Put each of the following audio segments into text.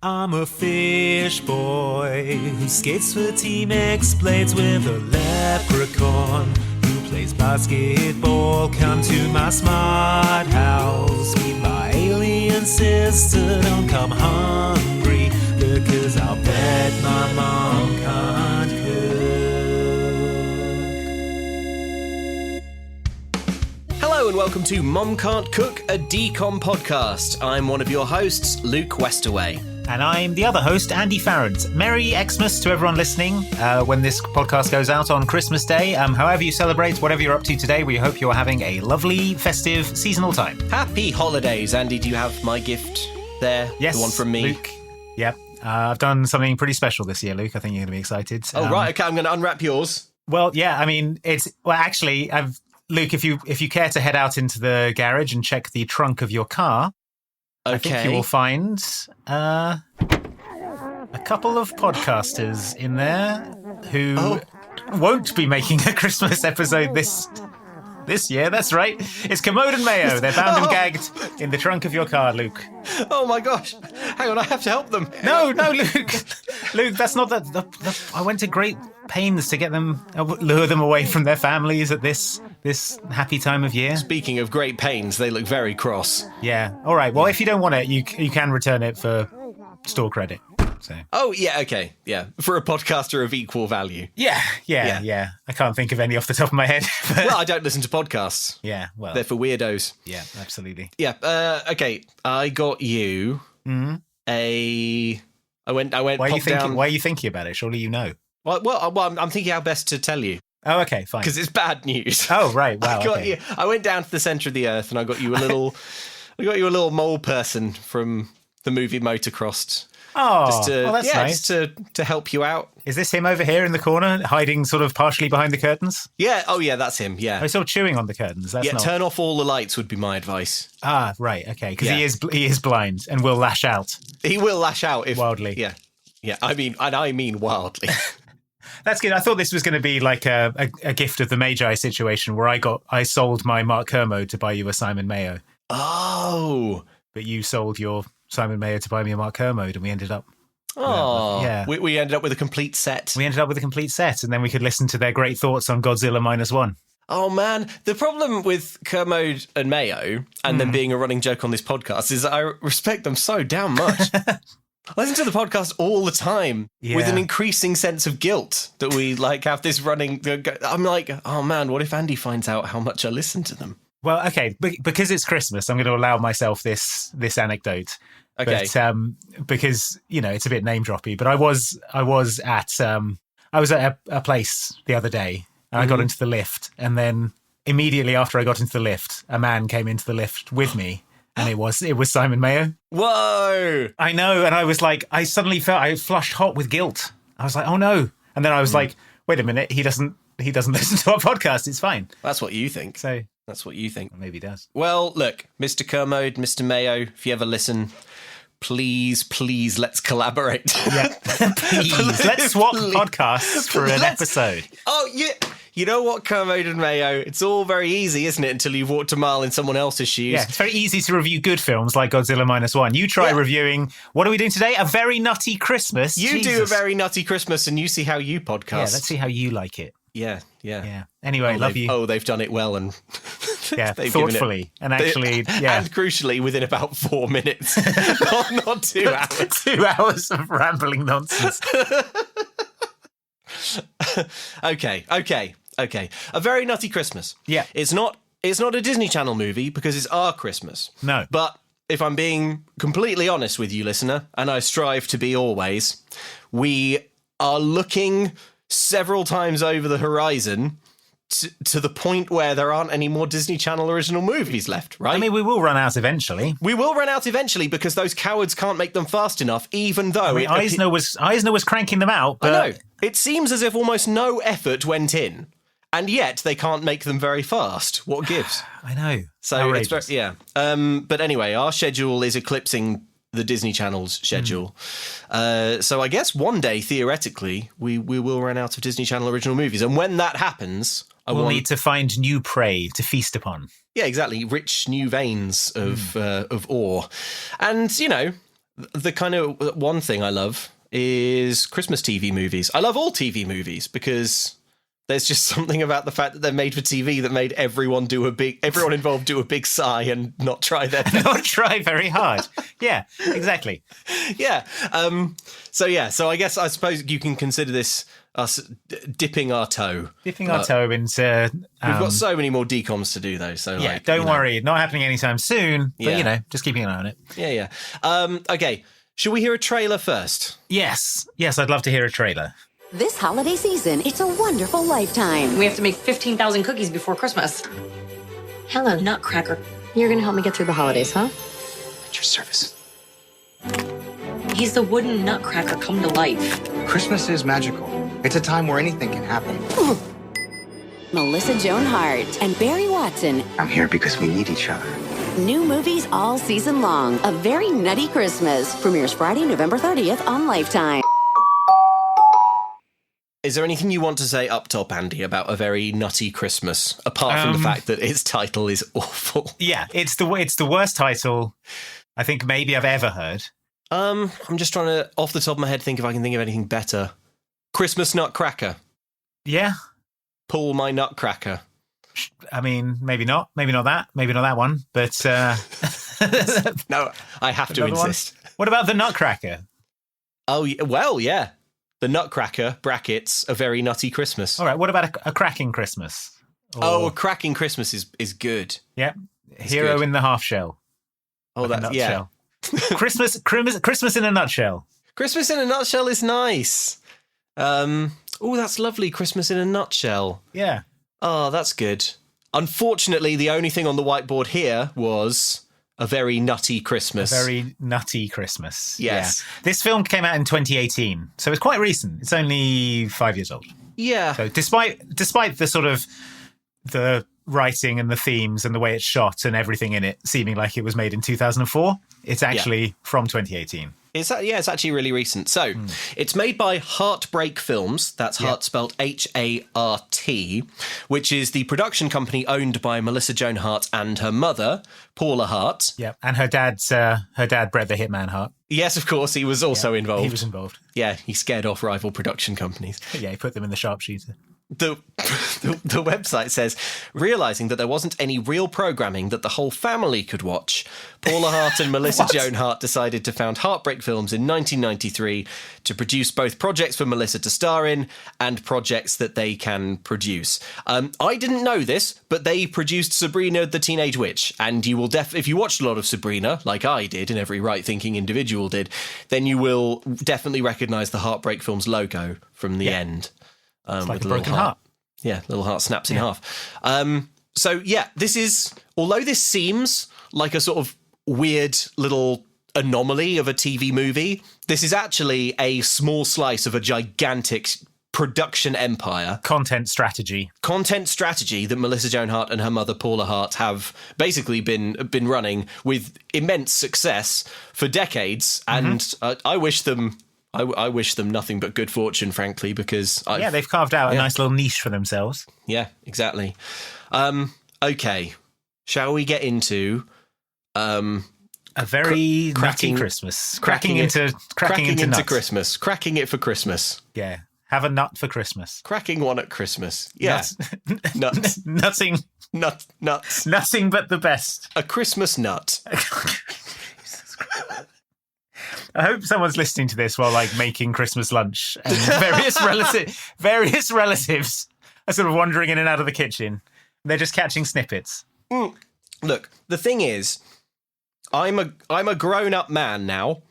I'm a fish boy who skates for Team X Blades with a leprechaun who plays basketball. Come to my smart house, meet my alien sister. Don't come hungry because I'll bet my mom can't cook. Hello and welcome to Mom Can't Cook, a DCOM podcast. I'm one of your hosts, Luke Westaway. And I'm the other host, Andy Farrant. Merry Xmas to everyone listening when this podcast goes out on Christmas Day. However you celebrate, whatever you're up to today, we hope you're having a lovely, festive, seasonal time. Happy holidays. Andy, do you have my gift there? Yes, the one from me. Luke. Yep. I've done something pretty special this year, Luke. I think you're going to be excited. Oh, right. Okay, I'm going to unwrap yours. Well, yeah, I mean, Luke, if you care to head out into the garage and check the trunk of your car, I think you will find a couple of podcasters in there who won't be making a Christmas episode this year. That's right. It's Commode and Mayo. They're bound and gagged in the trunk of your car, Luke. Oh, my gosh. Hang on, I have to help them. No, Luke. Luke, that's not that. I went to great pains to get them, lure them away from their families at this happy time of year. Speaking of great pains, they look very cross. Yeah. All right. Well, if you don't want it, you can return it for store credit. So. Oh, yeah, okay. Yeah. For a podcaster of equal value. Yeah. I can't think of any off the top of my head. Well, I don't listen to podcasts. Yeah, well. They're for weirdos. Yeah, absolutely. Yeah. Okay. I got you I went Why down. are you thinking about it? Surely you know. Well, I'm thinking how best to tell you. Oh, okay, fine. Because it's bad news. Oh, right. Wow. I went down to the centre of the earth and I got you a little mole person from the movie Motocrossed. Oh, that's nice. Just to help you out. Is this him over here in the corner, hiding sort of partially behind the curtains? Yeah. Oh, yeah, that's him. Yeah. Oh, he's sort of chewing on the curtains. Turn off all the lights would be my advice. Ah, right. Okay. Because he is blind and will lash out. He will lash out wildly. Yeah. Yeah. I mean wildly. That's good. I thought this was going to be like a gift of the Magi situation where I sold my Mark Kermode to buy you a Simon Mayo. Oh. But you sold your Simon Mayo to buy me a Mark Kermode and we ended up... Oh, yeah. We ended up with a complete set. We ended up with a complete set and then we could listen to their great thoughts on Godzilla -1. Oh, man. The problem with Kermode and Mayo and them being a running joke on this podcast is that I respect them so damn much. I listen to the podcast all the time with an increasing sense of guilt that we have this running... I'm like, oh, man, what if Andy finds out how much I listen to them? Well, okay, because it's Christmas, I'm going to allow myself this anecdote. Okay. But, because, it's a bit name droppy, but I was at a place the other day and I got into the lift and then immediately after I got into the lift, a man came into the lift with me and it was Simon Mayo. Whoa! I know. And I was like, I suddenly felt I flushed hot with guilt. I was like, oh no. And then I was like, wait a minute. He doesn't listen to our podcast. It's fine. That's what you think. So that's what you think. Well, maybe he does. Well, look, Mr. Kermode, Mr. Mayo, if you ever listen, please, let's collaborate. Yeah, please. Let's swap podcasts for an episode. Oh, yeah. You know what, Kermode and Mayo? It's all very easy, isn't it, until you've walked a mile in someone else's shoes. Yeah, it's very easy to review good films like Godzilla -1. You try reviewing... What are we doing today? A Very Nutty Christmas. You do a Very Nutty Christmas and you see how you podcast. Yeah, let's see how you like it. Yeah. Anyway, love you. Oh, they've done it well and thoughtfully and actually, and crucially within about 4 minutes, not 2 hours. 2 hours of rambling nonsense. Okay. A Very Nutty Christmas. Yeah, it's not a Disney Channel movie because it's our Christmas. No, but if I'm being completely honest with you, listener, and I strive to be always, we are looking several times over the horizon to the point where there aren't any more Disney Channel original movies left, right? I mean, we will run out eventually. We will run out eventually because those cowards can't make them fast enough, even though... Eisner was cranking them out, but... I know. It seems as if almost no effort went in, and yet they can't make them very fast. What gives? I know. So outrageous. But anyway, our schedule is eclipsing the Disney Channel's schedule. So I guess one day, theoretically, we will run out of Disney Channel original movies. And when that happens... We'll need to find new prey to feast upon. Yeah, exactly. Rich new veins of ore. And, The kind of one thing I love is Christmas TV movies. I love all TV movies because there's just something about the fact that they're made for TV that made everyone involved do a big sigh and not try not try very hard. Yeah, exactly. Yeah. So I suppose you can consider this us dipping our toe. Dipping our toe into... we've got so many more decoms to do, though. So yeah, don't worry. Not happening anytime soon. But, just keeping an eye on it. Yeah. Okay. Should we hear a trailer first? Yes, I'd love to hear a trailer. This holiday season, it's a wonderful lifetime. We have to make 15,000 cookies before Christmas. Hello, Nutcracker. You're going to help me get through the holidays, huh? At your service. He's the wooden Nutcracker come to life. Christmas is magical. It's a time where anything can happen. Melissa Joan Hart and Barry Watson. I'm here because we need each other. New movies all season long. A Very Nutty Christmas. Premieres Friday, November 30th on Lifetime. Is there anything you want to say up top, Andy, about A Very Nutty Christmas, apart from the fact that its title is awful? Yeah, it's the worst title I think maybe I've ever heard. I'm just trying to, off the top of my head, think if I can think of anything better. Christmas Nutcracker. Yeah. Pull my Nutcracker. I mean, maybe not that one, but... No, I have to insist. What about the Nutcracker? Oh, well, yeah. The Nutcracker, brackets, A Very Nutty Christmas. All right, what about a cracking Christmas? A cracking Christmas is good. Yeah, Hero in the half shell. Oh, that's, yeah. Christmas in a nutshell. Christmas in a nutshell is nice. That's lovely. Christmas in a nutshell. Yeah. Oh, that's good. Unfortunately, the only thing on the whiteboard here was A Very Nutty Christmas. A Very Nutty Christmas. Yes. Yeah. This film came out in 2018, so it's quite recent. It's only 5 years old. Yeah. So despite the sort of the writing and the themes and the way it's shot and everything in it seeming like it was made in 2004, it's actually from 2018. It's actually really recent. So it's made by Heartbreak Films. That's Hart spelled H-A-R-T, which is the production company owned by Melissa Joan Hart and her mother, Paula Hart. Yeah, and her dad Bret the Hitman Hart. Yes, of course, he was also involved. He was involved. Yeah, he scared off rival production companies. Yeah, he put them in the sharpshooter. The website says, realising that there wasn't any real programming that the whole family could watch, Paula Hart and Melissa Joan Hart decided to found Heartbreak Films in 1993 to produce both projects for Melissa to star in and projects that they can produce. I didn't know this, but they produced Sabrina the Teenage Witch, and you will if you watched a lot of Sabrina, like I did and every right-thinking individual did, then you will definitely recognise the Heartbreak Films logo from the end. It's like with a broken heart. Yeah, little heart snaps in half. This is, although this seems like a sort of weird little anomaly of a TV movie, this is actually a small slice of a gigantic production empire. Content strategy that Melissa Joan Hart and her mother Paula Hart have basically been running with immense success for decades, and I wish them nothing but good fortune, frankly, because they've carved out a nice little niche for themselves. Yeah, exactly. Okay, shall we get into a very nutty Christmas? Cracking into Christmas, cracking it for Christmas. Yeah, have a nut for Christmas. Cracking one at Christmas. Yeah, nuts. Nutting but the best. A Christmas nut. I hope someone's listening to this while making Christmas lunch, and various relatives are sort of wandering in and out of the kitchen. They're just catching snippets. Look, the thing is, I'm a grown-up man now.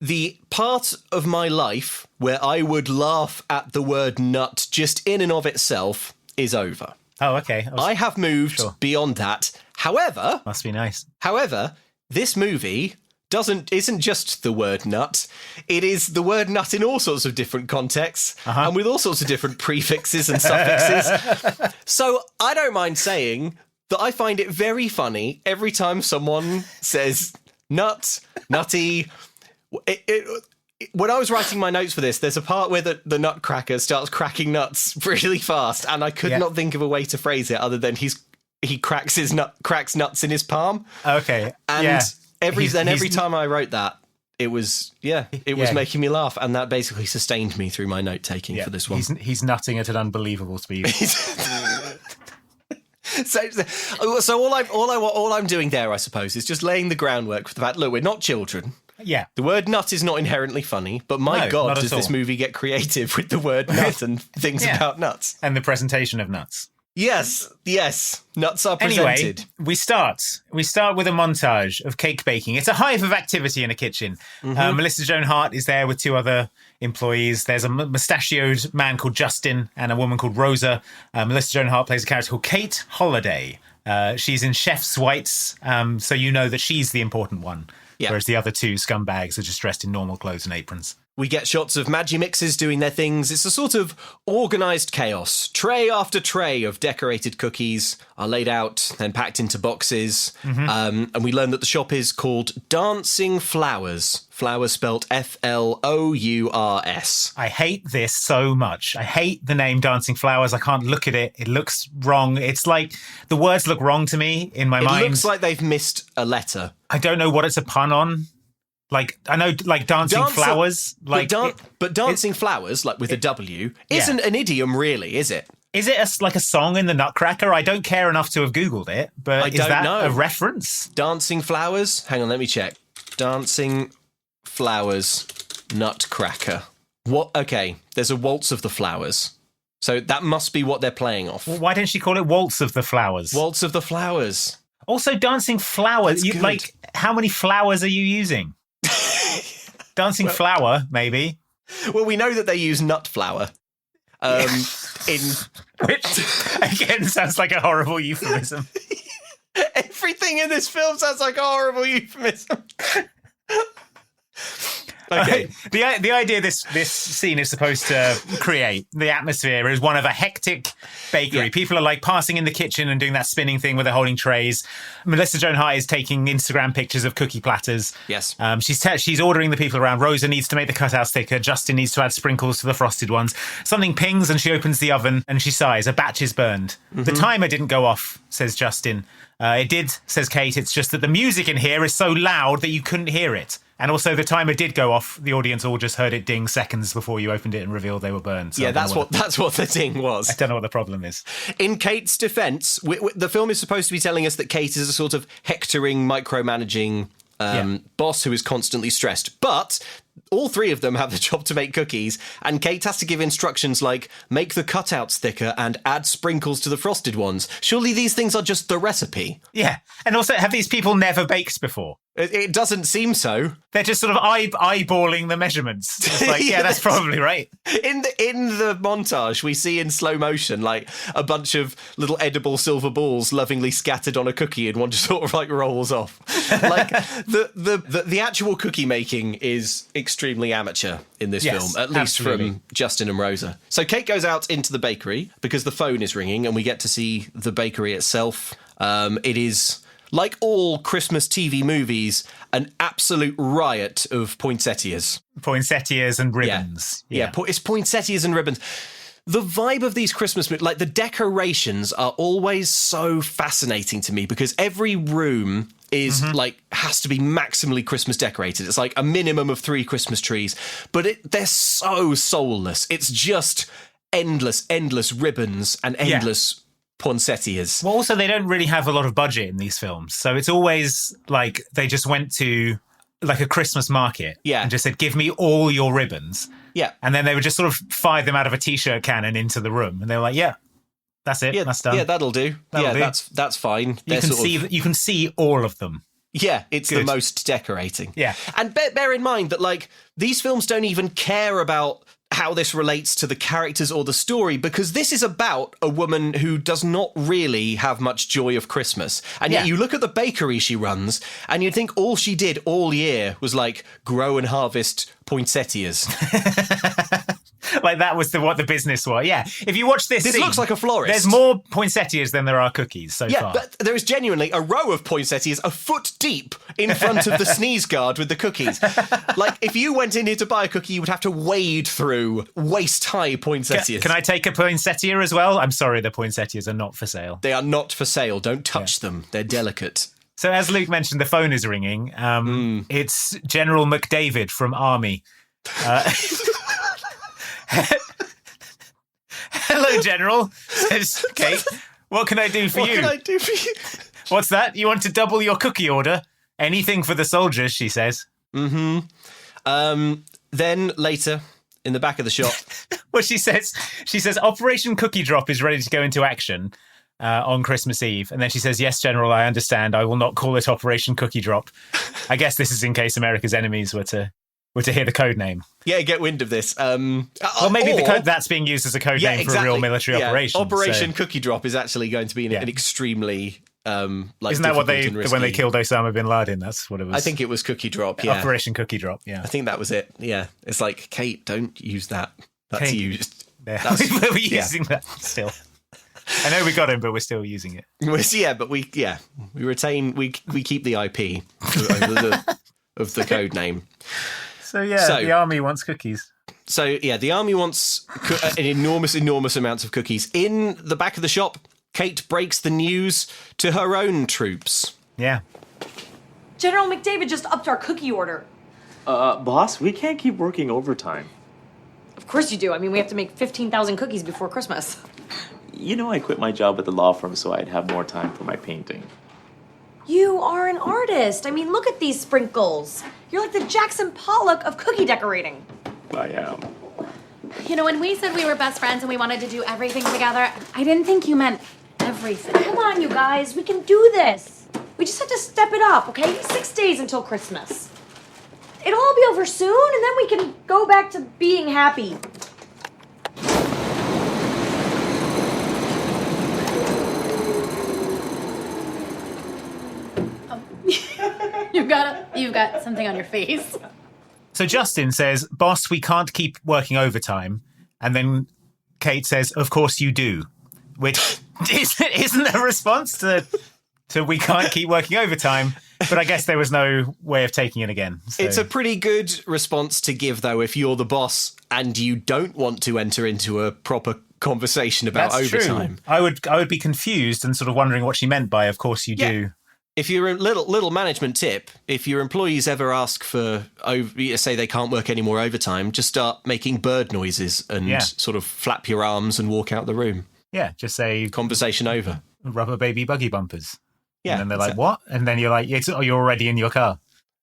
The part of my life where I would laugh at the word nut just in and of itself is over. Oh, okay. I have moved beyond that. However, must be nice. However, this movie isn't just the word nut. It is the word nut in all sorts of different contexts and with all sorts of different prefixes and suffixes. So I don't mind saying that I find it very funny every time someone says nut, nutty. When I was writing my notes for this, there's a part where the nutcracker starts cracking nuts really fast, and I could not think of a way to phrase it other than he cracks nuts in his palm. Okay. And every time I wrote that, it was making me laugh, and that basically sustained me through my note taking for this one. He's nutting at an unbelievable speed. So all I'm doing there, I suppose, is just laying the groundwork for the fact. Look, we're not children. Yeah. The word nut is not inherently funny, but my God, does this movie get creative with the word nut and things about nuts. And the presentation of nuts. Yes. Nuts are presented. Anyway, we start with a montage of cake baking. It's a hive of activity in a kitchen. Mm-hmm. Melissa Joan Hart is there with two other employees. There's a mustachioed man called Justin and a woman called Rosa. Melissa Joan Hart plays a character called Kate Holiday. She's in chef's whites, so you know that she's the important one. Yeah. Whereas the other two scumbags are just dressed in normal clothes and aprons. We get shots of Magimixes doing their things. It's a sort of organised chaos. Tray after tray of decorated cookies are laid out, then packed into boxes. Mm-hmm. And we learn that the shop is called Dancing Flowers. Flowers spelt Flours. I hate this so much. I hate the name Dancing Flowers. I can't look at it. It looks wrong. It's like the words look wrong to me in my mind. It looks like they've missed a letter. I don't know what it's a pun on. Like, I know, like Dancing Flowers. Like, but Dancing Flowers, like with a W, isn't an idiom really, is it? Is it like a song in the Nutcracker? I don't care enough to have Googled it, but is that a reference? Dancing Flowers? Hang on, let me check. Dancing Flowers Nutcracker. What? Okay, there's a Waltz of the Flowers. So that must be what they're playing off. Well, why didn't she call it Waltz of the Flowers? Waltz of the Flowers. Also, Dancing Flowers. Like, how many flowers are you using? Dancing flower, maybe. Well, we know that they use nut flour. Which, again, sounds like a horrible euphemism. Everything in this film sounds like a horrible euphemism. Okay. The idea this scene is supposed to create, the atmosphere, is one of a hectic bakery. Yeah. People are like passing in the kitchen and doing that spinning thing where they're holding trays. Melissa Joan Hart is taking Instagram pictures of cookie platters. Yes. She's ordering the people around. Rosa needs to make the cutouts thicker. Justin needs to add sprinkles to the frosted ones. Something pings and she opens the oven and she sighs. A batch is burned. Mm-hmm. The timer didn't go off, says Justin. It did, says Kate. It's just that the music in here is so loud that you couldn't hear it. And also the timer did go off. The audience all just heard it ding seconds before you opened it and revealed they were burned. So yeah, that's what the ding was. I don't know what the problem is. In Kate's defence, the film is supposed to be telling us that Kate is a sort of hectoring, micromanaging boss who is constantly stressed. But all three of them have the job to make cookies, and Kate has to give instructions like make the cutouts thicker and add sprinkles to the frosted ones. Surely these things are just the recipe. Yeah. And also, have these people never baked before? It doesn't seem so. They're just sort of eyeballing the measurements. It's like, yeah, that's probably right. In the montage, we see in slow motion like a bunch of little edible silver balls lovingly scattered on a cookie, and one just sort of like rolls off. Like the actual cookie making is extremely amateur in this film, at least from Justin and Rosa. So Kate goes out into the bakery because the phone is ringing, and we get to see the bakery itself. It is, like all Christmas TV movies, an absolute riot of poinsettias. Poinsettias and ribbons. Yeah, it's poinsettias and ribbons. The vibe of these Christmas movies, like the decorations, are always so fascinating to me because every room is has to be maximally Christmas decorated. It's like a minimum of 3 Christmas trees, but they're so soulless. It's just endless ribbons and endless poinsettias. Well, also, they don't really have a lot of budget in these films. So it's always like they just went to like a Christmas market and just said, give me all your ribbons. Yeah. And then they would just sort of fire them out of a T-shirt cannon into the room. And they were like, yeah, that's it. That's done. Yeah, that'll do. That's fine. You can see all of them. Yeah, it's the most decorating. Yeah. And bear in mind that, like, these films don't even care about how this relates to the characters or the story, because this is about a woman who does not really have much joy of Christmas. And yet you look at the bakery she runs and you'd think all she did all year was like grow and harvest poinsettias. Like that was what the business was. Yeah. If you watch this scene, looks like a florist. There's more poinsettias than there are cookies so far. Yeah, but there is genuinely a row of poinsettias a foot deep in front of the sneeze guard with the cookies. Like, if you went in here to buy a cookie, you would have to wade through waist-high poinsettias. Can I take a poinsettia as well? I'm sorry, the poinsettias are not for sale. They are not for sale. Don't touch them. They're delicate. So as Luke mentioned, the phone is ringing. It's General McDavid from Army. Hello, General, says Kate. What can I do for you? What can I do for you? What's that? You want to double your cookie order? Anything for the soldiers, she says. Then later, in the back of the shop... Well, she says, Operation Cookie Drop is ready to go into action on Christmas Eve. And then she says, yes, General, I understand. I will not call it Operation Cookie Drop. I guess this is in case America's enemies were to hear the code name. Yeah, get wind of this. Well, maybe the code that's being used as a code name for a real military operation. Operation Cookie Drop is actually going to be an extremely... Isn't that what when they killed Osama bin Laden? That's what it was. I think it was Cookie Drop. Yeah, Operation Cookie Drop. Yeah, I think that was it. Yeah, it's like Kate, don't use that. That's used. Yeah. We're using that still. I know we got him, but we're still using it. But we retain. We keep the IP of the code name. So the army wants cookies. So the army wants an enormous amounts of cookies. In the back of the shop, Kate breaks the news to her own troops. Yeah. General McDavid just upped our cookie order. Boss, we can't keep working overtime. Of course you do. I mean, we have to make 15,000 cookies before Christmas. You know, I quit my job at the law firm so I'd have more time for my painting. You are an artist. I mean, look at these sprinkles. You're like the Jackson Pollock of cookie decorating. I am. You know, when we said we were best friends and we wanted to do everything together, I didn't think you meant everything. Come on, you guys. We can do this. We just have to step it up, okay? 6 days until Christmas. It'll all be over soon, and then we can go back to being happy. You've got something on your face. So Justin says, boss, we can't keep working overtime. And then Kate says, of course you do. Which isn't a response to we can't keep working overtime. But I guess there was no way of taking it again. So. It's a pretty good response to give, though, if you're the boss and you don't want to enter into a proper conversation about That's overtime. True. I would be confused and sort of wondering what she meant by, of course you do. If you're a little management tip, if your employees ever ask for, say they can't work any more overtime, just start making bird noises and sort of flap your arms and walk out the room. Yeah, just say... Conversation over. Rubber baby buggy bumpers. Yeah. And then they're like, what? And then you're like, you're already in your car.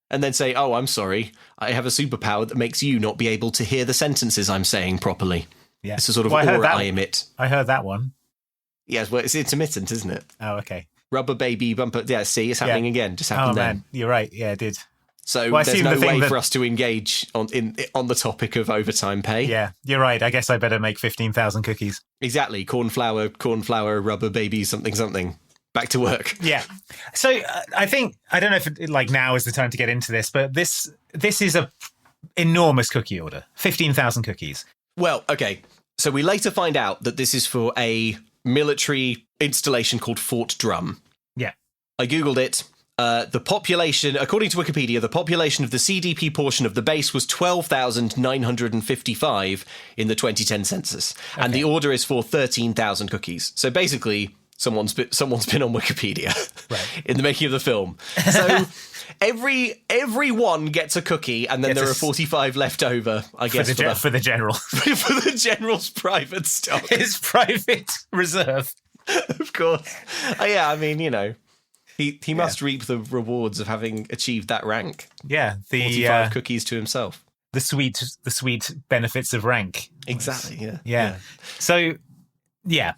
And then say, oh, I'm sorry. I have a superpower that makes you not be able to hear the sentences I'm saying properly. Yeah. It's a sort of aura I emit. I heard that one. Yes, well, it's intermittent, isn't it? Oh, okay. Rubber baby bumper. Yeah, see, it's happening again. Just happened then. Man, you're right. Yeah, it did. So there's no way for us to engage on the topic of overtime pay. Yeah, you're right. I guess I better make 15,000 cookies. Exactly. Cornflour, rubber baby, something. Back to work. Yeah. So I think, I don't know if now is the time to get into this, but this is a enormous cookie order. 15,000 cookies. Well, okay. So we later find out that this is for a military installation called Fort Drum. Yeah. I Googled it. The population, according to Wikipedia, the population of the CDP portion of the base was 12,955 in the 2010 census. Okay. And the order is for 13,000 cookies. So basically... Someone's been on Wikipedia in the making of the film. So everyone gets a cookie, and then there are 45 left over. I guess for the general, for the general's private stock, his private reserve, of course. Yeah, I mean, he must reap the rewards of having achieved that rank. Yeah, the 45 cookies to himself. The sweet benefits of rank. Exactly. Yeah. So. Yeah.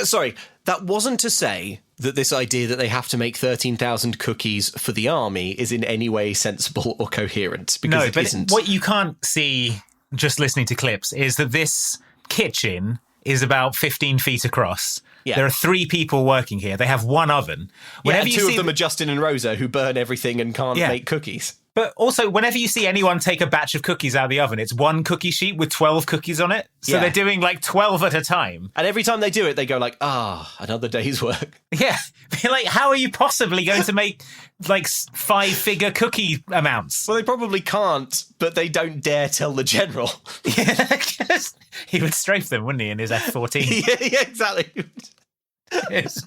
Sorry, that wasn't to say that this idea that they have to make 13,000 cookies for the army is in any way sensible or coherent. Because it isn't. What you can't see just listening to clips is that this kitchen is about 15 feet across. Yeah. There are 3 people working here. They have one oven. And 2 of them are Justin and Rosa, who burn everything and can't make cookies. But also, whenever you see anyone take a batch of cookies out of the oven, it's one cookie sheet with 12 cookies on it. So they're doing like 12 at a time. And every time they do it, they go like, another day's work. Yeah. Like, how are you possibly going to make like 5-figure cookie amounts? Well, they probably can't, but they don't dare tell the general. Yeah, he would strafe them, wouldn't he, in his F-14? Yeah, exactly. Yes.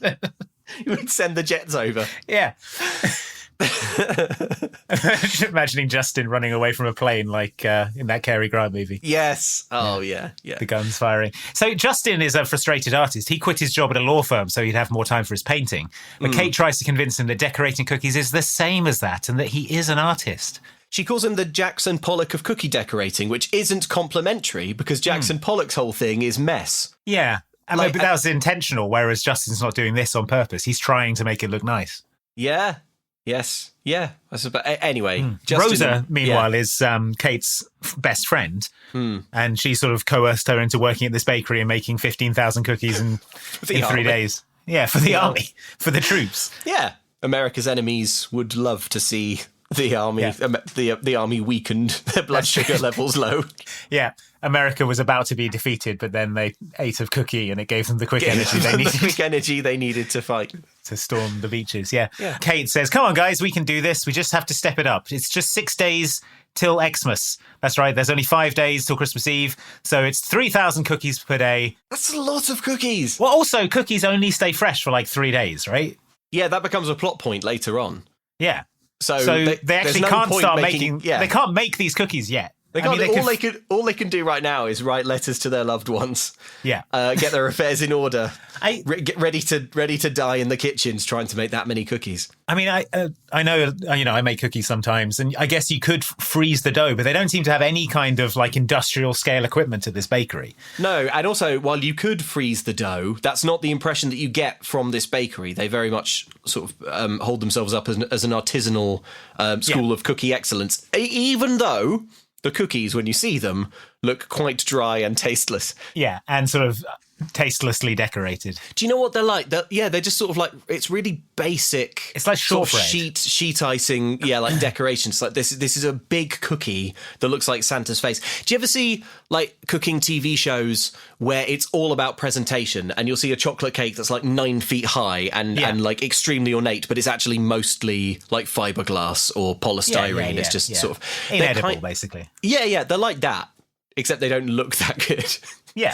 You would send the jets over. Yeah. Imagining Justin running away from a plane like in that Cary Grant movie. Yes. Oh, yeah. The guns firing. So Justin is a frustrated artist. He quit his job at a law firm so he'd have more time for his painting. But Kate tries to convince him that decorating cookies is the same as that and that he is an artist. She calls him the Jackson Pollock of cookie decorating, which isn't complimentary because Jackson Pollock's whole thing is mess. Yeah. And maybe that was intentional, whereas Justin's not doing this on purpose. He's trying to make it look nice. Yeah. Yes. Yeah. I suppose. Anyway, Justin, Rosa, meanwhile, is Kate's best friend, and she sort of coerced her into working at this bakery and making 15,000 cookies in 3 days. Yeah, for the army, for the troops. Yeah. America's enemies would love to see the army, the army weakened, their blood sugar levels low. Yeah. America was about to be defeated, but then they ate a cookie and it gave them the quick energy they needed. The quick energy they needed to fight. To storm the beaches, yeah. Kate says, come on, guys, we can do this. We just have to step it up. It's just 6 days till Xmas. That's right. There's only 5 days till Christmas Eve. So it's 3,000 cookies per day. That's a lot of cookies. Well, also, cookies only stay fresh for like 3 days, right? Yeah, that becomes a plot point later on. Yeah. So they actually can't start making... They can't make these cookies yet. All they can do right now is write letters to their loved ones. Yeah, get their affairs in order. Get ready to die in the kitchens trying to make that many cookies. I mean, I know I make cookies sometimes, and I guess you could freeze the dough, but they don't seem to have any kind of like industrial scale equipment at this bakery. No, and also while you could freeze the dough, that's not the impression that you get from this bakery. They very much sort of hold themselves up as an artisanal school of cookie excellence, even though the cookies, when you see them, look quite dry and tasteless. Yeah, and sort of tastelessly decorated. Do you know what they're like? They're just sort of like, it's really basic. It's like shortbread. Sort of sheet icing, like decorations. Like this is a big cookie that looks like Santa's face. Do you ever see like cooking TV shows where it's all about presentation and you'll see a chocolate cake that's like 9 feet high and like extremely ornate, but it's actually mostly like fiberglass or polystyrene. It's just sort of inedible, basically. Yeah, they're like that, except they don't look that good. Yeah.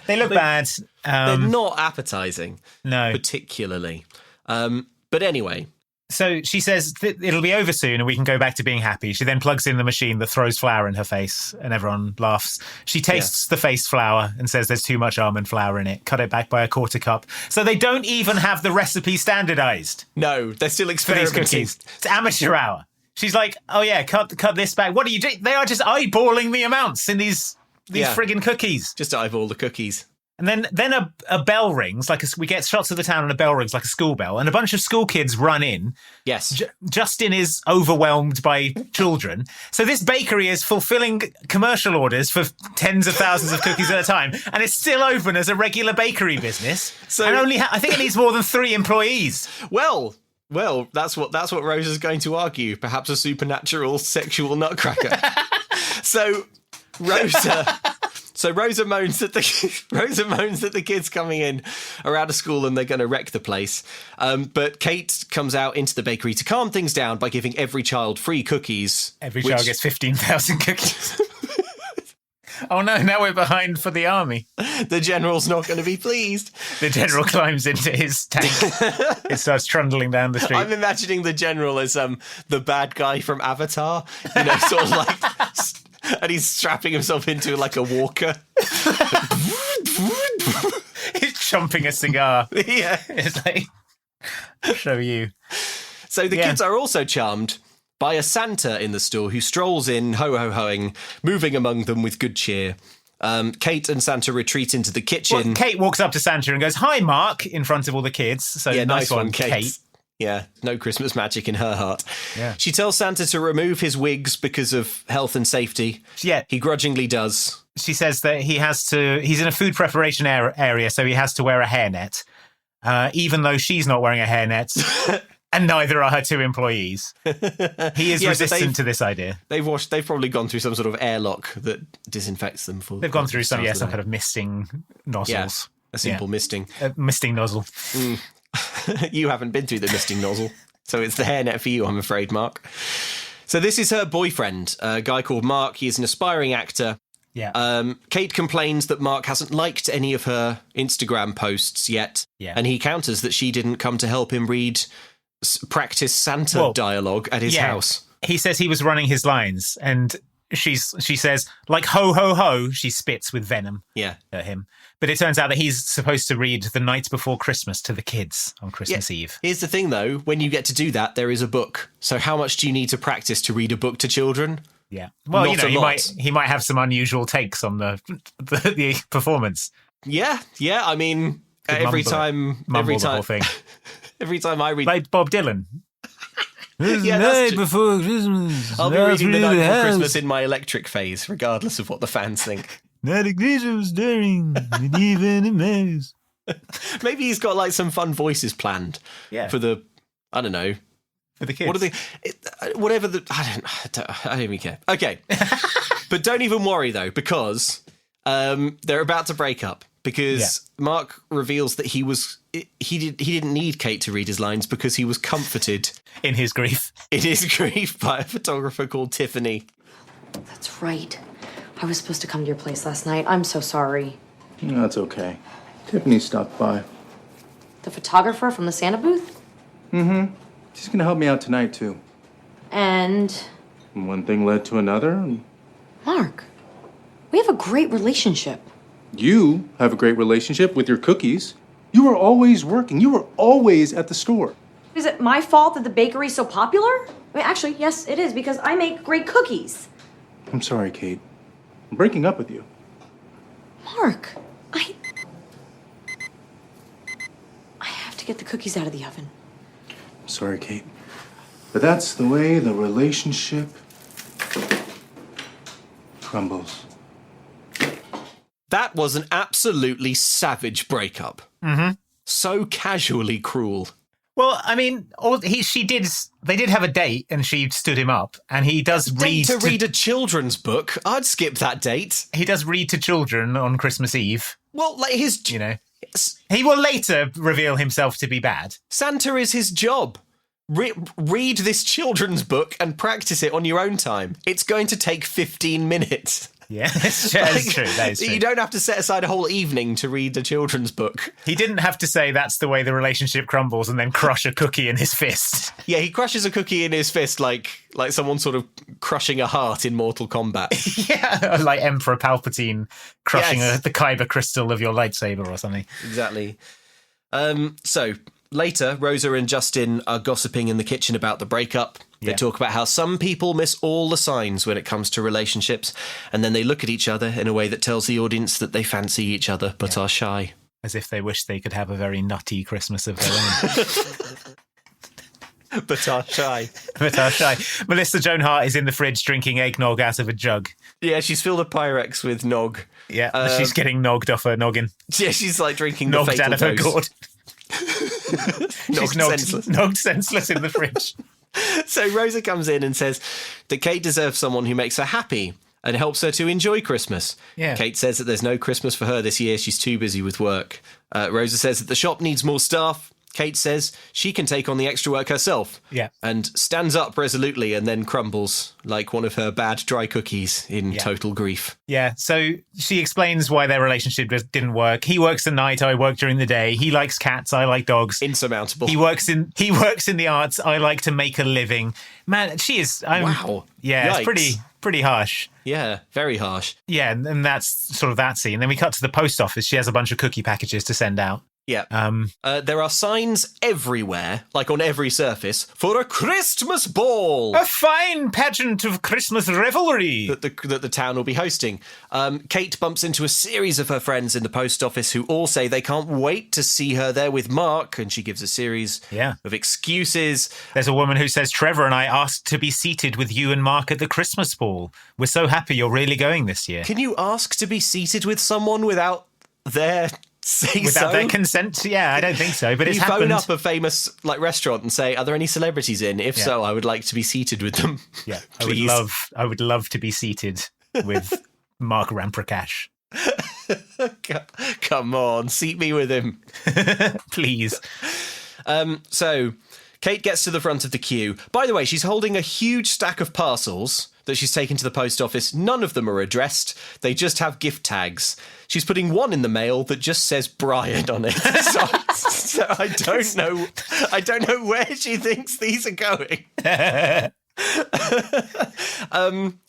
They look bad. They're not appetizing. No. Particularly. But anyway. So she says it'll be over soon and we can go back to being happy. She then plugs in the machine that throws flour in her face and everyone laughs. She tastes the face flour and says there's too much almond flour in it. Cut it back by a quarter cup. So they don't even have the recipe standardized. No, they're still experimenting. For these cookies. It's amateur hour. She's like, oh yeah, cut this back. What are you doing? They are just eyeballing the amounts in these friggin' cookies. Just eyeball the cookies. And then a bell rings, we get shots of the town and a bell rings like a school bell, and a bunch of school kids run in. Yes. Justin is overwhelmed by children. So this bakery is fulfilling commercial orders for tens of thousands of cookies at a time, and it's still open as a regular bakery business. So, and I think it needs more than 3 employees. Well, that's what Rosa's going to argue. Perhaps a supernatural sexual nutcracker. So Rosa moans that the kids coming in are out of school and they're going to wreck the place. But Kate comes out into the bakery to calm things down by giving every child free cookies. Every child gets 15,000 cookies. Oh no, now we're behind for the army. The general's not going to be pleased. The general climbs into his tank. It starts trundling down the street. I'm imagining the general as the bad guy from Avatar, sort of like... And he's strapping himself into like a walker. He's chomping a cigar. Yeah. It's like, I'll show you. So the kids are also charmed by a Santa in the store who strolls in, ho-ho-hoing, moving among them with good cheer. Kate and Santa retreat into the kitchen. Well, Kate walks up to Santa and goes, "Hi, Mark," in front of all the kids. So nice one, Kate. Yeah, no Christmas magic in her heart. Yeah. She tells Santa to remove his wigs because of health and safety. Yeah. He grudgingly does. She says that he's in a food preparation area, so he has to wear a hairnet, even though she's not wearing a hairnet. And neither are her 2 employees. He is resistant to this idea. They've probably gone through some sort of airlock that disinfects them. They've gone through some kind of misting nozzles. Yeah, a simple misting. A misting nozzle. Mm. You haven't been through the misting nozzle, so it's the hairnet for you, I'm afraid, Mark. So this is her boyfriend, a guy called Mark. He is an aspiring actor. Yeah. Kate complains that Mark hasn't liked any of her Instagram posts yet. Yeah. And he counters that she didn't come to help him read practice Santa dialogue at his house. He says he was running his lines, and she says, like, ho, ho, ho, she spits with venom at him. But it turns out that he's supposed to read The Night Before Christmas to the kids on Christmas Eve. Here's the thing, though. When you get to do that, there is a book. So how much do you need to practice to read a book to children? Yeah. Well, he might have some unusual takes on the performance. Yeah. I mean, every time the whole thing. Every time I read, like Bob Dylan. Night before Christmas. I'll be reading The Night Before Christmas in my electric phase, regardless of what the fans think. Not a Christmas during even a maze. Maybe he's got like some fun voices planned for the, I don't know. For the kids. What are they? Whatever the, I don't even care. Okay. But don't even worry though, because they're about to break up. Because Mark reveals that he didn't need Kate to read his lines because he was comforted in his grief by a photographer called Tiffany. That's right. I was supposed to come to your place last night. I'm so sorry. No, that's okay. Tiffany stopped by. The photographer from the Santa booth? Mm-hmm. She's gonna help me out tonight too. And one thing led to another. Mark, we have a great relationship. You have a great relationship with your cookies. You are always working. You are always at the store. Is it my fault that the bakery's so popular? I mean, actually, yes, it is, because I make great cookies. I'm sorry, Kate. I'm breaking up with you. Mark, I have to get the cookies out of the oven. I'm sorry, Kate. But that's the way the relationship crumbles. That was an absolutely savage breakup. Mm-hmm. So casually cruel. Well, I mean, they did have a date, and she stood him up, and he does read a children's book. I'd skip that date. He does read to children on Christmas Eve. Well, like he will later reveal himself to be bad. Santa is his job. Read this children's book and practice it on your own time. It's going to take 15 minutes. Yeah, that's true. That is true. You don't have to set aside a whole evening to read a children's book. He didn't have to say that's the way the relationship crumbles and then crush a cookie in his fist. Yeah, he crushes a cookie in his fist like someone sort of crushing a heart in Mortal Kombat. Yeah, like Emperor Palpatine crushing the kyber crystal of your lightsaber or something. Exactly. So later, Rosa and Justin are gossiping in the kitchen about the breakup. They talk about how some people miss all the signs when it comes to relationships, and then they look at each other in a way that tells the audience that they fancy each other but are shy. As if they wish they could have a very nutty Christmas of their own. But are shy. Melissa Joan Hart is in the fridge drinking eggnog out of a jug. Yeah, she's filled a Pyrex with nog. Yeah, she's getting nogged off her noggin. Yeah, she's like drinking nogged the fatal out of her dose. Gourd. Nogged senseless in the fridge. So Rosa comes in and says that Kate deserves someone who makes her happy and helps her to enjoy Christmas. Yeah. Kate says that there's no Christmas for her this year. She's too busy with work. Rosa says that the shop needs more staff. Kate says she can take on the extra work herself. Yeah. And stands up resolutely and then crumbles like one of her bad dry cookies in total grief. Yeah, so she explains why their relationship didn't work. He works at night, I work during the day. He likes cats, I like dogs. Insurmountable. He works in the arts, I like to make a living. Man, she is... wow. Yeah, Yikes. It's pretty harsh. Yeah, very harsh. Yeah, and that's sort of that scene. Then we cut to the post office. She has a bunch of cookie packages to send out. Yeah. There are signs everywhere, like on every surface, for a Christmas ball. A fine pageant of Christmas revelry that the town will be hosting. Kate bumps into a series of her friends in the post office who all say they can't wait to see her there with Mark, and she gives a series of excuses. There's a woman who says, Trevor and I asked to be seated with you and Mark at the Christmas ball. We're so happy you're really going this year. Can you ask to be seated with someone without their... Without their consent? Yeah, I don't think so. But it's happened. Phone up a famous restaurant and say, "Are there any celebrities in? If so, I would like to be seated with them." Yeah, I would love to be seated with Mark Ramprakash. Come on, seat me with him, please. So Kate gets to the front of the queue. By the way, she's holding a huge stack of parcels that she's taken to the post office, none of them are addressed. They just have gift tags. She's putting one in the mail that just says Brian on it. So I don't know where she thinks these are going.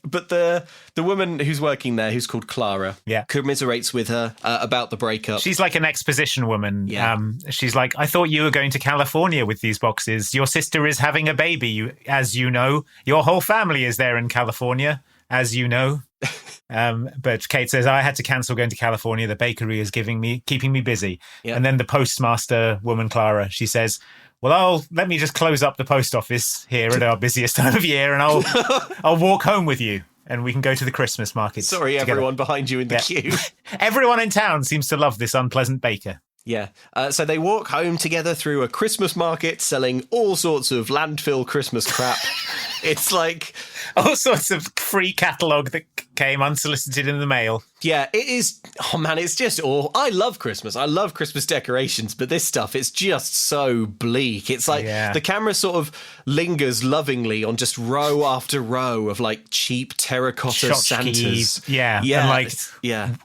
But the woman who's working there, who's called Clara, commiserates with her about the breakup. She's like an exposition woman. Yeah. She's like, I thought you were going to California with these boxes. Your sister is having a baby, as you know. Your whole family is there in California, as you know. But Kate says, I had to cancel going to California. The bakery is keeping me busy. Yeah. And then the postmaster woman, Clara, she says, well, let me just close up the post office here at our busiest time of year, and I'll walk home with you, and we can go to the Christmas market. Sorry, together. Everyone behind you in the queue. Everyone in town seems to love this unpleasant baker. Yeah. So they walk home together through a Christmas market selling all sorts of landfill Christmas crap. It's like all sorts of free catalogue that came unsolicited in the mail. Yeah, it is. Oh, man, it's just all. I love Christmas. I love Christmas decorations, but this stuff, it's just so bleak. It's like the camera sort of lingers lovingly on just row after row of like cheap terracotta Santas. Yeah. And like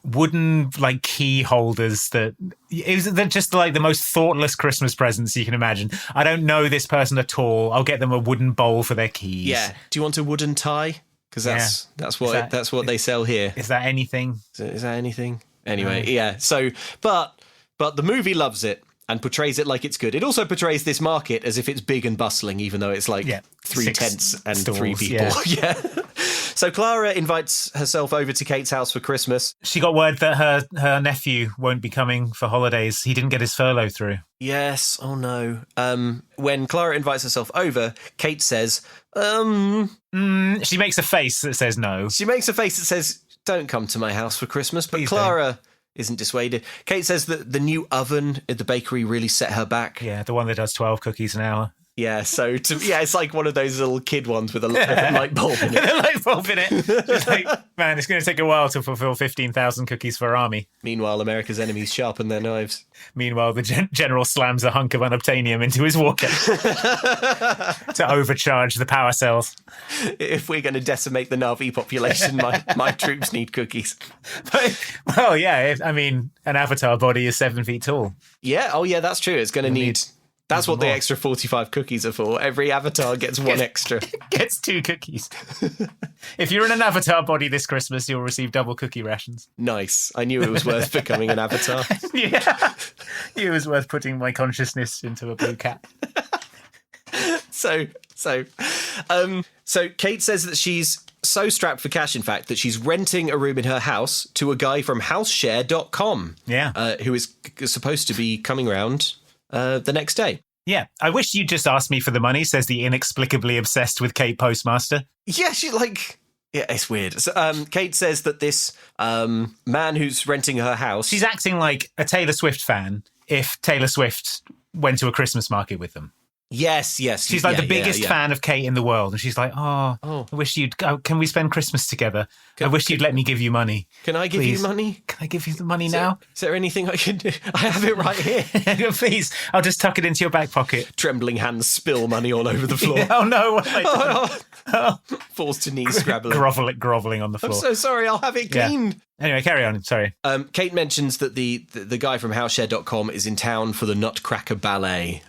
wooden like key holders they're just like the most thoughtless Christmas presents you can imagine. I don't know this person at all. I'll get them a wooden bowl for their keys. Yeah. Do you want a wooden tie? Because that's what they sell here. Is that anything? Is that anything? Anyway, yeah. So, but the movie loves it and portrays it like it's good. It also portrays this market as if it's big and bustling, even though it's like 3 tents and stalls, 3 people. Yeah. So Clara invites herself over to Kate's house for Christmas. She got word that her nephew won't be coming for holidays. He didn't get his furlough through. Yes. Oh, no. When Clara invites herself over, Kate says, she makes a face that says no. She makes a face that says, don't come to my house for Christmas. But Clara isn't dissuaded. Kate says that the new oven at the bakery really set her back. Yeah, the one that does 12 cookies an hour. Yeah, so it's like one of those little kid ones with a light bulb in it. A light bulb in it. Just like, man, it's going to take a while to fulfill 15,000 cookies for Army. Meanwhile, America's enemies sharpen their knives. Meanwhile, the general slams a hunk of unobtainium into his walker to overcharge the power cells. If we're going to decimate the Na'vi population, my troops need cookies. Well, yeah, I mean, an avatar body is 7 feet tall. Yeah, oh yeah, that's true. It's going to need... That's what the extra 45 cookies are for. Every avatar gets one extra. Gets 2 cookies. If you're in an avatar body this Christmas, you'll receive double cookie rations. Nice. I knew it was worth becoming an avatar. Yeah. It was worth putting my consciousness into a blue cat. So Kate says that she's so strapped for cash, in fact, that she's renting a room in her house to a guy from houseshare.com. Yeah. Who is supposed to be coming round the next day. Yeah, I wish you'd just asked me for the money, says the inexplicably obsessed with Kate postmaster. Yeah, she's like... Yeah, it's weird. So, Kate says that this man who's renting her house... She's acting like a Taylor Swift fan if Taylor Swift went to a Christmas market with them. Yes. She's like the biggest fan of Kate in the world. And she's like, I wish you'd... can we spend Christmas together? I wish you'd let me give you money. Can I give you money? Can I give you the money now? Is there anything I can do? I have it right here. Please, I'll just tuck it into your back pocket. Trembling hands spill money all over the floor. Oh, no. What have I done? Falls to knees scrabbling. Groveling on the floor. I'm so sorry. I'll have it cleaned. Yeah. Anyway, carry on. Sorry. Kate mentions that the guy from houseshare.com is in town for the Nutcracker ballet.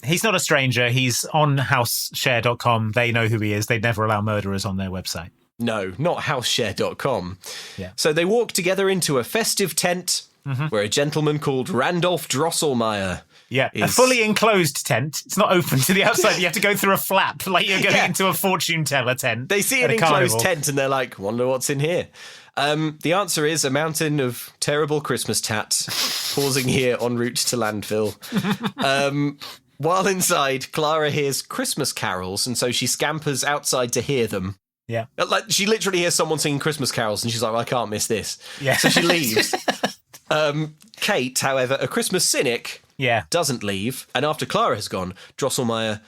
He's not a stranger. He's on houseshare.com. They know who he is. They'd never allow murderers on their website. No, not houseshare.com. Yeah. So they walk together into a festive tent where a gentleman called Randolph Drosselmeyer a fully enclosed tent. It's not open to the outside. You have to go through a flap like you're going into a fortune teller tent. They see an enclosed tent and they're like, wonder what's in here. The answer is a mountain of terrible Christmas tat pausing here en route to landfill. While inside, Clara hears Christmas carols, and so she scampers outside to hear them. Yeah. Like, she literally hears someone singing Christmas carols, and she's like, well, I can't miss this. Yeah. So she leaves. Kate, however, a Christmas cynic, doesn't leave, and after Clara has gone, Drosselmeyer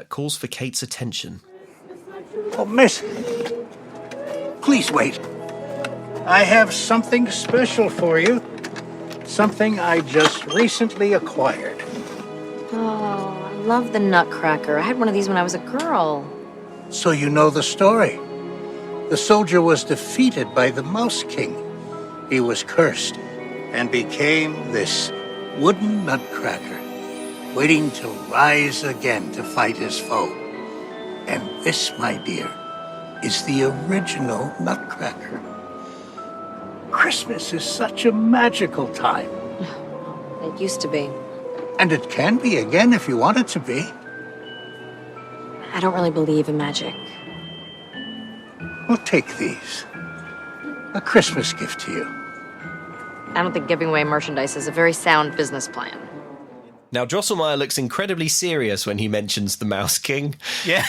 calls for Kate's attention. Oh, miss, please wait. I have something special for you. Something I just recently acquired. Oh, I love the nutcracker. I had one of these when I was a girl. So you know the story. the soldier was defeated by the Mouse King. He was cursed and became this wooden nutcracker, waiting to rise again to fight his foe. And this, my dear, is the original nutcracker. Christmas is such a magical time. It used to be. And it can be again if you want it to be. I don't really believe in magic. Well, take these. A Christmas gift to you. I don't think giving away merchandise is a very sound business plan. Now, Drosselmeyer looks incredibly serious when he mentions the Mouse King. Yeah,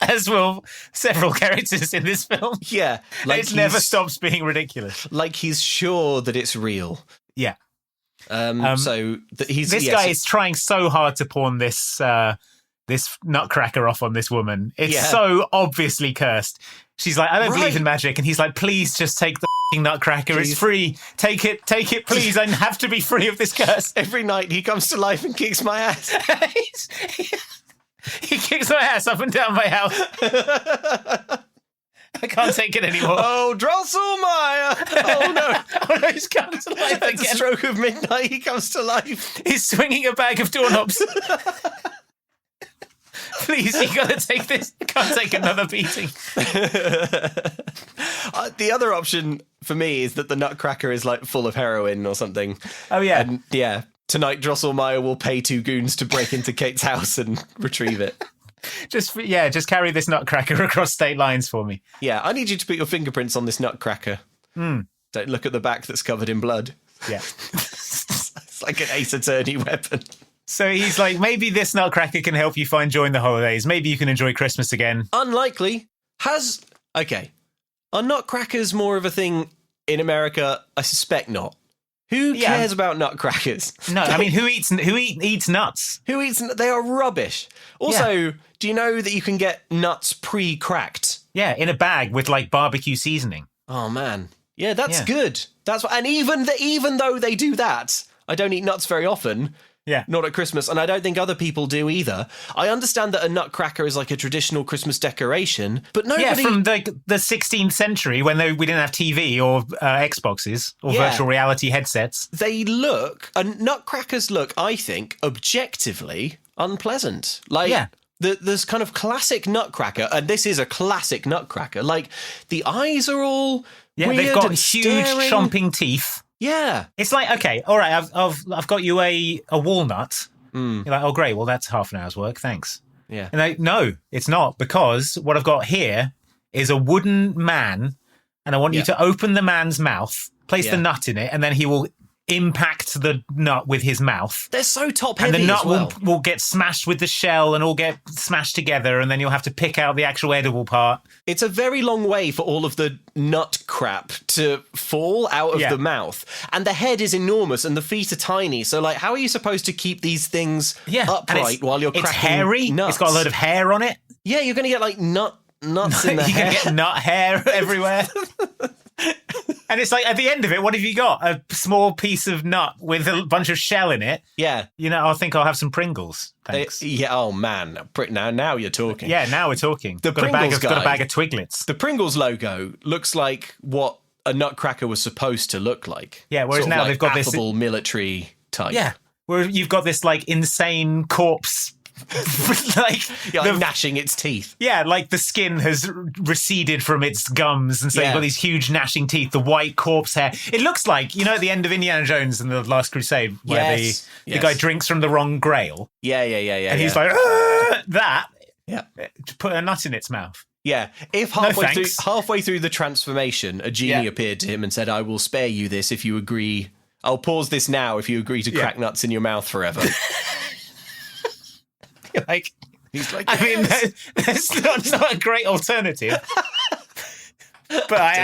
as will several characters in this film. Yeah. Like it never stops being ridiculous. Like he's sure that it's real. Yeah. This guy is trying so hard to pawn this nutcracker off on this woman. It's so obviously cursed. She's like, I don't believe in magic. And he's like, please just take the nutcracker. Please. It's free. Take it, please. I have to be free of this curse. Every night he comes to life and kicks my ass. He kicks my ass up and down my house. I can't take it anymore. Oh, Drosselmeyer! Oh no, he's come to life At the stroke of midnight, he comes to life. He's swinging a bag of doorknobs. Please, you gotta take this. I can't take another beating. The other option for me is that the nutcracker is like full of heroin or something. Oh yeah. And yeah, tonight Drosselmeyer will pay 2 goons to break into Kate's house and retrieve it. Just carry this nutcracker across state lines for me. Yeah, I need you to put your fingerprints on this nutcracker. Don't look at the back that's covered in blood. Yeah. It's like an Ace Attorney weapon. So he's like, maybe this nutcracker can help you find joy in the holidays. Maybe you can enjoy Christmas again. Unlikely. Are nutcrackers more of a thing in America? I suspect not. Who cares about nutcrackers? No, I mean, who eats nuts? They are rubbish. Also, do you know that you can get nuts pre-cracked? Yeah, in a bag with like barbecue seasoning. Oh man. Yeah, that's good. That's what, and even though they do that, I don't eat nuts very often. Yeah. Not at Christmas, and I don't think other people do either. I understand that a nutcracker is like a traditional Christmas decoration, but nobody... Yeah, from the 16th century when we didn't have TV or Xboxes or virtual reality headsets. Nutcrackers look, I think, objectively unpleasant. Like, there's kind of classic nutcracker, and this is a classic nutcracker. Like, the eyes are all weird, they've got and huge staring. chomping teeth. Yeah. It's like, okay, all right, I've got you a walnut. You're like, oh, great, well, that's half an hour's work, thanks. Yeah. And like, no, it's not, because what I've got here is a wooden man, and I want you to open the man's mouth, place the nut in it, and then he will impact the nut with his mouth. They're so top-heavy and the nut as well. will get smashed with the shell and all get smashed together, and then you'll have to pick out the actual edible part. It's a very long way for all of the nut crap to fall out of the mouth. And the head is enormous and the feet are tiny. So, like, how are you supposed to keep these things upright while you're cracking It's hairy. nuts? It's got a load of hair on it. Yeah, you're going to get, like, nuts in the hair. You're going to get nut hair everywhere. And it's like, at the end of it, what have you got? A small piece of nut with a bunch of shell in it. Yeah. You know, I think I'll have some Pringles. Thanks. Oh man. Now you're talking. Yeah, now we're talking. Got a bag of Twiglets. The Pringles logo looks like what a nutcracker was supposed to look like. Yeah, whereas now they've got this affable military type. Yeah. Where you've got this like insane corpse like gnashing its teeth. Yeah, like the skin has receded from its gums, and so you've got these huge gnashing teeth, the white corpse hair. It looks like, you know, at the end of Indiana Jones and the Last Crusade, where the guy drinks from the wrong grail. Yeah. And he's like, that. Yeah. Put a nut in its mouth. Yeah. If halfway through the transformation, a genie appeared to him and said, I will spare you this if you agree. I'll pause this now if you agree to crack nuts in your mouth forever. Like, he's like, I mean, that's not a great alternative. But I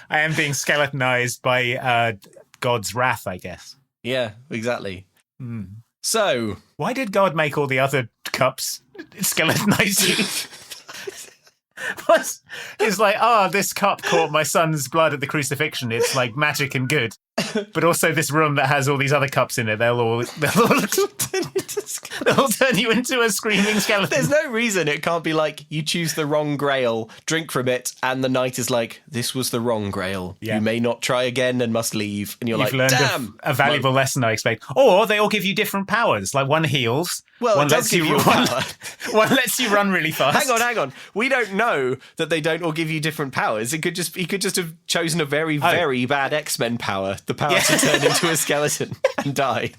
am being skeletonized by God's wrath, I guess. Yeah, exactly. So, why did God make all the other cups skeletonized you? It's like, this cup caught my son's blood at the crucifixion. It's like magic and good. but also this room that has all these other cups in it. They'll all turn you into a screaming skeleton. There's no reason it can't be like, you choose the wrong grail, drink from it, and the knight is like, this was the wrong grail. Yeah. You may not try again and must leave. And you've like, learned damn! A valuable lesson, I expect. Or they all give you different powers. Like one heals. Well, one lets you one lets you run really fast. Hang on. We don't know that they don't all give you different powers. He could just have chosen a very, very bad X-Men power. The power to turn into a skeleton and die.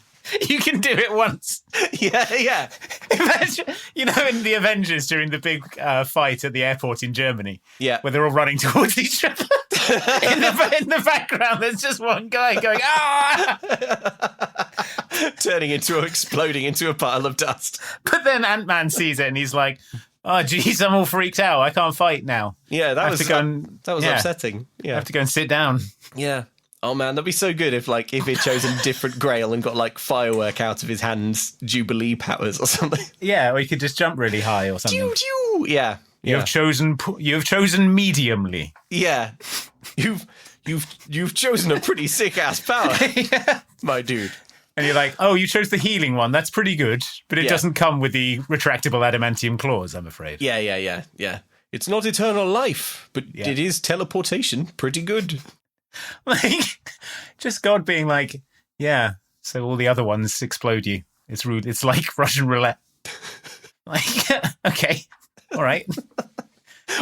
You can do it once. Yeah. Imagine, in the Avengers during the big fight at the airport in Germany. Yeah. Where they're all running towards each other. in the background, there's just one guy going, ah! Exploding into a pile of dust. But then Ant-Man sees it and he's like, oh, geez, I'm all freaked out. I can't fight now. Yeah, that was upsetting. Yeah. I have to go and sit down. Yeah. Oh man, that'd be so good if he'd chosen different grail and got firework out of his hands, Jubilee powers or something. Yeah, or he could just jump really high or something. Yeah. You have chosen mediumly. Yeah. You've chosen a pretty sick ass power. Yeah. My dude. And you're like, oh, you chose the healing one. That's pretty good, but it doesn't come with the retractable adamantium claws, I'm afraid. Yeah. It's not eternal life, but it is teleportation. Pretty good. Just God being like, yeah, so all the other ones explode you. It's rude. It's like Russian roulette. Okay, all right.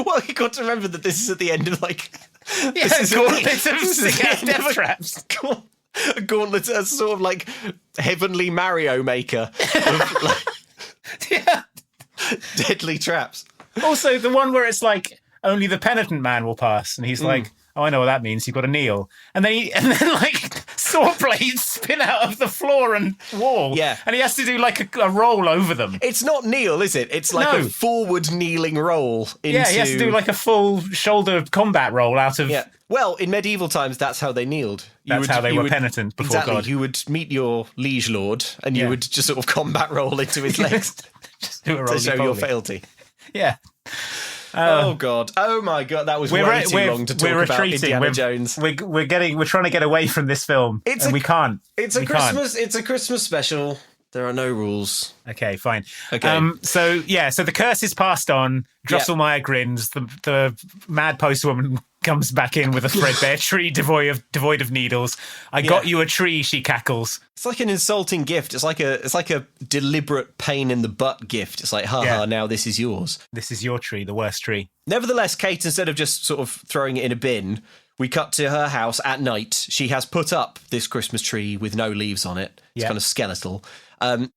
Well, you got to remember that this is at the end of gauntlets of sick-ass death traps. A gauntlet, a sort of heavenly Mario Maker of deadly traps. Also, the one where it's only the penitent man will pass, and he's like, oh, I know what that means. You've got to kneel. And then saw blades spin out of the floor and wall. Yeah. And he has to do a roll over them. It's not kneel, is it? It's a forward kneeling roll. He has to do a full shoulder combat roll out of... Yeah. Well, in medieval times, that's how they kneeled. That's how they were penitent before God. You would meet your liege lord and you would just sort of combat roll into his legs just do a to show your fealty. Yeah. Oh God! Oh my God! That was way too long to talk about Indiana Jones. We're trying to get away from this film, we can't. It's a Christmas special. There are no rules. Okay, fine. Okay. So the curse is passed on. Drosselmeyer grins. The mad postwoman comes back in with a threadbare tree devoid of needles. I got you a tree, she cackles. It's like an insulting gift. It's like a deliberate pain in the butt gift. It's like, now this is yours. This is your tree, the worst tree. Nevertheless, Kate, instead of just sort of throwing it in a bin, we cut to her house at night. She has put up this Christmas tree with no leaves on it. It's kind of skeletal.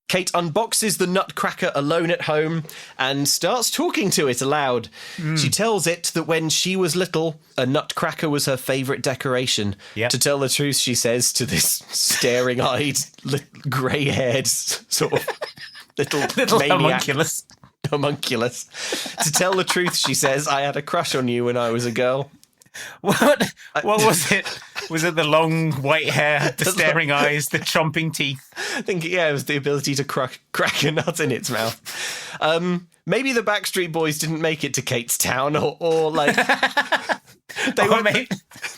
Kate unboxes the nutcracker alone at home and starts talking to it aloud. She tells it that when she was little, a nutcracker was her favourite decoration. Yep. To tell the truth, she says to this staring-eyed, grey-haired sort of little maniac. Homunculus. To tell the truth, she says, I had a crush on you when I was a girl. What was it? Was it the long white hair, the staring eyes, the chomping teeth? I think, it was the ability to crack a nut in its mouth. Maybe the Backstreet Boys didn't make it to Kate's town, or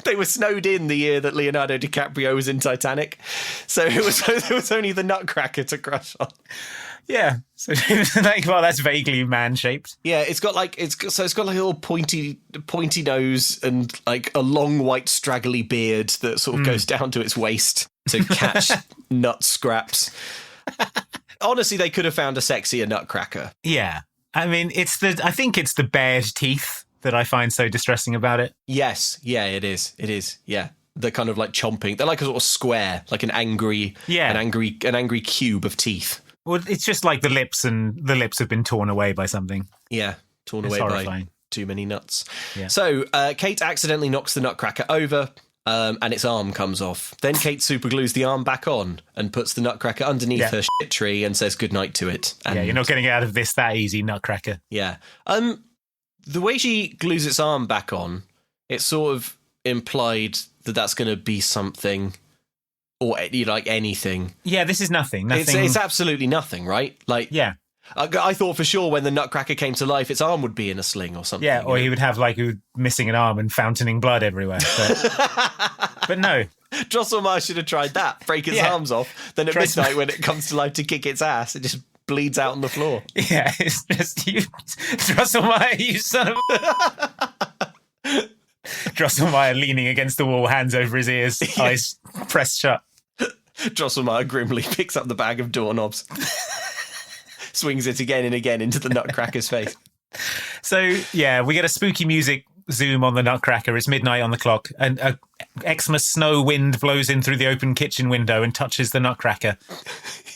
they were snowed in the year that Leonardo DiCaprio was in Titanic, so there was only the nutcracker to crush on. Yeah, so that's vaguely man-shaped. Yeah, it's got a little pointy nose and a long white straggly beard that sort of goes down to its waist to catch nut scraps. Honestly, they could have found a sexier nutcracker. Yeah, I mean, I think it's the bared teeth that I find so distressing about it. Yes, yeah, it is. Yeah. They're kind of chomping. They're like a sort of square, like an angry cube of teeth. Well, it's just like the lips have been torn away by something. Yeah, torn away horrifying. By too many nuts. Yeah. So Kate accidentally knocks the nutcracker over and its arm comes off. Then Kate superglues the arm back on and puts the nutcracker underneath her shit tree and says goodnight to it. And you're not getting out of this that easy, nutcracker. Yeah. The way she glues its arm back on, it sort of implied that that's going to be something... Or anything. Yeah, this is nothing. It's absolutely nothing, right? Yeah. I thought for sure when the nutcracker came to life, its arm would be in a sling or something. Yeah, or he would have missing an arm and fountaining blood everywhere. But no. Drosselmeyer should have tried that. Break its arms off. Then at midnight, when it comes to life to kick its ass, it just bleeds out on the floor. Yeah, it's just you, Drosselmeyer, you son of a... Drosselmeyer leaning against the wall, hands over his ears, eyes pressed shut. Drosselmeyer grimly picks up the bag of doorknobs, swings it again and again into the Nutcracker's face. So, yeah, we get a spooky music zoom on the Nutcracker. It's midnight on the clock, and a Xmas snow wind blows in through the open kitchen window and touches the Nutcracker.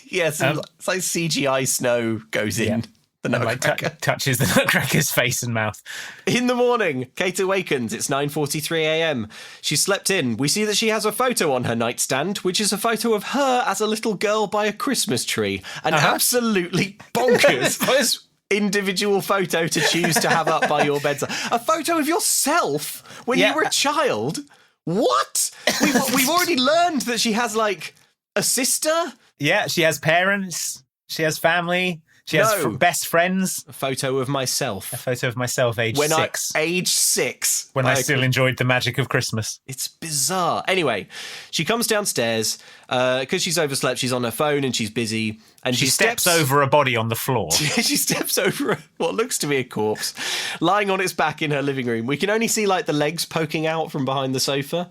Yes, it's like CGI snow goes in. The Nutcracker touches the Nutcracker's face and mouth. In the morning, Kate awakens. It's 9:43 a.m. She slept in. We see that she has a photo on her nightstand, which is a photo of her as a little girl by a Christmas tree. An absolutely bonkers individual photo to choose to have up by your bedside. A photo of yourself when you were a child? What? We've already learned that she has, like, a sister? Yeah, she has parents. She has family. She has best friends. A photo of myself. A photo of myself, age 6. Age 6. When I still enjoyed the magic of Christmas. It's bizarre. Anyway, she comes downstairs because she's overslept. She's on her phone and she's busy. And she steps over a body on the floor. She steps over what looks to be a corpse, lying on its back in her living room. We can only see, like, the legs poking out from behind the sofa.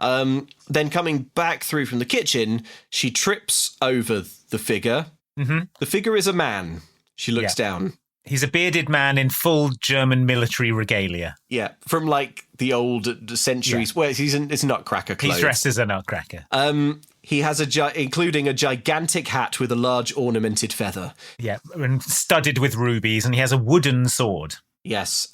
Then coming back through from the kitchen, she trips over the figure. Mm-hmm. The figure is a man. She looks down. He's a bearded man in full German military regalia. Yeah, from, like, the old centuries. Yeah. Well, it's Nutcracker clothes. He's dressed as a Nutcracker. He has including a gigantic hat with a large ornamented feather. Yeah, and studded with rubies, and he has a wooden sword. Yes.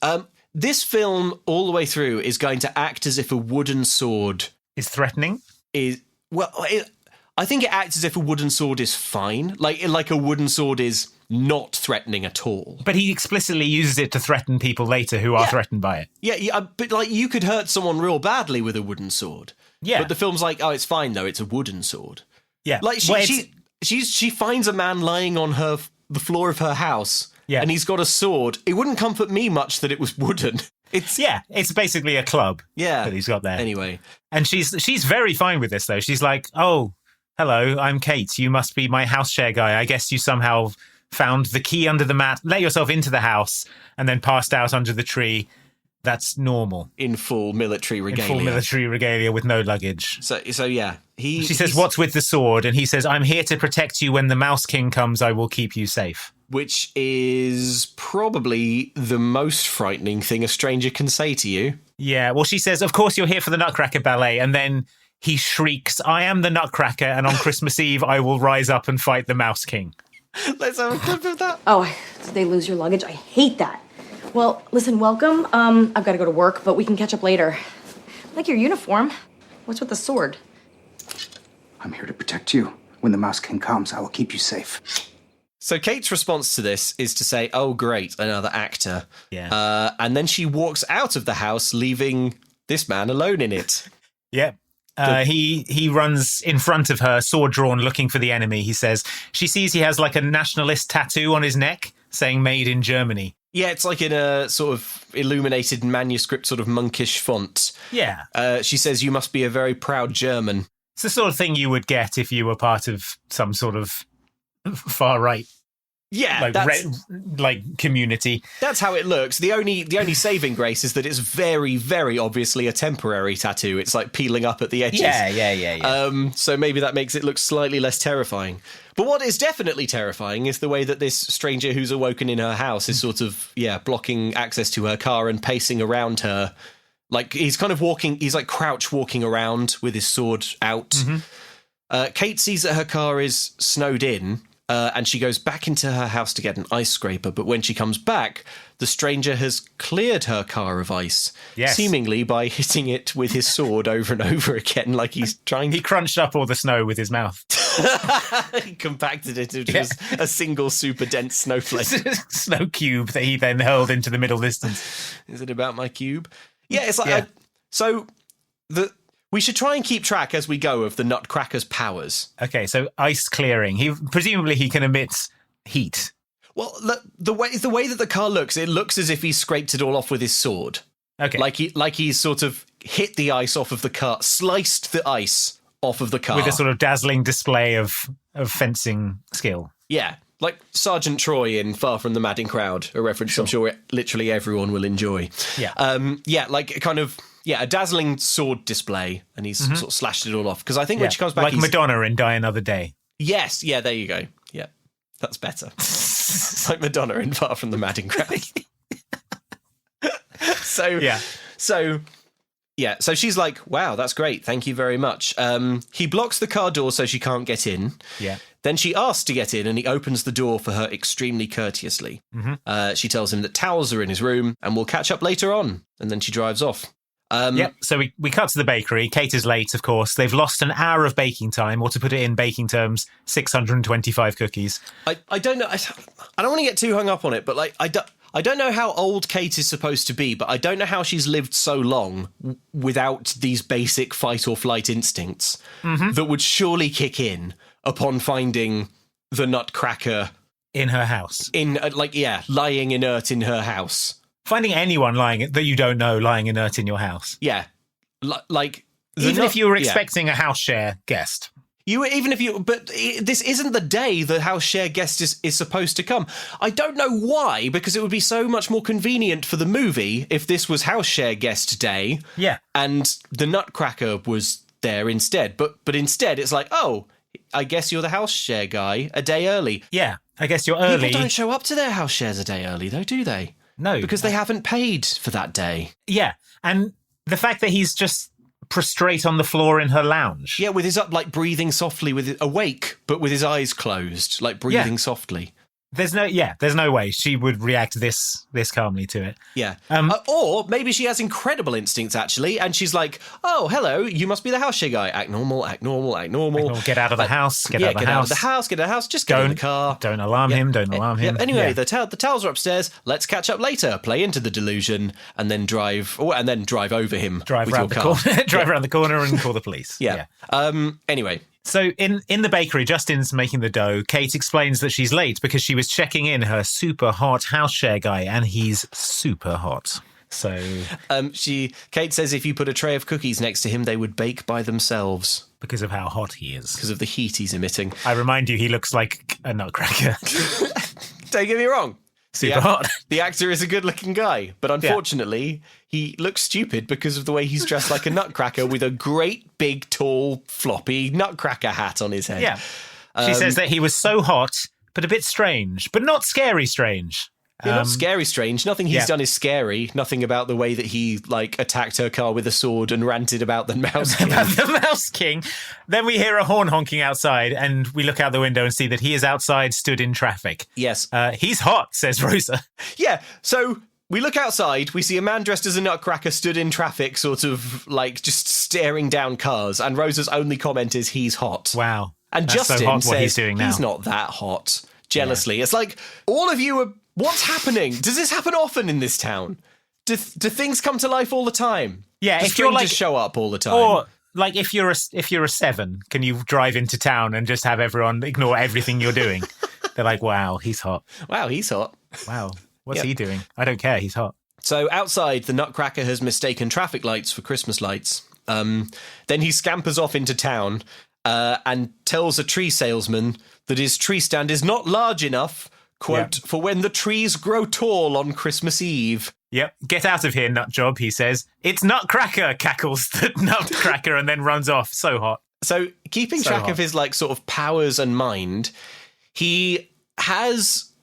This film, all the way through, is going to act as if a wooden sword is threatening. I think it acts as if a wooden sword is fine. Like a wooden sword is not threatening at all. But he explicitly uses it to threaten people later who are threatened by it. Yeah, but, like, you could hurt someone real badly with a wooden sword. Yeah. But the film's like, oh, it's fine, though. It's a wooden sword. Yeah. Like, she finds a man lying on the floor of her house, and he's got a sword. It wouldn't comfort me much that it was wooden. It's basically a club that he's got there. Anyway. And she's very fine with this, though. She's like, oh, hello, I'm Kate. You must be my house share guy. I guess you somehow found the key under the mat, let yourself into the house, and then passed out under the tree. That's normal. In full military regalia. In full military regalia with no luggage. So yeah. She says, what's with the sword? And he says, I'm here to protect you. When the Mouse King comes, I will keep you safe. Which is probably the most frightening thing a stranger can say to you. Yeah, well, she says, of course you're here for the Nutcracker ballet. And then he shrieks, I am the Nutcracker, and on Christmas Eve, I will rise up and fight the Mouse King. Let's have a clip of that. Oh, did they lose your luggage? I hate that. Well, listen, welcome. I've got to go to work, but we can catch up later. I like your uniform. What's with the sword? I'm here to protect you. When the Mouse King comes, I will keep you safe. So Kate's response to this is to say, oh, great, another actor. Yeah. And then she walks out of the house, leaving this man alone in it. Yeah. He runs in front of her, sword drawn, looking for the enemy, he says. She sees he has, like, a nationalist tattoo on his neck saying made in Germany. Yeah, it's like in a sort of illuminated manuscript, sort of monkish font. Yeah. She says, you must be a very proud German. It's the sort of thing you would get if you were part of some sort of far-right community. That's how it looks. The only saving grace is that it's very, very obviously a temporary tattoo. It's like peeling up at the edges. Yeah. So maybe that makes it look slightly less terrifying. But what is definitely terrifying is the way that this stranger who's awoken in her house is sort of, blocking access to her car and pacing around her. Like, he's kind of he's like crouch walking around with his sword out. Mm-hmm. Kate sees that her car is snowed in, and she goes back into her house to get an ice scraper. But when she comes back, the stranger has cleared her car of ice, seemingly by hitting it with his sword over and over again, like he's trying. He crunched up all the snow with his mouth. He compacted it into just a single super dense snowflake. Snow cube that he then hurled into the middle distance. Is it about my cube? Yeah, it's like... we should try and keep track as we go of the Nutcracker's powers. Okay, so ice clearing. Presumably he can emit heat. Well, the way that the car looks, it looks as if he scraped it all off with his sword. Okay. Like he's sort of hit the ice off of the car, sliced the ice off of the car. With a sort of dazzling display of fencing skill. Yeah, like Sergeant Troy in Far From the Madding Crowd, a reference I'm sure literally everyone will enjoy. Yeah. A dazzling sword display, and he's sort of slashed it all off. Because I think when she comes back... Like Madonna in Die Another Day. Yes, yeah, there you go. Yeah, that's better. Like Madonna in Far From the Madding Crowd. So she's like, wow, that's great. Thank you very much. He blocks the car door so she can't get in. Yeah. Then she asks to get in and he opens the door for her extremely courteously. She tells him that towels are in his room and we'll catch up later on. And then she drives off. So we cut to the bakery. Kate is late, of course. They've lost an hour of baking time, or to put it in baking terms, 625 cookies. I don't know. I don't want to get too hung up on it, but like I don't know how old Kate is supposed to be, but I don't know how she's lived so long without these basic fight or flight instincts that would surely kick in upon finding the nutcracker in her house. Lying inert in her house. Finding anyone that you don't know lying inert in your house. Yeah. Even if you were expecting a house share guest. But this isn't the day the house share guest is supposed to come. I don't know why, because it would be so much more convenient for the movie if this was house share guest day. Yeah. And the nutcracker was there instead. But instead it's like, oh, I guess you're the house share guy a day early. Yeah, I guess you're early. People don't show up to their house shares a day early, though, do they? No. Because they haven't paid for that day. Yeah, and the fact that he's just prostrate on the floor in her lounge. Yeah, with his breathing softly, awake, but with his eyes closed, like breathing softly. There's no way she would react this calmly to it. Yeah. Or maybe she has incredible instincts, actually, and she's like, oh, hello, you must be the house share guy. Act normal, act normal, act normal. Get out of the house, get out of the house, just get in the car. Don't alarm him, don't alarm him. Anyway, the towels are upstairs, let's catch up later, play into the delusion, and then drive over him with your car. Drive around the corner and call the police. Yeah. Anyway. So in the bakery, Justin's making the dough. Kate explains that she's late because she was checking in her super hot house share guy, and he's super hot. So Kate says if you put a tray of cookies next to him, they would bake by themselves. Because of how hot he is. Because of the heat he's emitting. I remind you, he looks like a nutcracker. Don't get me wrong. Super hot. The actor is a good-looking guy, but unfortunately, he looks stupid because of the way he's dressed like a nutcracker with a great, big, tall, floppy nutcracker hat on his head. Yeah. She says that he was so hot, but a bit strange, but not scary strange. Not scary strange. Nothing he's done is scary. Nothing about the way that he attacked her car with a sword and ranted about the Mouse King. About the Mouse King. Then we hear a horn honking outside, and we look out the window and see that he is outside, stood in traffic. Yes. He's hot, says Rosa. Yeah, so we look outside, we see a man dressed as a nutcracker stood in traffic, sort of just staring down cars, and Rosa's only comment is, he's hot. Wow. And That's Justin so hot says, what he's doing now. He's not that hot, jealously. Yeah. It's like, all of you are... What's happening? Does this happen often in this town? Do things come to life all the time? Yeah, if you're show up all the time. Or if you're a 7, can you drive into town and just have everyone ignore everything you're doing? They're like, wow, he's hot. Wow, he's hot. Wow, what's he doing? I don't care, he's hot. So outside, the nutcracker has mistaken traffic lights for Christmas lights. Then he scampers off into town and tells a tree salesman that his tree stand is not large enough, quote, for when the trees grow tall on Christmas Eve. Yep. Get out of here, nut job, he says. It's Nutcracker, cackles the nutcracker and then runs off. So hot. So keeping track of his sort of powers and mind, he believes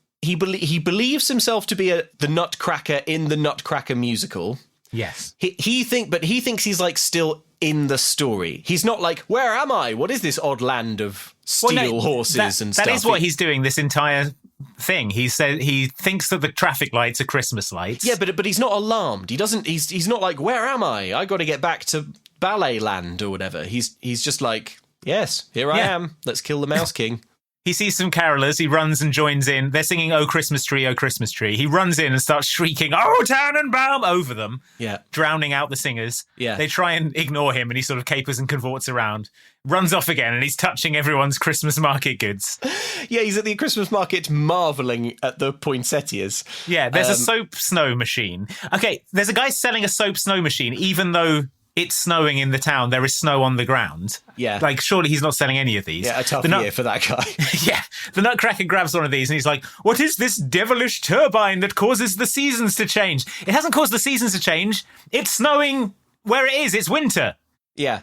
himself to be the nutcracker in the Nutcracker musical. Yes. He thinks he's still in the story. He's not like, where am I? What is this odd land of steel horses and stuff? That is what he's doing this entire thing. He said he thinks that the traffic lights are Christmas lights. Yeah, but he's not alarmed. He doesn't. He's not like, where am I? I got to get back to Ballet Land or whatever. He's just like, yes, here I am. Let's kill the Mouse King. He sees some carolers. He runs and joins in. They're singing "Oh Christmas Tree, Oh Christmas Tree." He runs in and starts shrieking "Oh Tannenbaum" over them, drowning out the singers. Yeah. They try and ignore him, and he sort of capers and cavorts around, runs off again, and he's touching everyone's Christmas market goods. Yeah, he's at the Christmas market marvelling at the poinsettias. Yeah, there's a soap snow machine. Okay, there's a guy selling a soap snow machine, even though it's snowing in the town, there is snow on the ground. Yeah. Like, surely he's not selling any of these. Yeah, a tough year for that guy. Yeah. The Nutcracker grabs one of these and he's like, what is this devilish turbine that causes the seasons to change? It hasn't caused the seasons to change. It's snowing where it is. It's winter. Yeah.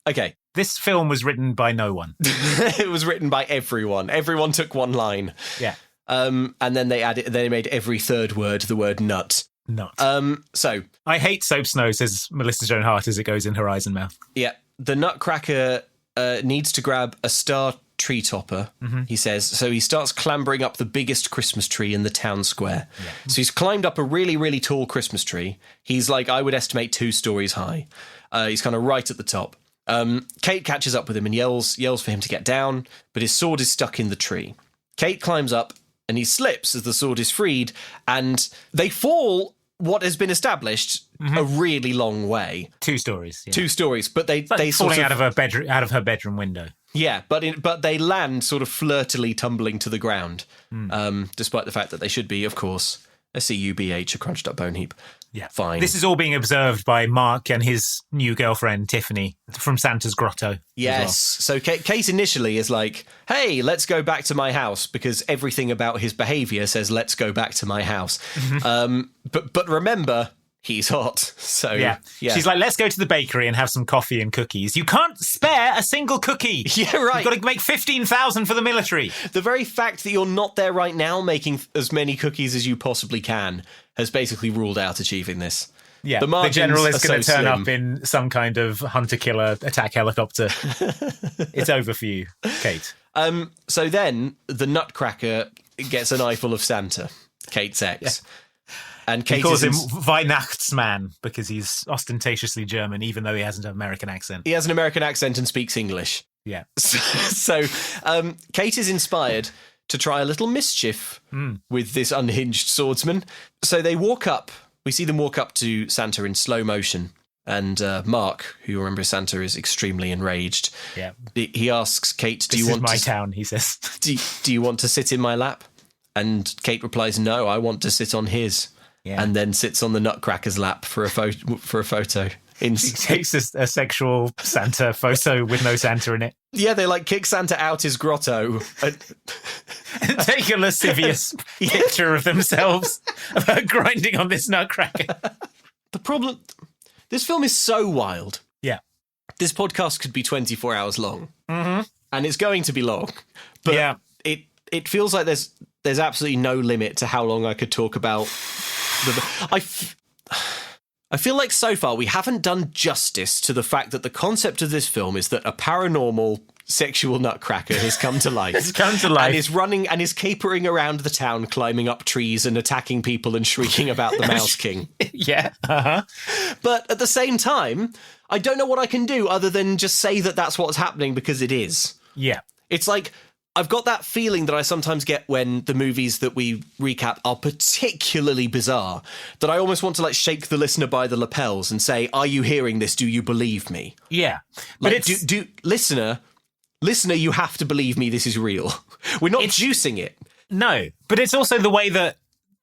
Okay. This film was written by no one. It was written by everyone. Everyone took one line. Yeah. And then they made every third word the word nut. Nut. So I hate soap snow, says Melissa Joan Hart as it goes in her eyes and mouth. Yeah. The Nutcracker needs to grab a star tree topper, he says. So he starts clambering up the biggest Christmas tree in the town square. Yeah. So he's climbed up a really, really tall Christmas tree. He's like, I would estimate 2 stories high. He's kind of right at the top. Kate catches up with him and yells for him to get down, but his sword is stuck in the tree. Kate climbs up and he slips as the sword is freed, and they fall what has been established a really long way. 2 stories. Yeah. 2 stories, but they falling sort of, out of her bedroom window. Yeah, but they land sort of flirtily tumbling to the ground, despite the fact that they should be, of course, a CUBH, a crunched up bone heap. Yeah, fine. This is all being observed by Mark and his new girlfriend Tiffany from Santa's grotto. Yes. So Kate initially is like, "Hey, let's go back to my house," because everything about his behaviour says, "Let's go back to my house." But remember, he's hot. So yeah, she's like, "Let's go to the bakery and have some coffee and cookies." You can't spare a single cookie. Yeah, right. You've got to make 15,000 for the military. The very fact that you're not there right now making as many cookies as you possibly can has basically ruled out achieving this. Yeah, the general is going to turn up in some kind of hunter-killer attack helicopter. It's over for you, Kate. So then the Nutcracker gets an eyeful of Santa, Kate's ex. Yeah. And Kate he calls him Weihnachtsmann because he's ostentatiously German, even though he hasn't an American accent. He has an American accent and speaks English. Yeah. So Kate is inspired to try a little mischief with this unhinged swordsman. So they we see them walk up to Santa in slow motion. And Mark, who you remember Santa, is extremely enraged. Yeah. He asks Kate, This is my town, he says. Do you want to sit in my lap? And Kate replies, no, I want to sit on his. Yeah. And then sits on the Nutcracker's lap for a photo. He takes a sexual Santa photo with no Santa in it. Yeah, they kick Santa out his grotto and take a lascivious picture of themselves about grinding on this Nutcracker. The problem, this film is so wild. Yeah. This podcast could be 24 hours long. Mm-hmm. And it's going to be long. But yeah. It feels like there's absolutely no limit to how long I could talk about. I feel like so far we haven't done justice to the fact that the concept of this film is that a paranormal sexual nutcracker has come to life. It's come to life. And is running and is capering around the town, climbing up trees and attacking people and shrieking about the Mouse King. Yeah. Uh-huh. But at the same time, I don't know what I can do other than just say that that's what's happening because it is. Yeah. It's like, I've got that feeling that I sometimes get when the movies that we recap are particularly bizarre, that I almost want to shake the listener by the lapels and say, are you hearing this? Do you believe me? Yeah. But listener, you have to believe me. This is real. We're not juicing it. No, but it's also the way that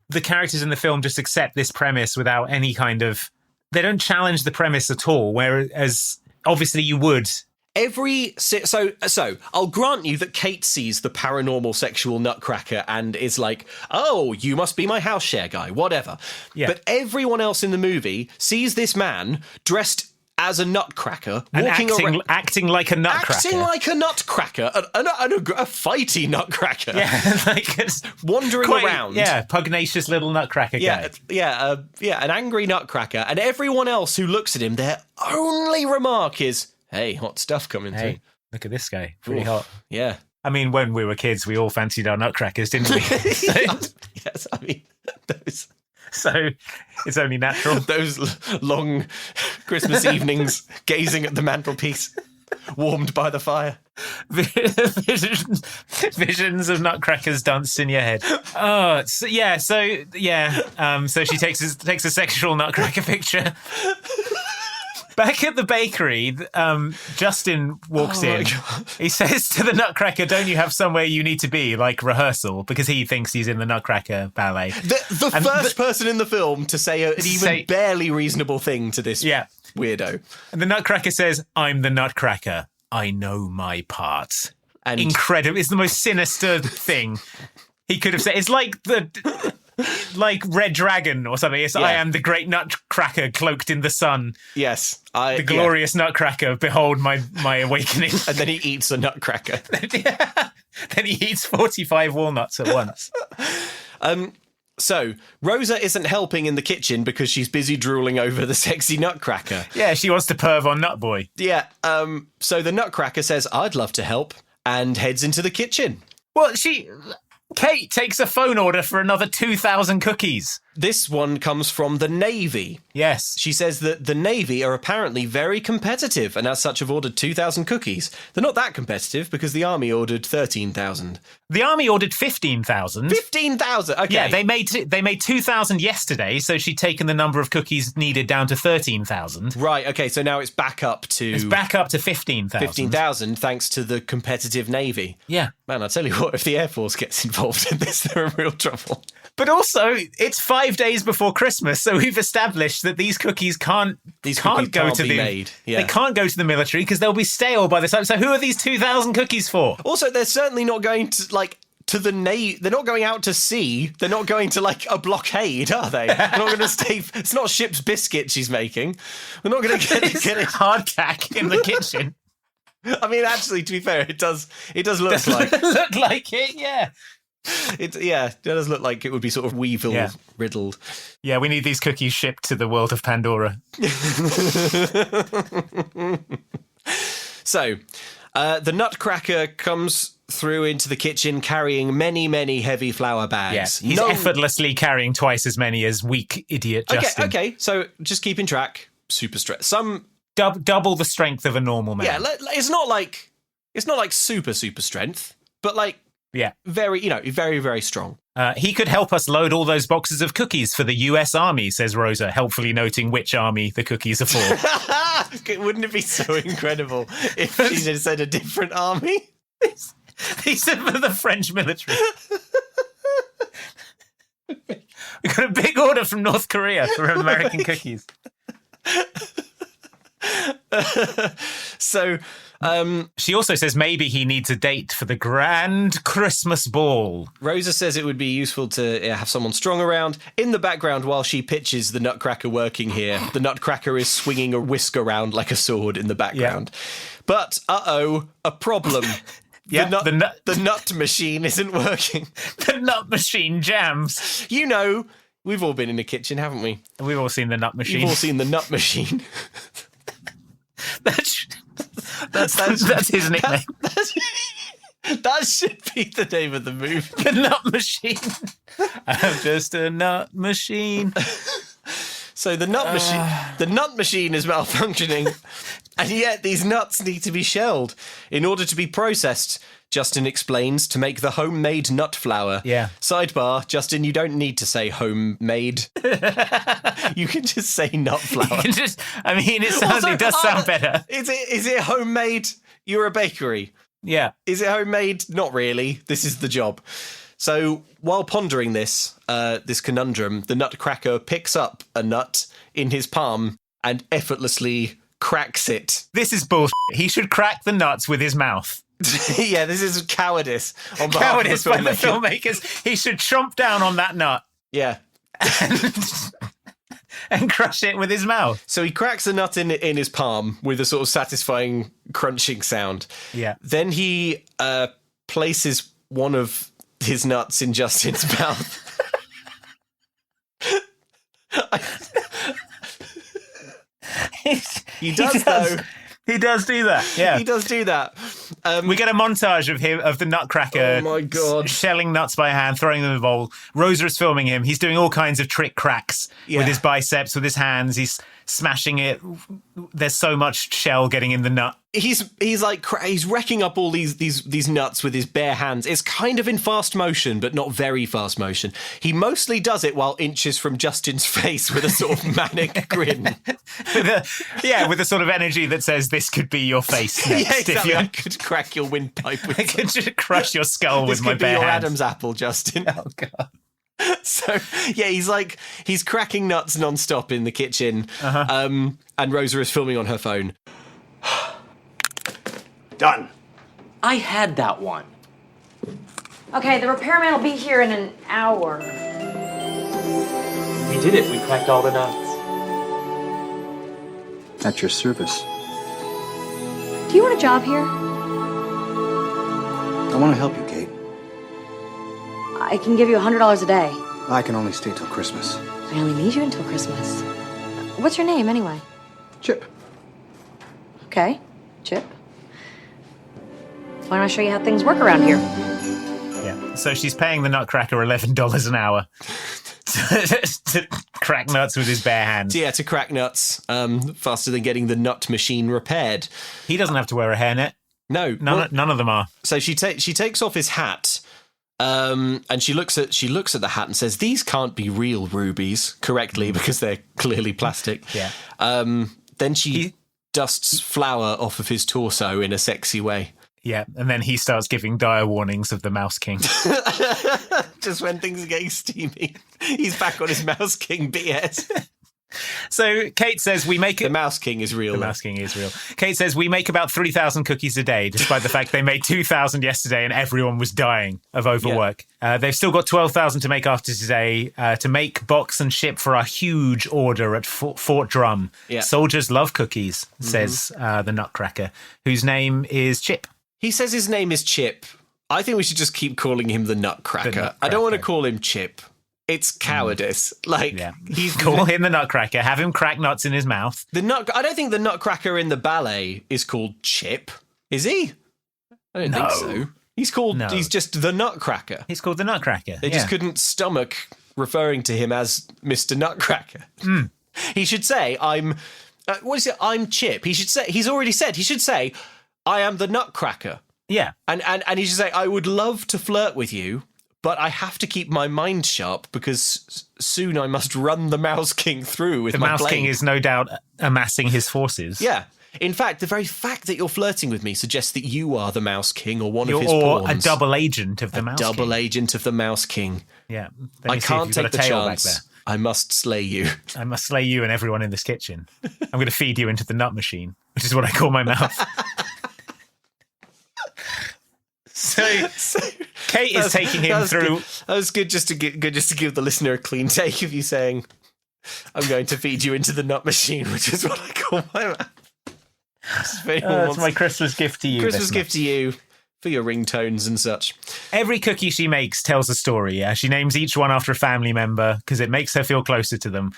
the characters in the film just accept this premise without any kind of, they don't challenge the premise at all. Whereas obviously you would. So I'll grant you that Kate sees the paranormal sexual nutcracker and is like, oh, you must be my house share guy, whatever. Yeah. But everyone else in the movie sees this man dressed as a nutcracker, and acting like a nutcracker. Acting like a nutcracker, a fighty nutcracker. Yeah, wandering around. Yeah, pugnacious little nutcracker guy. Yeah, an angry nutcracker. And everyone else who looks at him, their only remark is, hey, hot stuff coming through. Look at this guy. Pretty hot. Yeah. I mean, when we were kids, we all fancied our nutcrackers, didn't we? Yes, I mean, those... So it's only natural. Those long Christmas evenings gazing at the mantelpiece, warmed by the fire. Visions of nutcrackers danced in your head. Oh, so she takes a sexual nutcracker picture. Back at the bakery, Justin walks in. He says to the Nutcracker, "Don't you have somewhere you need to be, like rehearsal?" Because he thinks he's in the Nutcracker ballet. The first person in the film to say an even barely reasonable thing to this weirdo. And the Nutcracker says, "I'm the Nutcracker. I know my part." And incredible. It's the most sinister thing he could have said. It's like like Red Dragon or something. It's I am the great Nutcracker cloaked in the sun. Yes. The glorious Nutcracker, behold my awakening. And then he eats a Nutcracker. Then he eats 45 walnuts at once. So, Rosa isn't helping in the kitchen because she's busy drooling over the sexy Nutcracker. Yeah, she wants to perv on Nutboy. Yeah, so the Nutcracker says, "I'd love to help," and heads into the kitchen. Well, Kate takes a phone order for another 2,000 cookies. This one comes from the Navy. Yes. She says that the Navy are apparently very competitive and as such have ordered 2,000 cookies. They're not that competitive because the Army ordered 13,000. The Army ordered 15,000. 15,000? Okay. Yeah, they made 2,000 yesterday, so she'd taken the number of cookies needed down to 13,000. Right, okay, so now it's back up to... It's back up to 15,000. 15,000 thanks to the competitive Navy. Yeah. Man, I tell you what, if the Air Force gets involved in this, they're in real trouble. But also, it's 5 days before Christmas, so we've established that these cookies can't go to the made. Yeah. They can't go to the military because they'll be stale by the time. So who are these 2,000 cookies for? Also, they're certainly not going to to the Navy. They're not going out to sea. They're not going to a blockade, are they? They're not going to stay. It's not ship's biscuit she's making. We're not going to get it hardtack in the kitchen. I mean, actually, to be fair, it does look like look like it. Yeah. It does look like it would be sort of weevil riddled. Yeah, we need these cookies shipped to the world of Pandora. So, the Nutcracker comes through into the kitchen carrying many, many heavy flour bags. Yeah, he's effortlessly carrying twice as many as weak idiot Justin. Okay, so just keeping track. Super stress. Some double the strength of a normal man. Yeah, it's not like super strength, but very, very, very strong. He could help us load all those boxes of cookies for the US Army, says Rosa, helpfully noting which army the cookies are for. Wouldn't it be so incredible if she just said a different army? He said for the French military. We got a big order from North Korea for American cookies. So, she also says maybe he needs a date for the grand Christmas ball. Rosa says it would be useful to have someone strong around. In the background, while she pitches the Nutcracker working here, the Nutcracker is swinging a whisk around like a sword in the background. Yeah. But, a problem. The nut machine isn't working. The nut machine jams. We've all been in a kitchen, haven't we? We've all seen the nut machine. We've all seen the nut machine. That's his nickname. That should be the name of the movie. The Nut Machine. I'm just a nut machine. So the nut machine is malfunctioning, and yet these nuts need to be shelled in order to be processed. Justin explains, to make the homemade nut flour. Yeah. Sidebar, Justin, you don't need to say homemade. You can just say nut flour. It does sound better. Is it homemade? You're a bakery. Yeah. Is it homemade? Not really. This is the job. So while pondering this conundrum, the Nutcracker picks up a nut in his palm and effortlessly cracks it. This is bullshit. He should crack the nuts with his mouth. Yeah, this is cowardice on behalf of the filmmakers. By the filmmakers. He should chomp down on that nut. Yeah. And crush it with his mouth. So he cracks the nut in his palm with a sort of satisfying crunching sound. Yeah. Then he places one of his nuts in Justin's mouth. He does, though. He does do that, yeah. He does do that. We get a montage of the Nutcracker. Oh my God. Shelling nuts by hand, throwing them in the bowl. Rosa is filming him. He's doing all kinds of trick cracks with his biceps, with his hands. He's smashing it. There's so much shell getting in the nut. He's like he's wrecking up all these nuts with his bare hands. It's kind of in fast motion, but not very fast motion. He mostly does it while inches from Justin's face with a sort of manic grin. With a sort of energy that says, "This could be your face next." Yeah, exactly. I could crack your windpipe with. I could just crush your skull with my bare hands. This could be your Adam's apple, Justin. Oh God. So yeah, he's cracking nuts non-stop in the kitchen, and Rosa is filming on her phone. Done. I had that one. Okay, the repairman will be here in an hour. We did it. We cracked all the nuts. At your service. Do you want a job here? I want to help you, Kate. I can give you $100 a day. I can only stay till Christmas. I only need you until Christmas. What's your name, anyway? Chip. Okay, Chip. Why don't I show you how things work around here? Yeah. So she's paying the Nutcracker $11 an hour to crack nuts with his bare hands. Yeah, to crack nuts faster than getting the nut machine repaired. He doesn't have to wear a hairnet. No, none of them are. So she takes off his hat, and she looks at the hat and says, "These can't be real rubies," correctly because they're clearly plastic. Yeah. Then she dusts flour off of his torso in a sexy way. Yeah, and then he starts giving dire warnings of the Mouse King. Just when things are getting steamy, he's back on his Mouse King BS. So Kate says the Mouse King is real. The Mouse King is real. Kate says we make about 3,000 cookies a day, despite the fact they made 2,000 yesterday and everyone was dying of overwork. Yeah. They've still got 12,000 to make after today to make, box and ship for our huge order at Fort Drum. Yeah. Soldiers love cookies, says the Nutcracker, whose name is Chip. He says his name is Chip. I think we should just keep calling him the Nutcracker. I don't want to call him Chip. It's cowardice. Call him the Nutcracker. Have him crack nuts in his mouth. I don't think the Nutcracker in the ballet is called Chip. Is he? I don't think so. He's called. No. He's just the Nutcracker. He's called the Nutcracker. They just couldn't stomach referring to him as Mr. Nutcracker. He should say, "I'm." What is it? I'm Chip. He should say. He's already said. He should say, "I am the Nutcracker." Yeah, and he should say, "I would love to flirt with you, but I have to keep my mind sharp because soon I must run the Mouse King through with my blade." The Mouse King is no doubt amassing his forces. Yeah. In fact, the very fact that you're flirting with me suggests that you are the Mouse King or one of his pawns. Or a double agent of the Mouse King. A double agent of the Mouse King. Yeah. I can't take the chance. I must slay you. I must slay you and everyone in this kitchen. I'm going to feed you into the nut machine, which is what I call my mouth. So Kate is taking him through. That was good, just to give the listener a clean take of you saying, "I'm going to feed you into the nut machine," which is what I call my mouth. It's my Christmas gift to you. Christmas gift to you for your ringtones and such. Every cookie she makes tells a story. Yeah, she names each one after a family member because it makes her feel closer to them.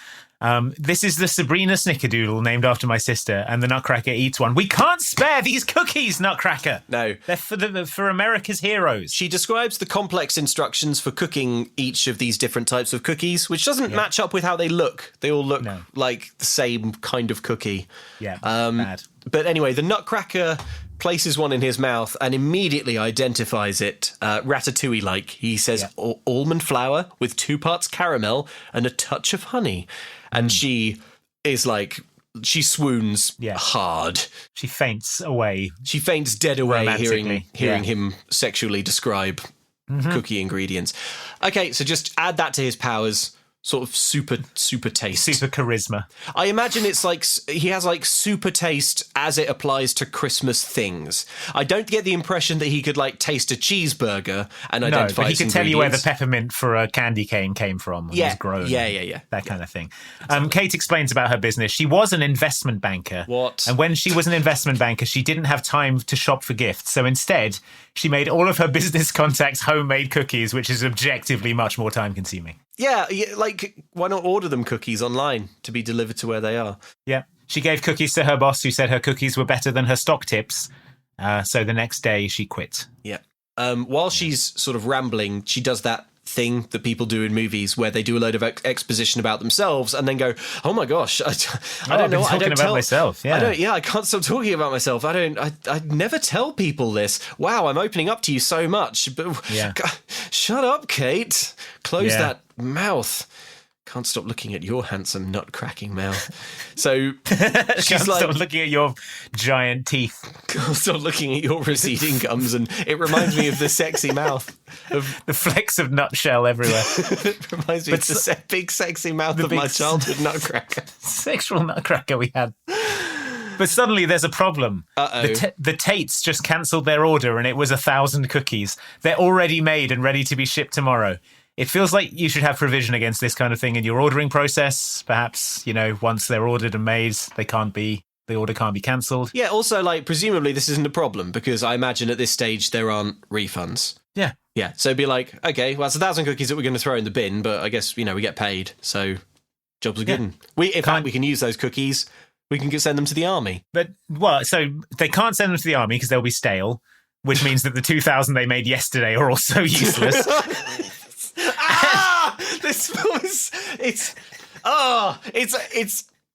This is the Sabrina Snickerdoodle, named after my sister, and the Nutcracker eats one. We can't spare these cookies, Nutcracker. No. They're for America's heroes. She describes the complex instructions for cooking each of these different types of cookies, which doesn't match up with how they look. They all look like the same kind of cookie. Yeah, bad. But anyway, the Nutcracker places one in his mouth and immediately identifies it ratatouille-like. He says almond flour with 2 parts caramel and a touch of honey. And she is like, she swoons hard. She faints away. She faints dead away hearing him sexually describe cookie ingredients. Okay, so just add that to his powers. Sort of super taste. Super charisma. I imagine it's like he has like super taste as it applies to Christmas things. I don't get the impression that he could like taste a cheeseburger and identify but he could tell you where the peppermint for a candy cane came from when it was grown. Yeah. That kind of thing. Kate explains about her business. She was an investment banker. What? And when she was an investment banker, she didn't have time to shop for gifts. So instead, she made all of her business contacts homemade cookies, which is objectively much more time consuming. Yeah, like, why not order them cookies online to be delivered to where they are? Yeah. She gave cookies to her boss, who said her cookies were better than her stock tips. So the next day she quit. Yeah. While she's sort of rambling, she does that thing that people do in movies where they do a load of exposition about themselves and then go, oh my gosh, I don't know. I don't about myself. Yeah. I can't stop talking about myself. I never tell people this. Wow, I'm opening up to you so much. But God, shut up, Kate. Close that mouth. Can't stop looking at your handsome nut-cracking mouth. So she's like... Stop looking at your giant teeth. Can't stop looking at your receding gums, and it reminds me of the sexy mouth. Of the flecks of nutshell everywhere. It reminds me of the big sexy mouth of my childhood nutcracker. Sexual nutcracker we had. But suddenly there's a problem. The Tates just cancelled their order and it was 1,000 cookies. They're already made and ready to be shipped tomorrow. It feels like you should have provision against this kind of thing in your ordering process. Perhaps, once they're ordered and made, the order can't be cancelled. Yeah, also, presumably this isn't a problem because I imagine at this stage there aren't refunds. Yeah. Yeah, so it'd be like, okay, well, it's 1,000 cookies that we're going to throw in the bin, but I guess, we get paid, so jobs are good. In fact, we can use those cookies. We can send them to the army. So they can't send them to the army because they'll be stale, which means that the 2,000 they made yesterday are also useless. This film is